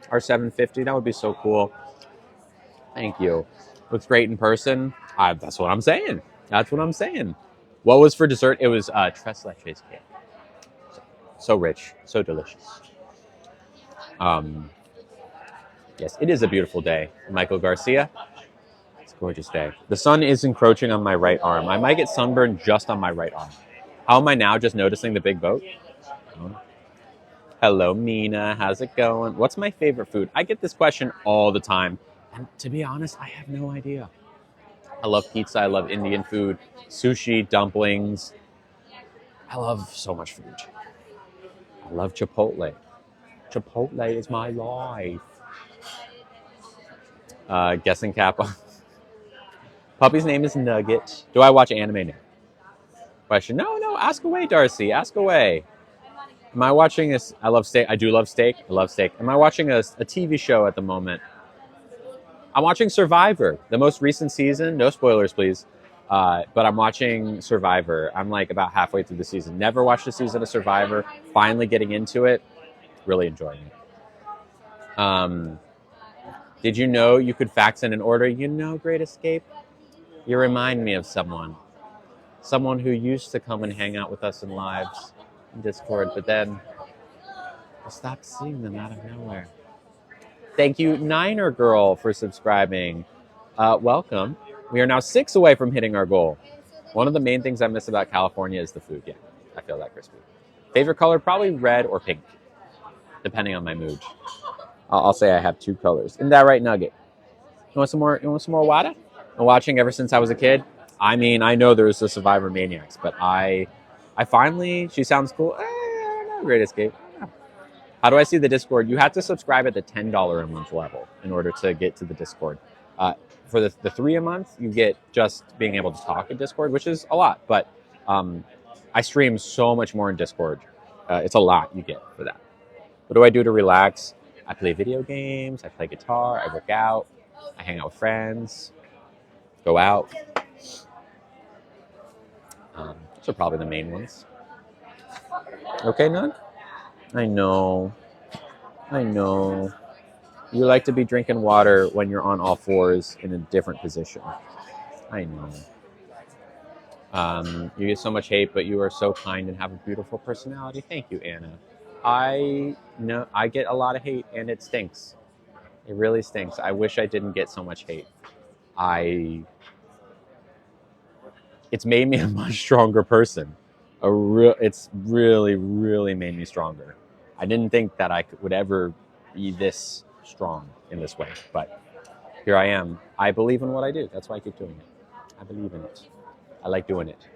our 750. That would be so cool. Thank you. Looks great in person. That's what I'm saying. That's what I'm saying. What was for dessert? It was tres leches cake. So rich, so delicious. Yes, it is a beautiful day. Michael Garcia. It's a gorgeous day. The sun is encroaching on my right arm. I might get sunburned just on my right arm. How am I now just noticing the big boat? Oh. Hello, Mina. How's it going? What's my favorite food? I get this question all the time. And to be honest, I have no idea. I love pizza. I love Indian food, sushi, dumplings. I love so much food. I love Chipotle. Chipotle is my life. Guessing cap. Puppy's name is Nugget. Do I watch anime now? Question. No. Ask away, Darcy. Ask away. Am I watching this? I love steak. I do love steak. I love steak. Am I watching a TV show at the moment? I'm watching Survivor, the most recent season. No spoilers, please. But I'm watching Survivor. I'm like about halfway through the season. Never watched a season of Survivor. Finally getting into it. Really enjoying it. Did you know you could fax in an order? You know, Great Escape? You remind me of someone. Someone who used to come and hang out with us in lives in Discord, but then I stopped seeing them out of nowhere. Thank you, Niner Girl, for subscribing. Welcome. We are now 6 away from hitting our goal. One of the main things I miss about California is the food. Yeah, I feel that crispy. Favorite color? Probably red or pink, depending on my mood. I'll say I have 2 colors. Isn't that right, Nugget? You want some more? You want some more water? I'm watching ever since I was a kid. I mean, I know there's the Survivor Maniacs, but I finally, she sounds cool. I don't know, Great Escape. I don't know. How do I see the Discord? You have to subscribe at the $10 a month level in order to get to the Discord. For the $3 a month, you get just being able to talk in Discord, which is a lot. But I stream so much more in Discord. It's a lot you get for that. What do I do to relax? I play video games. I play guitar. I work out. I hang out with friends. Go out. Those are probably the main ones. Okay, Nug? I know. You like to be drinking water when you're on all fours in a different position. I know. You get so much hate, but you are so kind and have a beautiful personality. Thank you, Anna. I know I get a lot of hate, and it stinks. It really stinks. I wish I didn't get so much hate. It's made me a much stronger person. It's really, really made me stronger. I didn't think that I would ever be this strong in this way, but here I am. I believe in what I do. That's why I keep doing it. I believe in it. I like doing it.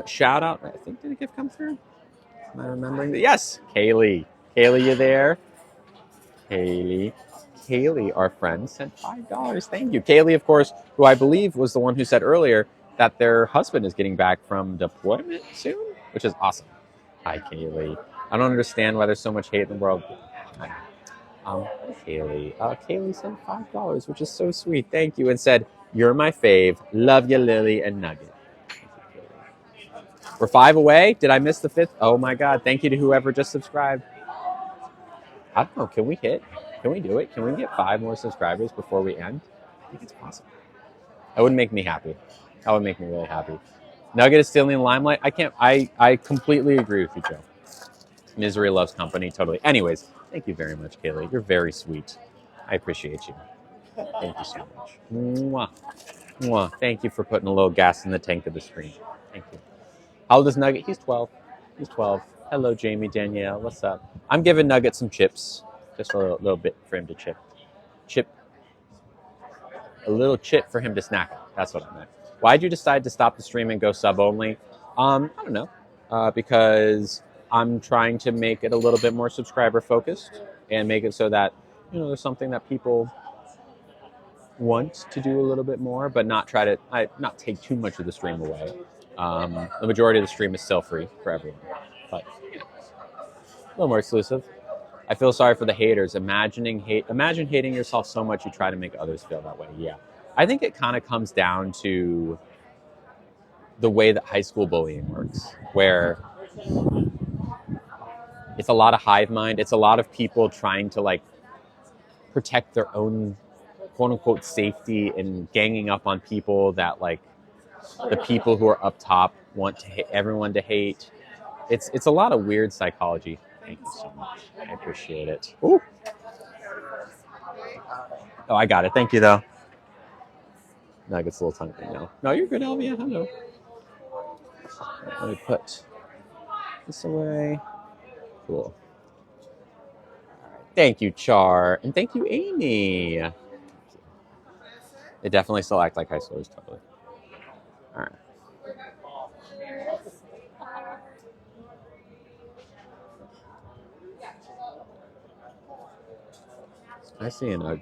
Shout out. I think, did a gift come through? Am I remembering that? Yes, Kaylee. Kaylee, you there? Kaylee, our friend, sent $5. Thank you. Kaylee, of course, who I believe was the one who said earlier that their husband is getting back from deployment soon, which is awesome. Hi, Kaylee. I don't understand why there's so much hate in the world. Kaylee. Kaylee sent $5, which is so sweet. Thank you. And said, "You're my fave. Love you, Lily and Nugget." We're 5 away. Did I miss the 5th? Oh my God. Thank you to whoever just subscribed. I don't know. Can we do it? Can we get 5 more subscribers before we end? I think it's possible. That would make me happy. That would make me really happy. Nugget is still in the limelight. I completely agree with you, Joe. Misery loves company. Totally. Anyways, thank you very much, Kaylee. You're very sweet. I appreciate you. Thank you so much. Mwah. Mwah. Thank you for putting a little gas in the tank of the screen. Thank you. How old is Nugget? He's 12. He's 12. Hello, Jamie, Danielle. What's up? I'm giving Nugget some chips. Just a little bit for him to chip. A little chip for him to snack on. That's what I meant. Why'd you decide to stop the stream and go sub only? I don't know. Because I'm trying to make it a little bit more subscriber focused and make it so that, there's something that people want to do a little bit more, but not take too much of the stream away. The majority of the stream is still free for everyone, but a little more exclusive. I feel sorry for the haters. Imagine hating yourself so much you try to make others feel that way. Yeah. I think it kind of comes down to the way that high school bullying works, where it's a lot of hive mind. It's a lot of people trying to like protect their own quote unquote safety and ganging up on people that like the people who are up top want to everyone to hate. It's a lot of weird psychology. Thank you so much. I appreciate it. Ooh. Oh, I got it. Thank you though. Nugget's a little tongue thing now. No, you're good, Elvia. Hello. Let me put this away. Cool. Thank you, Char. And thank you, Amy. They definitely still act like high schoolers, totally. All right. I see an Ugg.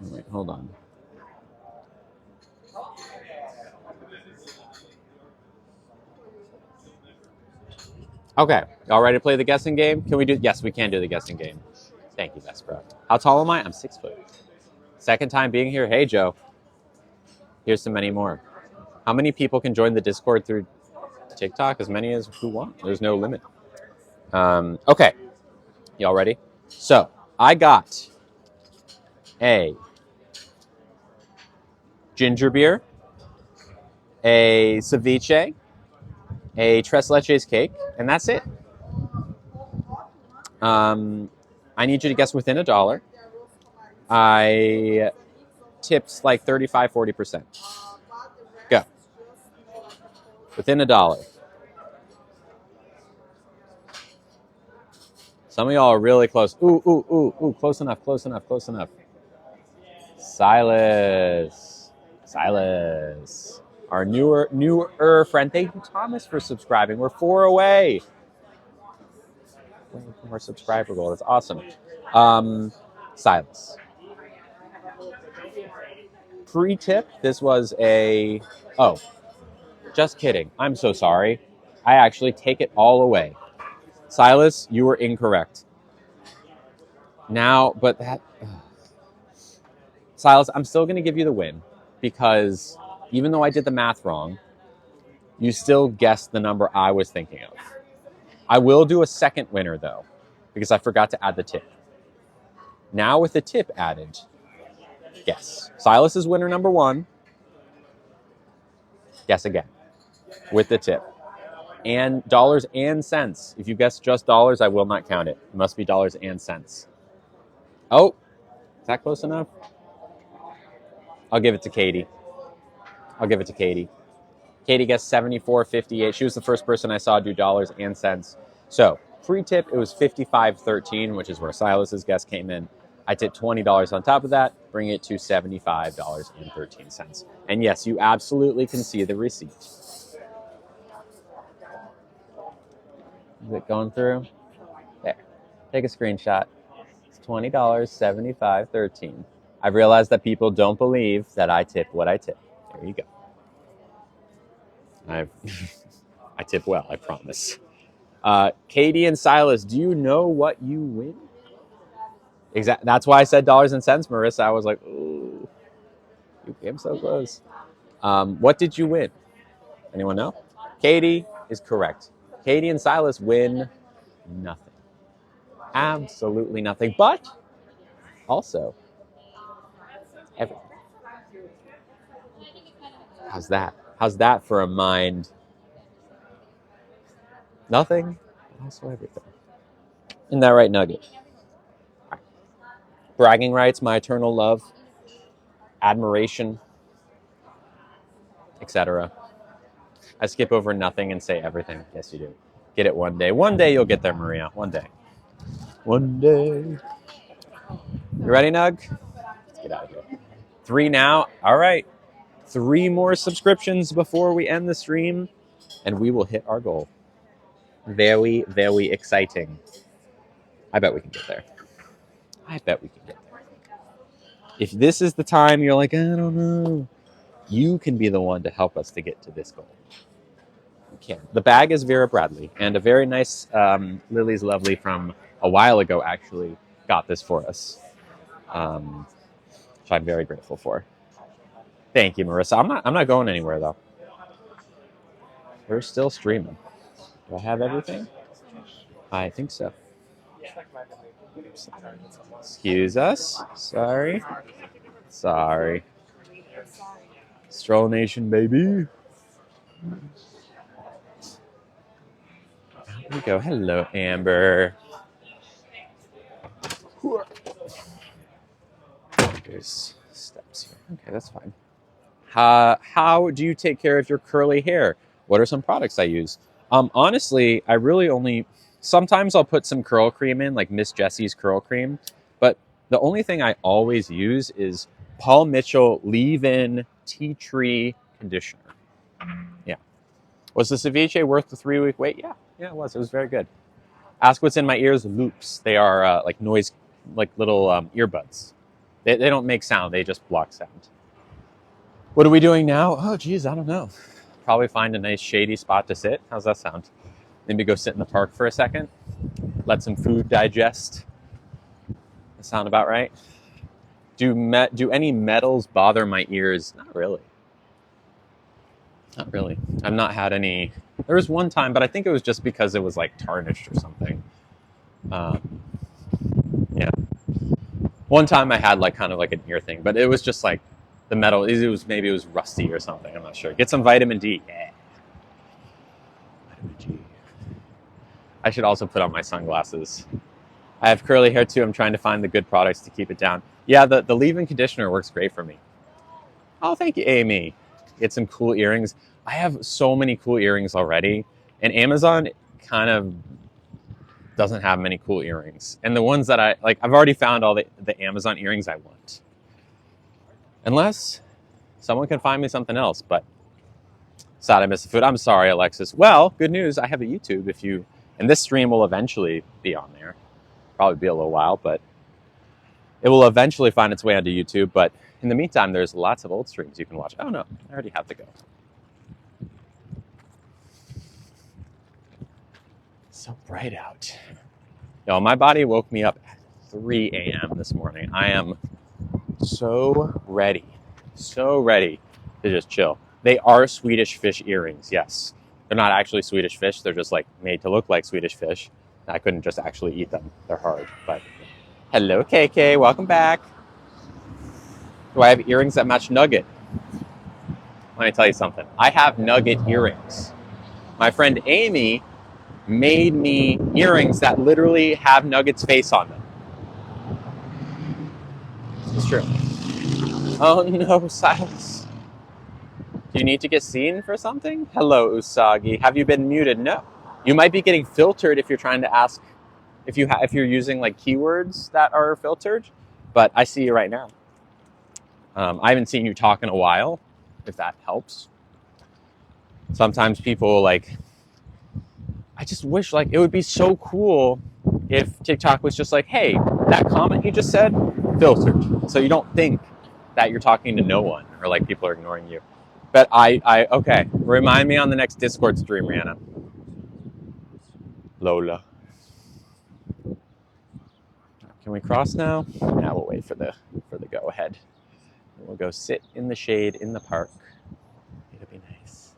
Wait, hold on. Okay, y'all ready to play the guessing game? Can we do? Yes, we can do the guessing game. Thank you, Vespra. How tall am I? I'm 6 foot. Second time being here. Hey, Joe. Here's to many more. How many people can join the Discord through TikTok? As many as who want. There's no limit. Okay, y'all ready? So I got a ginger beer, a ceviche, a tres leches cake, and that's it. I need you to guess within $1. I tips like 35, 40%. Go. Within $1. Some of y'all are really close. Ooh. Close enough. Silas. Our newer friend. Thank you, Thomas, for subscribing. We're 4 away from our subscriber goal. That's awesome. Silas. Pre-tip, this was a... Oh, just kidding. I'm so sorry. I actually take it all away. Silas, you were incorrect. Now, but that... Silas, I'm still going to give you the win because even though I did the math wrong, you still guessed the number I was thinking of. I will do a second winner, though, because I forgot to add the tip. Now with the tip added, guess. Silas is winner number 1. Guess again with the tip. And dollars and cents. If you guess just dollars, I will not count it. It must be dollars and cents. Oh, is that close enough? I'll give it to Katie. Katie guessed 74.58. She was the first person I saw do dollars and cents. So, pre-tip, it was 55.13, which is where Silas's guess came in. I tipped $20 on top of that, bringing it to $75.13. And yes, you absolutely can see the receipt. Is it going through? There. Take a screenshot. It's $20, $75.13. I've realized that people don't believe that I tip what I tip. There you go. I tip well, I promise. Katie and Silas, do you know what you win? Exactly. That's why I said dollars and cents, Marissa. I was like, ooh, you came so close. What did you win? Anyone know? Katie is correct. Katie and Silas win nothing. Absolutely nothing. But also everything. How's that? How's that for a mind? Nothing, but also everything. Isn't that right, Nugget? Right. Bragging rights, my eternal love, admiration, etc. I skip over nothing and say everything. Yes, you do. Get it one day. One day you'll get there, Maria. One day. One day. You ready, Nug? Let's get out of here. 3 now. All right. 3 more subscriptions before we end the stream, and we will hit our goal. Very, very exciting. I bet we can get there. If this is the time you're like, I don't know, you can be the one to help us to get to this goal. Okay. The bag is Vera Bradley, and a very nice Lily's Lovely from a while ago actually got this for us, which I'm very grateful for. Thank you, Marissa. I'm not going anywhere though. We're still streaming. Do I have everything? I think so. Excuse us. Sorry. Sorry. Stroll Nation, baby. Here we go. Hello, Amber. There's steps here. Okay, that's fine. How do you take care of your curly hair? What are some products I use? Honestly, I really only... Sometimes I'll put some curl cream in, like Miss Jessie's curl cream. But the only thing I always use is Paul Mitchell Leave-In Tea Tree Conditioner. Yeah. Was the ceviche worth the 3-week wait? Yeah, it was. It was very good. Ask what's in my ears. Loops. They are like noise, like little earbuds. They don't make sound. They just block sound. What are we doing now? Oh, geez, I don't know. Probably find a nice shady spot to sit. How's that sound? Maybe go sit in the park for a second. Let some food digest. That sound about right? Do any metals bother my ears? Not really. Not really. I've not had any. There was one time, but I think it was just because it was like tarnished or something. Yeah. One time I had like kind of like an ear thing, but it was just like the metal. Maybe it was rusty or something. I'm not sure. Get some vitamin D. Yeah. Vitamin D. I should also put on my sunglasses. I have curly hair too. I'm trying to find the good products to keep it down. Yeah, the leave-in conditioner works great for me. Oh, thank you, Amy. Get some cool earrings. I have so many cool earrings already, and Amazon kind of doesn't have many cool earrings. And the ones that I've already found all the Amazon earrings I want. Unless someone can find me something else, but sad I missed the food. I'm sorry, Alexis. Well, good news, I have a YouTube and this stream will eventually be on there. Probably be a little while, but it will eventually find its way onto YouTube. But in the meantime, there's lots of old streams you can watch. Oh no, I already have to go. So bright out. Yo, my body woke me up at 3 a.m. this morning. I am so ready to just chill. They are Swedish fish earrings, yes. They're not actually Swedish fish. They're just like made to look like Swedish fish. I couldn't just actually eat them. They're hard, but hello, KK. Welcome back. Do I have earrings that match Nugget? Let me tell you something. I have Nugget earrings. My friend Amy made me earrings that literally have Nugget's face on them. It's true. Oh no, Silas. Do you need to get seen for something? Hello, Usagi. Have you been muted? No. You might be getting filtered if you're trying to ask, if you're using like keywords that are filtered, but I see you right now. I haven't seen you talk in a while, if that helps. Sometimes people I just wish it would be so cool if TikTok was just like, hey, that comment you just said, filtered. So you don't think that you're talking to no one or like people are ignoring you. But okay, remind me on the next Discord stream, Rihanna. Lola. Can we cross now? Now we'll wait for the go ahead. We'll go sit in the shade in the park. It'll be nice.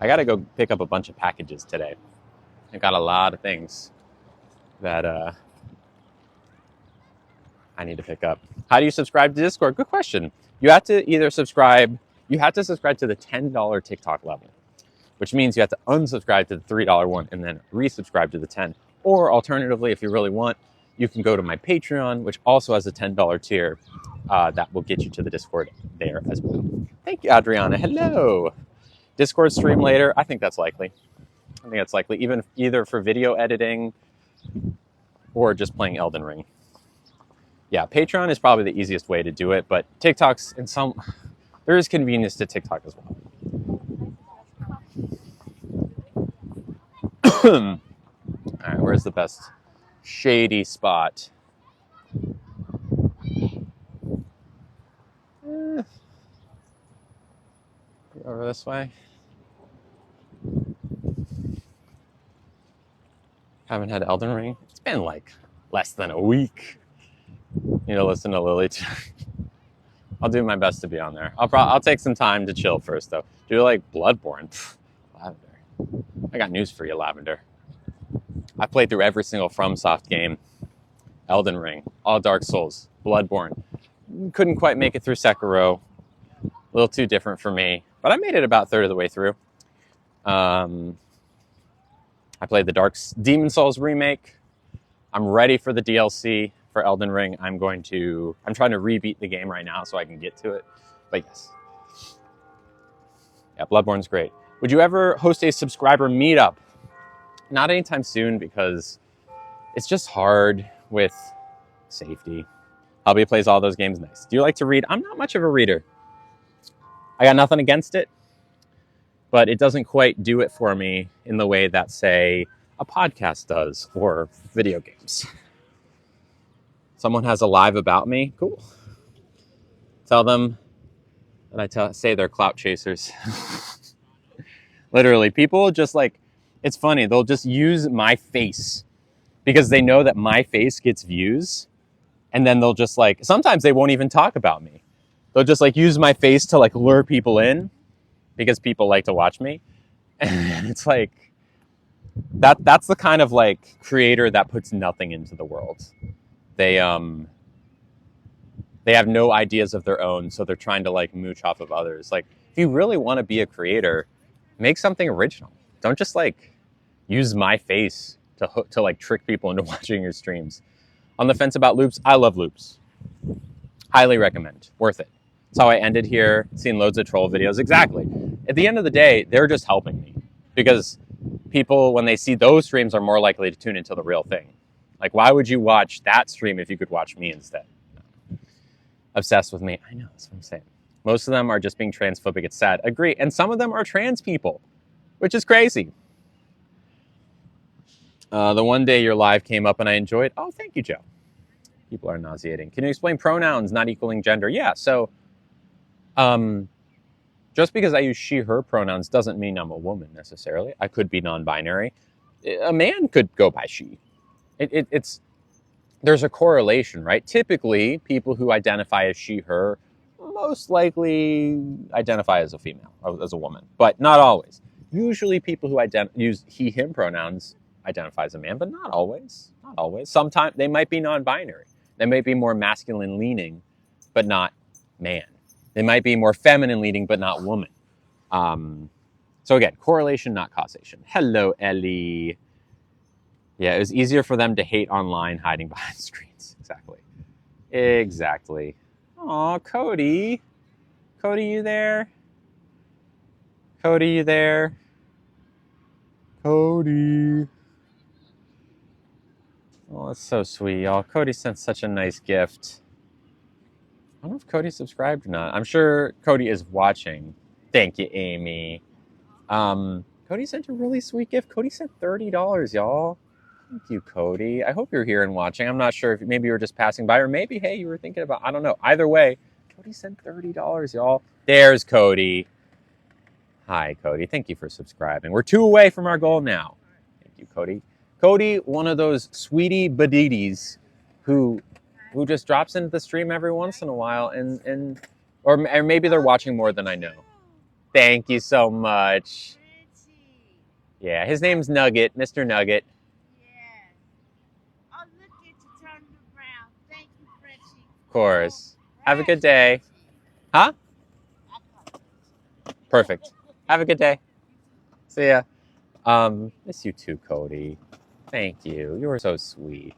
I gotta go pick up a bunch of packages today. I've got a lot of things that I need to pick up. How do you subscribe to Discord? Good question. You have to either subscribe. You have to subscribe to the $10 TikTok level, which means you have to unsubscribe to the $3 one and then resubscribe to the 10. Or alternatively, if you really want, you can go to my Patreon, which also has a $10 tier that will get you to the Discord there as well. Thank you, Adriana. Hello. Discord stream later. I think that's likely. I think that's likely, either for video editing or just playing Elden Ring. Yeah, Patreon is probably the easiest way to do it, but TikTok's there is convenience to TikTok as well. All right, where's the best shady spot? Over this way. Haven't had Elden Ring. It's been like less than a week. Need to listen to Lillytino. I'll do my best to be on there. I'll take some time to chill first though. Do you like Bloodborne? Lavender. I got news for you, Lavender. I played through every single FromSoft game. Elden Ring, all Dark Souls, Bloodborne. Couldn't quite make it through Sekiro. A little too different for me, but I made it about a third of the way through. I played the Demon Souls remake. I'm ready for the DLC for Elden Ring. I'm trying to rebeat the game right now so I can get to it. But yes. Yeah, Bloodborne's great. Would you ever host a subscriber meetup? Not anytime soon because it's just hard with safety. Hubby plays all those games nice. Do you like to read? I'm not much of a reader. I got nothing against it, but it doesn't quite do it for me in the way that, say, a podcast does or video games. Someone has a live about me. Cool. Tell them that say they're clout chasers. Literally, people just like, it's funny. They'll just use my face because they know that my face gets views. And then they'll just like, sometimes they won't even talk about me. They'll just like use my face to like lure people in because people like to watch me. And it's like, that's the kind of like creator that puts nothing into the world. They have no ideas of their own, so they're trying to like mooch off of others. Like, if you really want to be a creator, make something original. Don't just like use my face to like trick people into watching your streams. On the fence about loops, I love loops. Highly recommend. Worth it. That's how I ended here, seeing loads of troll videos. Exactly. At the end of the day, they're just helping me because people, when they see those streams, are more likely to tune into the real thing. Like, why would you watch that stream if you could watch me instead? Obsessed with me. I know, that's what I'm saying. Most of them are just being transphobic. It's sad. Agree. And some of them are trans people, which is crazy. The one day your live came up and I enjoyed. Oh, thank you, Joe. People are nauseating. Can you explain pronouns not equaling gender? Yeah, so just because I use she, her pronouns doesn't mean I'm a woman necessarily. I could be non-binary. A man could go by she. There's a correlation, right? Typically, people who identify as she, her most likely identify as a female, as a woman, but not always. Usually people who use he, him pronouns identify as a man, but not always. Not always. Sometimes they might be non-binary. They might be more masculine leaning, but not man. They might be more feminine leaning, but not woman. So again, correlation, not causation. Hello, Ellie. Yeah, it was easier for them to hate online hiding behind screens. Exactly. Exactly. Aw, Cody. Cody, you there? Cody, you there? Cody. Oh, that's so sweet, y'all. Cody sent such a nice gift. I don't know if Cody subscribed or not. I'm sure Cody is watching. Thank you, Amy. Cody sent a really sweet gift. Cody sent $30, y'all. Thank you, Cody. I hope you're here and watching. I'm not sure if maybe you were just passing by or maybe, hey, you were thinking about, I don't know. Either way, Cody sent $30, y'all. There's Cody. Hi, Cody. Thank you for subscribing. We're 2 away from our goal now. Thank you, Cody. Cody, one of those sweetie badities who just drops into the stream every once in a while or maybe they're watching more than I know. Thank you so much. Yeah, his name's Nugget, Mr. Nugget. Oh, look at you turned around. Thank you, Frenchie. Of course. Have a good day. Huh? Perfect. Have a good day. See ya. Miss you too, Cody. Thank you. You were so sweet.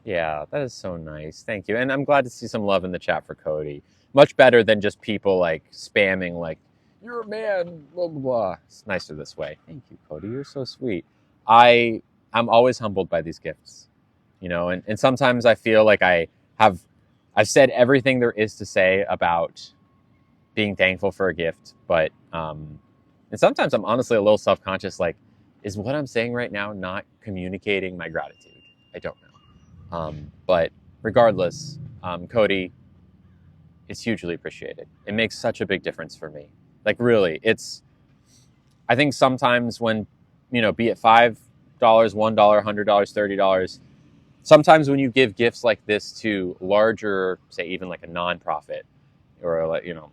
Yeah, that is so nice. Thank you. And I'm glad to see some love in the chat for Cody. Much better than just people like spamming like, you're a man, blah, blah, blah. It's nicer this way. Thank you, Cody. You're so sweet. I'm always humbled by these gifts, you know, and sometimes I feel like I've said everything there is to say about being thankful for a gift, but and sometimes I'm honestly a little self-conscious, like, is what I'm saying right now not communicating my gratitude? I don't know. But regardless, Cody, it's hugely appreciated. It makes such a big difference for me. Like, really, I think sometimes when, you know, be it 5 $1, $100, $30. Sometimes when you give gifts like this to larger, say even like a nonprofit, or like, you know,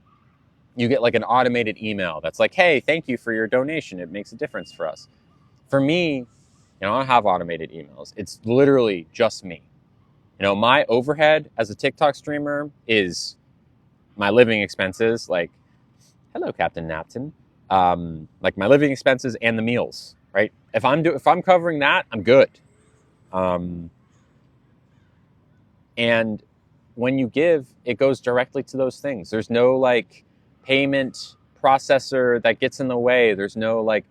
you get like an automated email that's like, hey, thank you for your donation. It makes a difference for us. For me, you know, I don't have automated emails. It's literally just me. You know, my overhead as a TikTok streamer is my living expenses, like, hello, Captain Napton. Like my living expenses and the meals, right? If I'm covering that, I'm good. And when you give, it goes directly to those things. There's no like payment processor that gets in the way. There's no like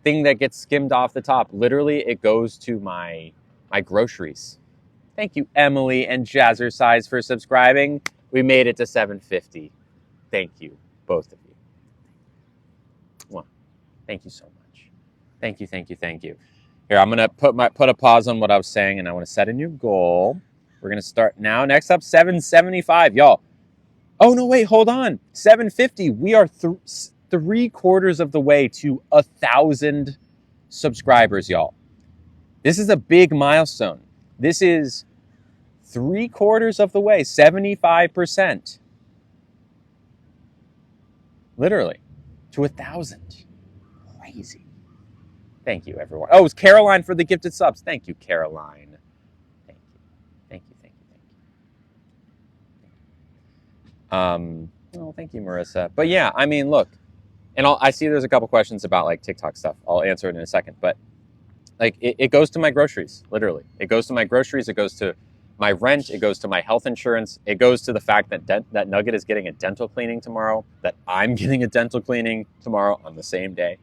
thing that gets skimmed off the top. Literally, it goes to my groceries. Thank you, Emily and Jazzercise, for subscribing. We made it to 750. Thank you, both of you. Well, thank you so much. Thank you, thank you, thank you. Here, I'm gonna put a pause on what I was saying, and I want to set a new goal. We're gonna start now. Next up, 775, y'all. Oh no, wait, hold on. 750. We are 3/4 of the way to 1,000 subscribers, y'all. This is a big milestone. This is 3/4 of the way, 75%. Literally, to 1,000. Crazy. Thank you, everyone. Oh, it's Caroline for the gifted subs. Thank you, Caroline. Thank you. Thank you, thank you, thank you. Oh, thank you, Marissa. But yeah, I mean, look, and I see there's a couple questions about like TikTok stuff. I'll answer it in a second. But like, it goes to my groceries, literally. It goes to my groceries. It goes to my rent. It goes to my health insurance. It goes to the fact that that Nugget is getting a dental cleaning tomorrow, that I'm getting a dental cleaning tomorrow on the same day.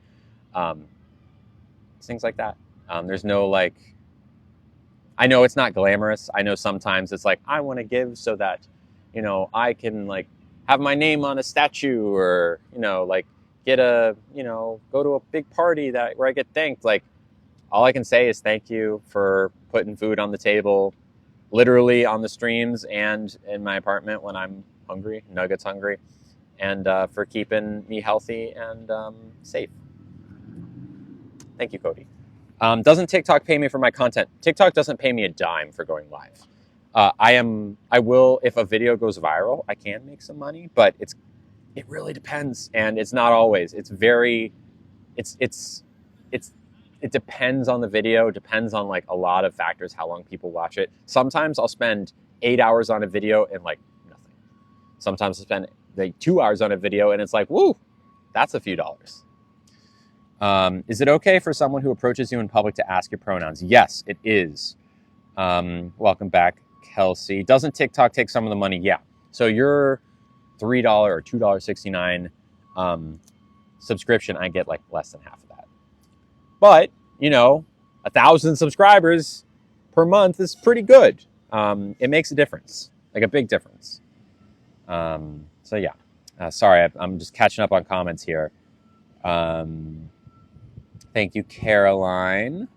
Things like that. There's no like, I know it's not glamorous. I know sometimes it's like, I want to give so that, you know, I can like have my name on a statue, or, you know, like get a, you know, go to a big party where I get thanked. Like, all I can say is thank you for putting food on the table, literally on the streams and in my apartment when I'm hungry, Nugget's hungry, and for keeping me healthy and safe. Thank you, Cody. Doesn't TikTok pay me for my content? TikTok doesn't pay me a dime for going live. I will, if a video goes viral, I can make some money, but it really depends, and it's not always. It depends on the video, depends on like a lot of factors, how long people watch it. Sometimes I'll spend 8 hours on a video and like nothing. Sometimes I'll spend like 2 hours on a video and it's like, woo, that's a few dollars. Is it okay for someone who approaches you in public to ask your pronouns? Yes, it is. Welcome back, Kelsey. Doesn't TikTok take some of the money? Yeah. So your $3 or $2.69 subscription, I get like less than half of that. But, you know, 1,000 subscribers per month is pretty good. It makes a difference, like a big difference. So yeah, sorry, I'm just catching up on comments here. Thank you, Caroline,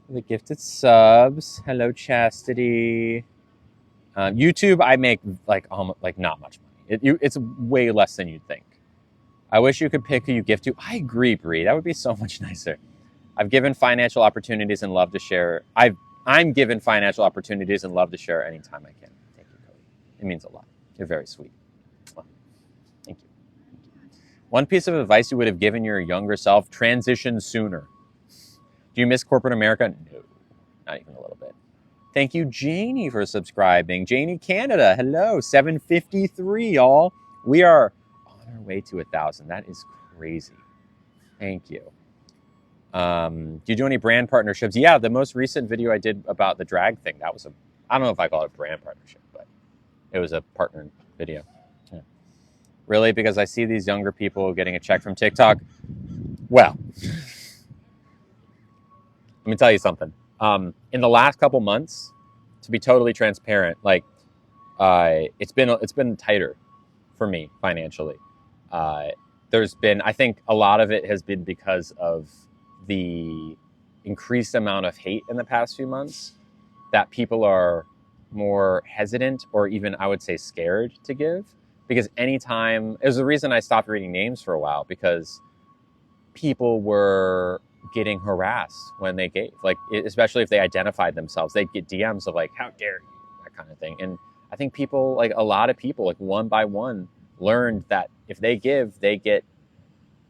for the gifted subs. Hello, Chastity. YouTube, I make like not much money. It's way less than you'd think. I wish you could pick who you gift to. I agree, Bree. That would be so much nicer. I've given financial opportunities and love to share. I'm given financial opportunities and love to share anytime I can. Thank you, Cody. It means a lot. You're very sweet. Thank you. One piece of advice you would have given your younger self: transition sooner. Do you miss corporate America? No, not even a little bit. Thank you, Janie, for subscribing. Janie Canada, hello, 753, y'all. We are on our way to 1,000. That is crazy. Thank you. Do you do any brand partnerships? Yeah, the most recent video I did about the drag thing, that was I don't know if I call it a brand partnership, but it was a partner video. Yeah. Really? Because I see these younger people getting a check from TikTok. Well, let me tell you something. In the last couple months, to be totally transparent, like it's been tighter for me financially. There's been, I think a lot of it has been because of the increased amount of hate in the past few months, that people are more hesitant, or even I would say scared to give. Because anytime, it was the reason I stopped reading names for a while, because people were getting harassed when they gave, like, especially if they identified themselves, they'd get DMs of like, how dare you, that kind of thing. And I think people, like a lot of people, like one by one, learned that if they give, they get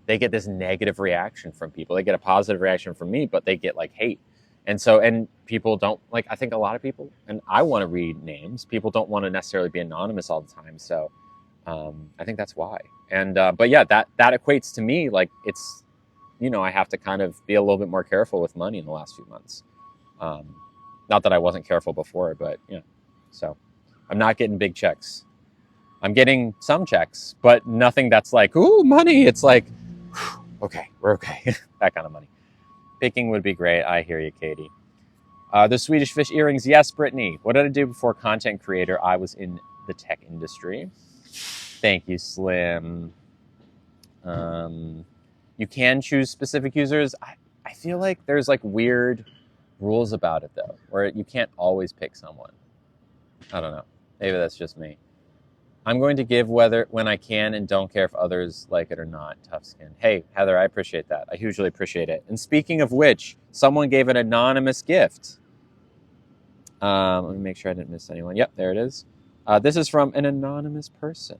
this negative reaction from people. They get a positive reaction from me, but they get like hate. And people don't, like, I think a lot of people, and I want to read names, people don't want to necessarily be anonymous all the time. So I think that's why. And but yeah, that equates to me, like, it's, I have to kind of be a little bit more careful with money in the last few months. Not that I wasn't careful before, but so I'm not getting big checks. I'm getting some checks, but nothing that's like, ooh, money. It's like, okay, we're okay. That kind of money. Picking would be great. I hear you, Katie. The Swedish fish earrings. Yes, Brittany. What did I do before content creator? I was in the tech industry. Thank you, Slim. You can choose specific users. I feel like there's like weird rules about it though, where you can't always pick someone. I don't know. Maybe that's just me. I'm going to give when I can and don't care if others like it or not. Tough skin. Hey, Heather, I appreciate that. I hugely appreciate it. And speaking of which, someone gave an anonymous gift. Let me make sure I didn't miss anyone. Yep, there it is. This is from an anonymous person.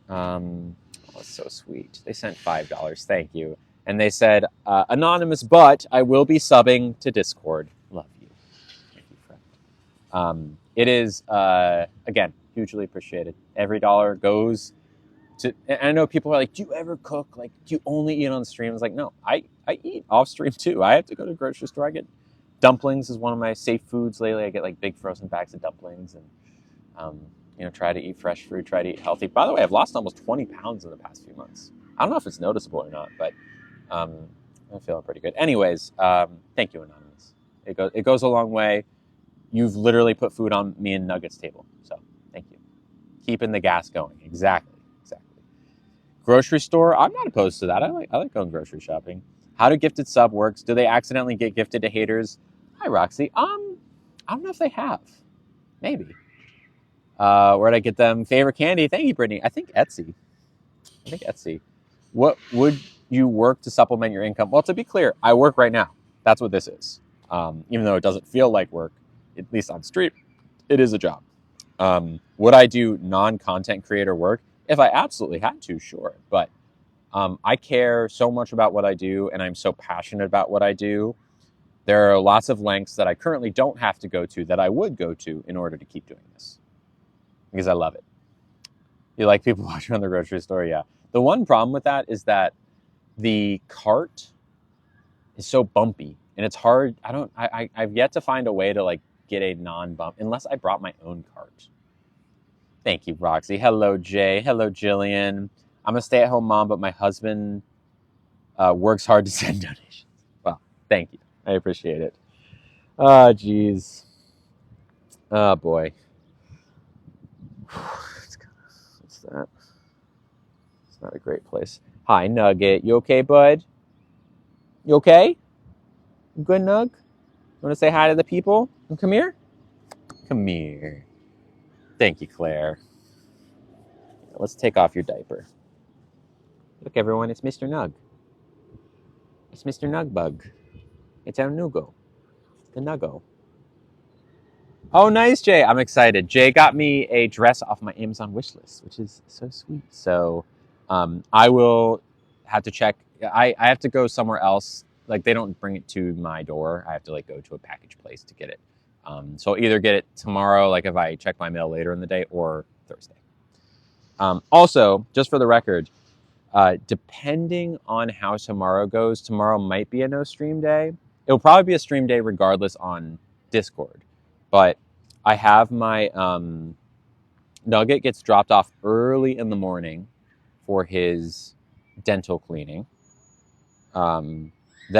Oh, it's so sweet. They sent $5. Thank you. And they said, anonymous, but I will be subbing to Discord. Love you. Thank you, friend. It is, again, hugely appreciated. Every dollar goes to, and I know people are like, do you ever cook? Like, do you only eat on stream? It's like, no, I eat off stream too. I have to go to the grocery store. I get dumplings is one of my safe foods lately. I get like big frozen bags of dumplings and, try to eat fresh fruit, try to eat healthy. By the way, I've lost almost 20 pounds in the past few months. I don't know if it's noticeable or not, but I'm feeling pretty good. Anyways, thank you, Anonymous. It goes a long way. You've literally put food on me and Nugget's table. So thank you. Keeping the gas going. Exactly. Grocery store. I'm not opposed to that. I like going grocery shopping. How do gifted sub works? Do they accidentally get gifted to haters? Hi, Roxy. I don't know if they have. Maybe. Where'd I get them? Favorite candy? Thank you, Brittany. I think Etsy. What would you work to supplement your income? Well, to be clear, I work right now. That's what this is. Even though it doesn't feel like work, at least on stream, it is a job. Would I do non-content creator work? If I absolutely had to, sure. But I care so much about what I do, and I'm so passionate about what I do. There are lots of lengths that I currently don't have to go to that I would go to in order to keep doing this. Because I love it. You like people watching on the grocery store? Yeah. The one problem with that is that the cart is so bumpy and it's hard. I've yet to find a way to like get a non-bump unless I brought my own cart. Thank you, Roxy. Hello, Jay. Hello, Jillian. I'm a stay-at-home mom, but my husband works hard to send donations. Well, thank you. I appreciate it. Oh, geez. Oh, boy. What's that? It's not a great place. Hi, Nugget. You okay, bud? You okay? You good, Nug? You want to say hi to the people? Come here. Come here. Thank you, Claire. Let's take off your diaper. Look, everyone, it's Mr. Nug. It's Mr. Nugbug. It's our Nugo. The Nuggo. Oh, nice, Jay. I'm excited. Jay got me a dress off my Amazon wish list, which is so sweet. So I will have to check. I have to go somewhere else. Like, they don't bring it to my door. I have to like go to a package place to get it. So I'll either get it tomorrow, like if I check my mail later in the day, or Thursday. Also, just for the record, depending on how tomorrow goes, tomorrow might be a no stream day. It'll probably be a stream day regardless on Discord. But I have my Nugget gets dropped off early in the morning for his dental cleaning. Then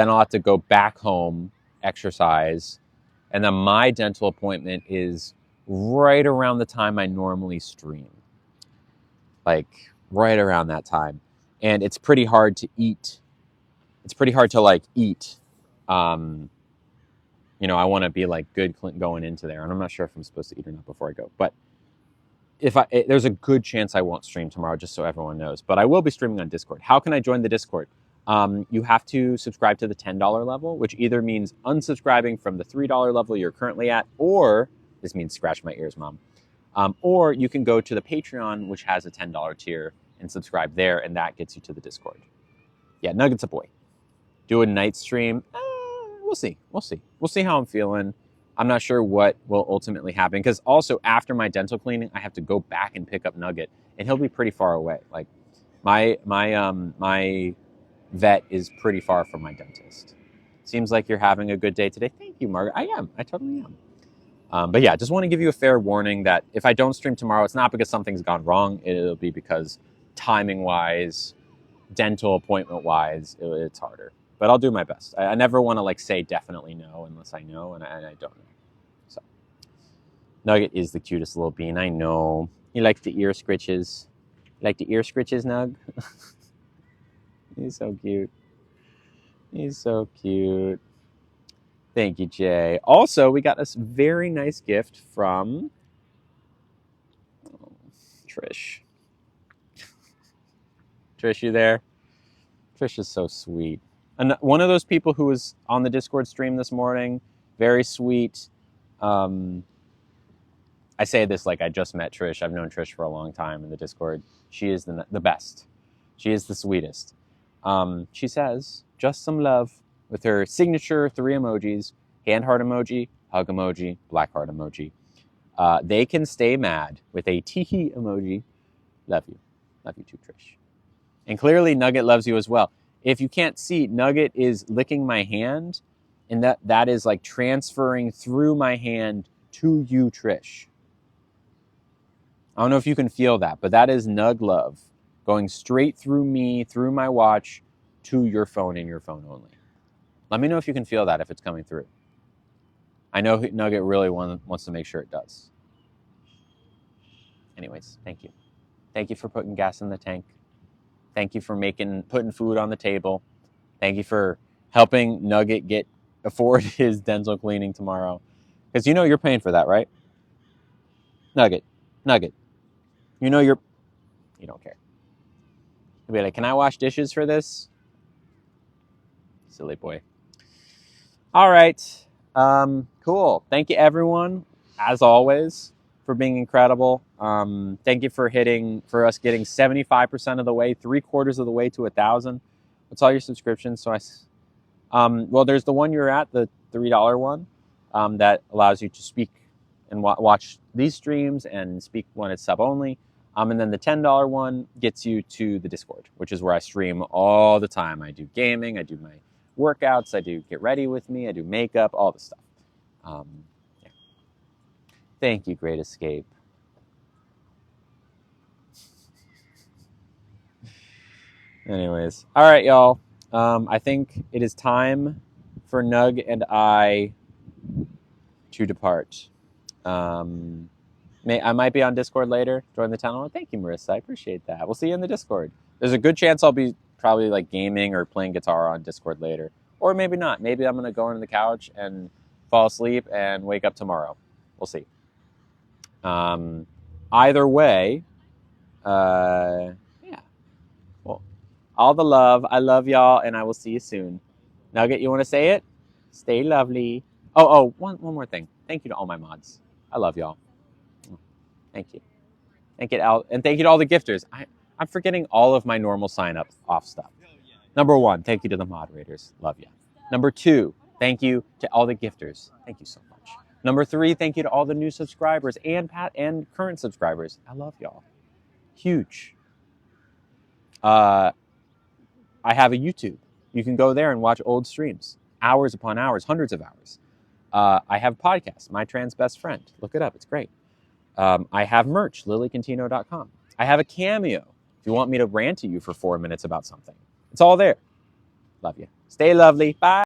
I'll have to go back home, exercise, and then my dental appointment is right around the time I normally stream. Like, right around that time. And it's pretty hard to eat. It's pretty hard to, like, eat. I want to be, like, good going into there. And I'm not sure if I'm supposed to eat or not before I go. But there's a good chance I won't stream tomorrow, just so everyone knows. But I will be streaming on Discord. How can I join the Discord? you have to subscribe to the $10 level, which either means unsubscribing from the $3 level you're currently at, or this means scratch my ears, Mom. Or you can go to the Patreon, which has a $10 tier, and subscribe there, and that gets you to the Discord. Yeah, Nugget's a boy. Do a night stream. We'll see. We'll see how I'm feeling. I'm not sure what will ultimately happen, because also after my dental cleaning, I have to go back and pick up Nugget, and he'll be pretty far away. Like my vet is pretty far from my dentist. Seems like you're having a good day today. Thank you, Margaret. I am. I totally am. But yeah, just want to give you a fair warning that if I don't stream tomorrow, it's not because something's gone wrong. It'll be because timing-wise, dental appointment-wise, it's harder. But I'll do my best. I never want to like say definitely no unless I know, and I don't know. So Nugget is the cutest little bean. I know. He likes the ear scritches. You like the ear scritches, Nug? He's so cute. He's so cute. Thank you, Jay. Also, we got a very nice gift from Trish. Trish, you there? Trish is so sweet. And one of those people who was on the Discord stream this morning, very sweet. I say this like I just met Trish. I've known Trish for a long time in the Discord. She is the best. She is the sweetest. She says, just some love, with her signature 3 emojis, hand heart emoji, hug emoji, black heart emoji. They can stay mad with a teehee emoji. Love you. Love you too, Trish. And clearly Nugget loves you as well. If you can't see, Nugget is licking my hand, and that is like transferring through my hand to you, Trish. I don't know if you can feel that, but that is Nug love going straight through me, through my watch, to your phone and your phone only. Let me know if you can feel that, if it's coming through. I know Nugget really wants to make sure it does. Anyways, thank you. Thank you for putting gas in the tank. Thank you for putting food on the table. Thank you for helping Nugget afford his dental cleaning tomorrow. Because you know you're paying for that, right? Nugget. You know you don't care. You'll be like, can I wash dishes for this? Silly boy. All right. Cool. Thank you, everyone, as always, for being incredible. Thank you for us getting 75% of the way, 3/4 of the way to 1,000. That's all your subscriptions. So well, there's the one you're at, the $3 one, that allows you to speak and watch these streams and speak when it's sub only. And then the $10 one gets you to the Discord, which is where I stream all the time. I do gaming, I do my workouts, I do get ready with me, I do makeup, all the stuff. Yeah. Thank you, Great Escape. Anyways, all right, y'all. I think it is time for Nug and I to depart. I might be on Discord later. Join the town hall. Thank you, Marissa. I appreciate that. We'll see you in the Discord. There's a good chance I'll be probably like gaming or playing guitar on Discord later. Or maybe not. Maybe I'm going to go on the couch and fall asleep and wake up tomorrow. We'll see. Either way, yeah. Well, all the love. I love y'all, and I will see you soon. Nugget, you want to say it? Stay lovely. Oh, one more thing. Thank you to all my mods. I love y'all. Thank you. Thank you to all, and thank you to all the gifters. I'm forgetting all of my normal sign-up off stuff. Number 1, thank you to the moderators. Love you. Number 2, thank you to all the gifters. Thank you so much. Number 3, thank you to all the new subscribers and current subscribers. I love y'all. Huge. I have a YouTube. You can go there and watch old streams. Hours upon hours, hundreds of hours. I have a podcast, My Trans Best Friend. Look it up. It's great. I have merch, lillytino.com. I have a Cameo if you want me to rant to you for 4 minutes about something. It's all there. Love you. Stay lovely. Bye.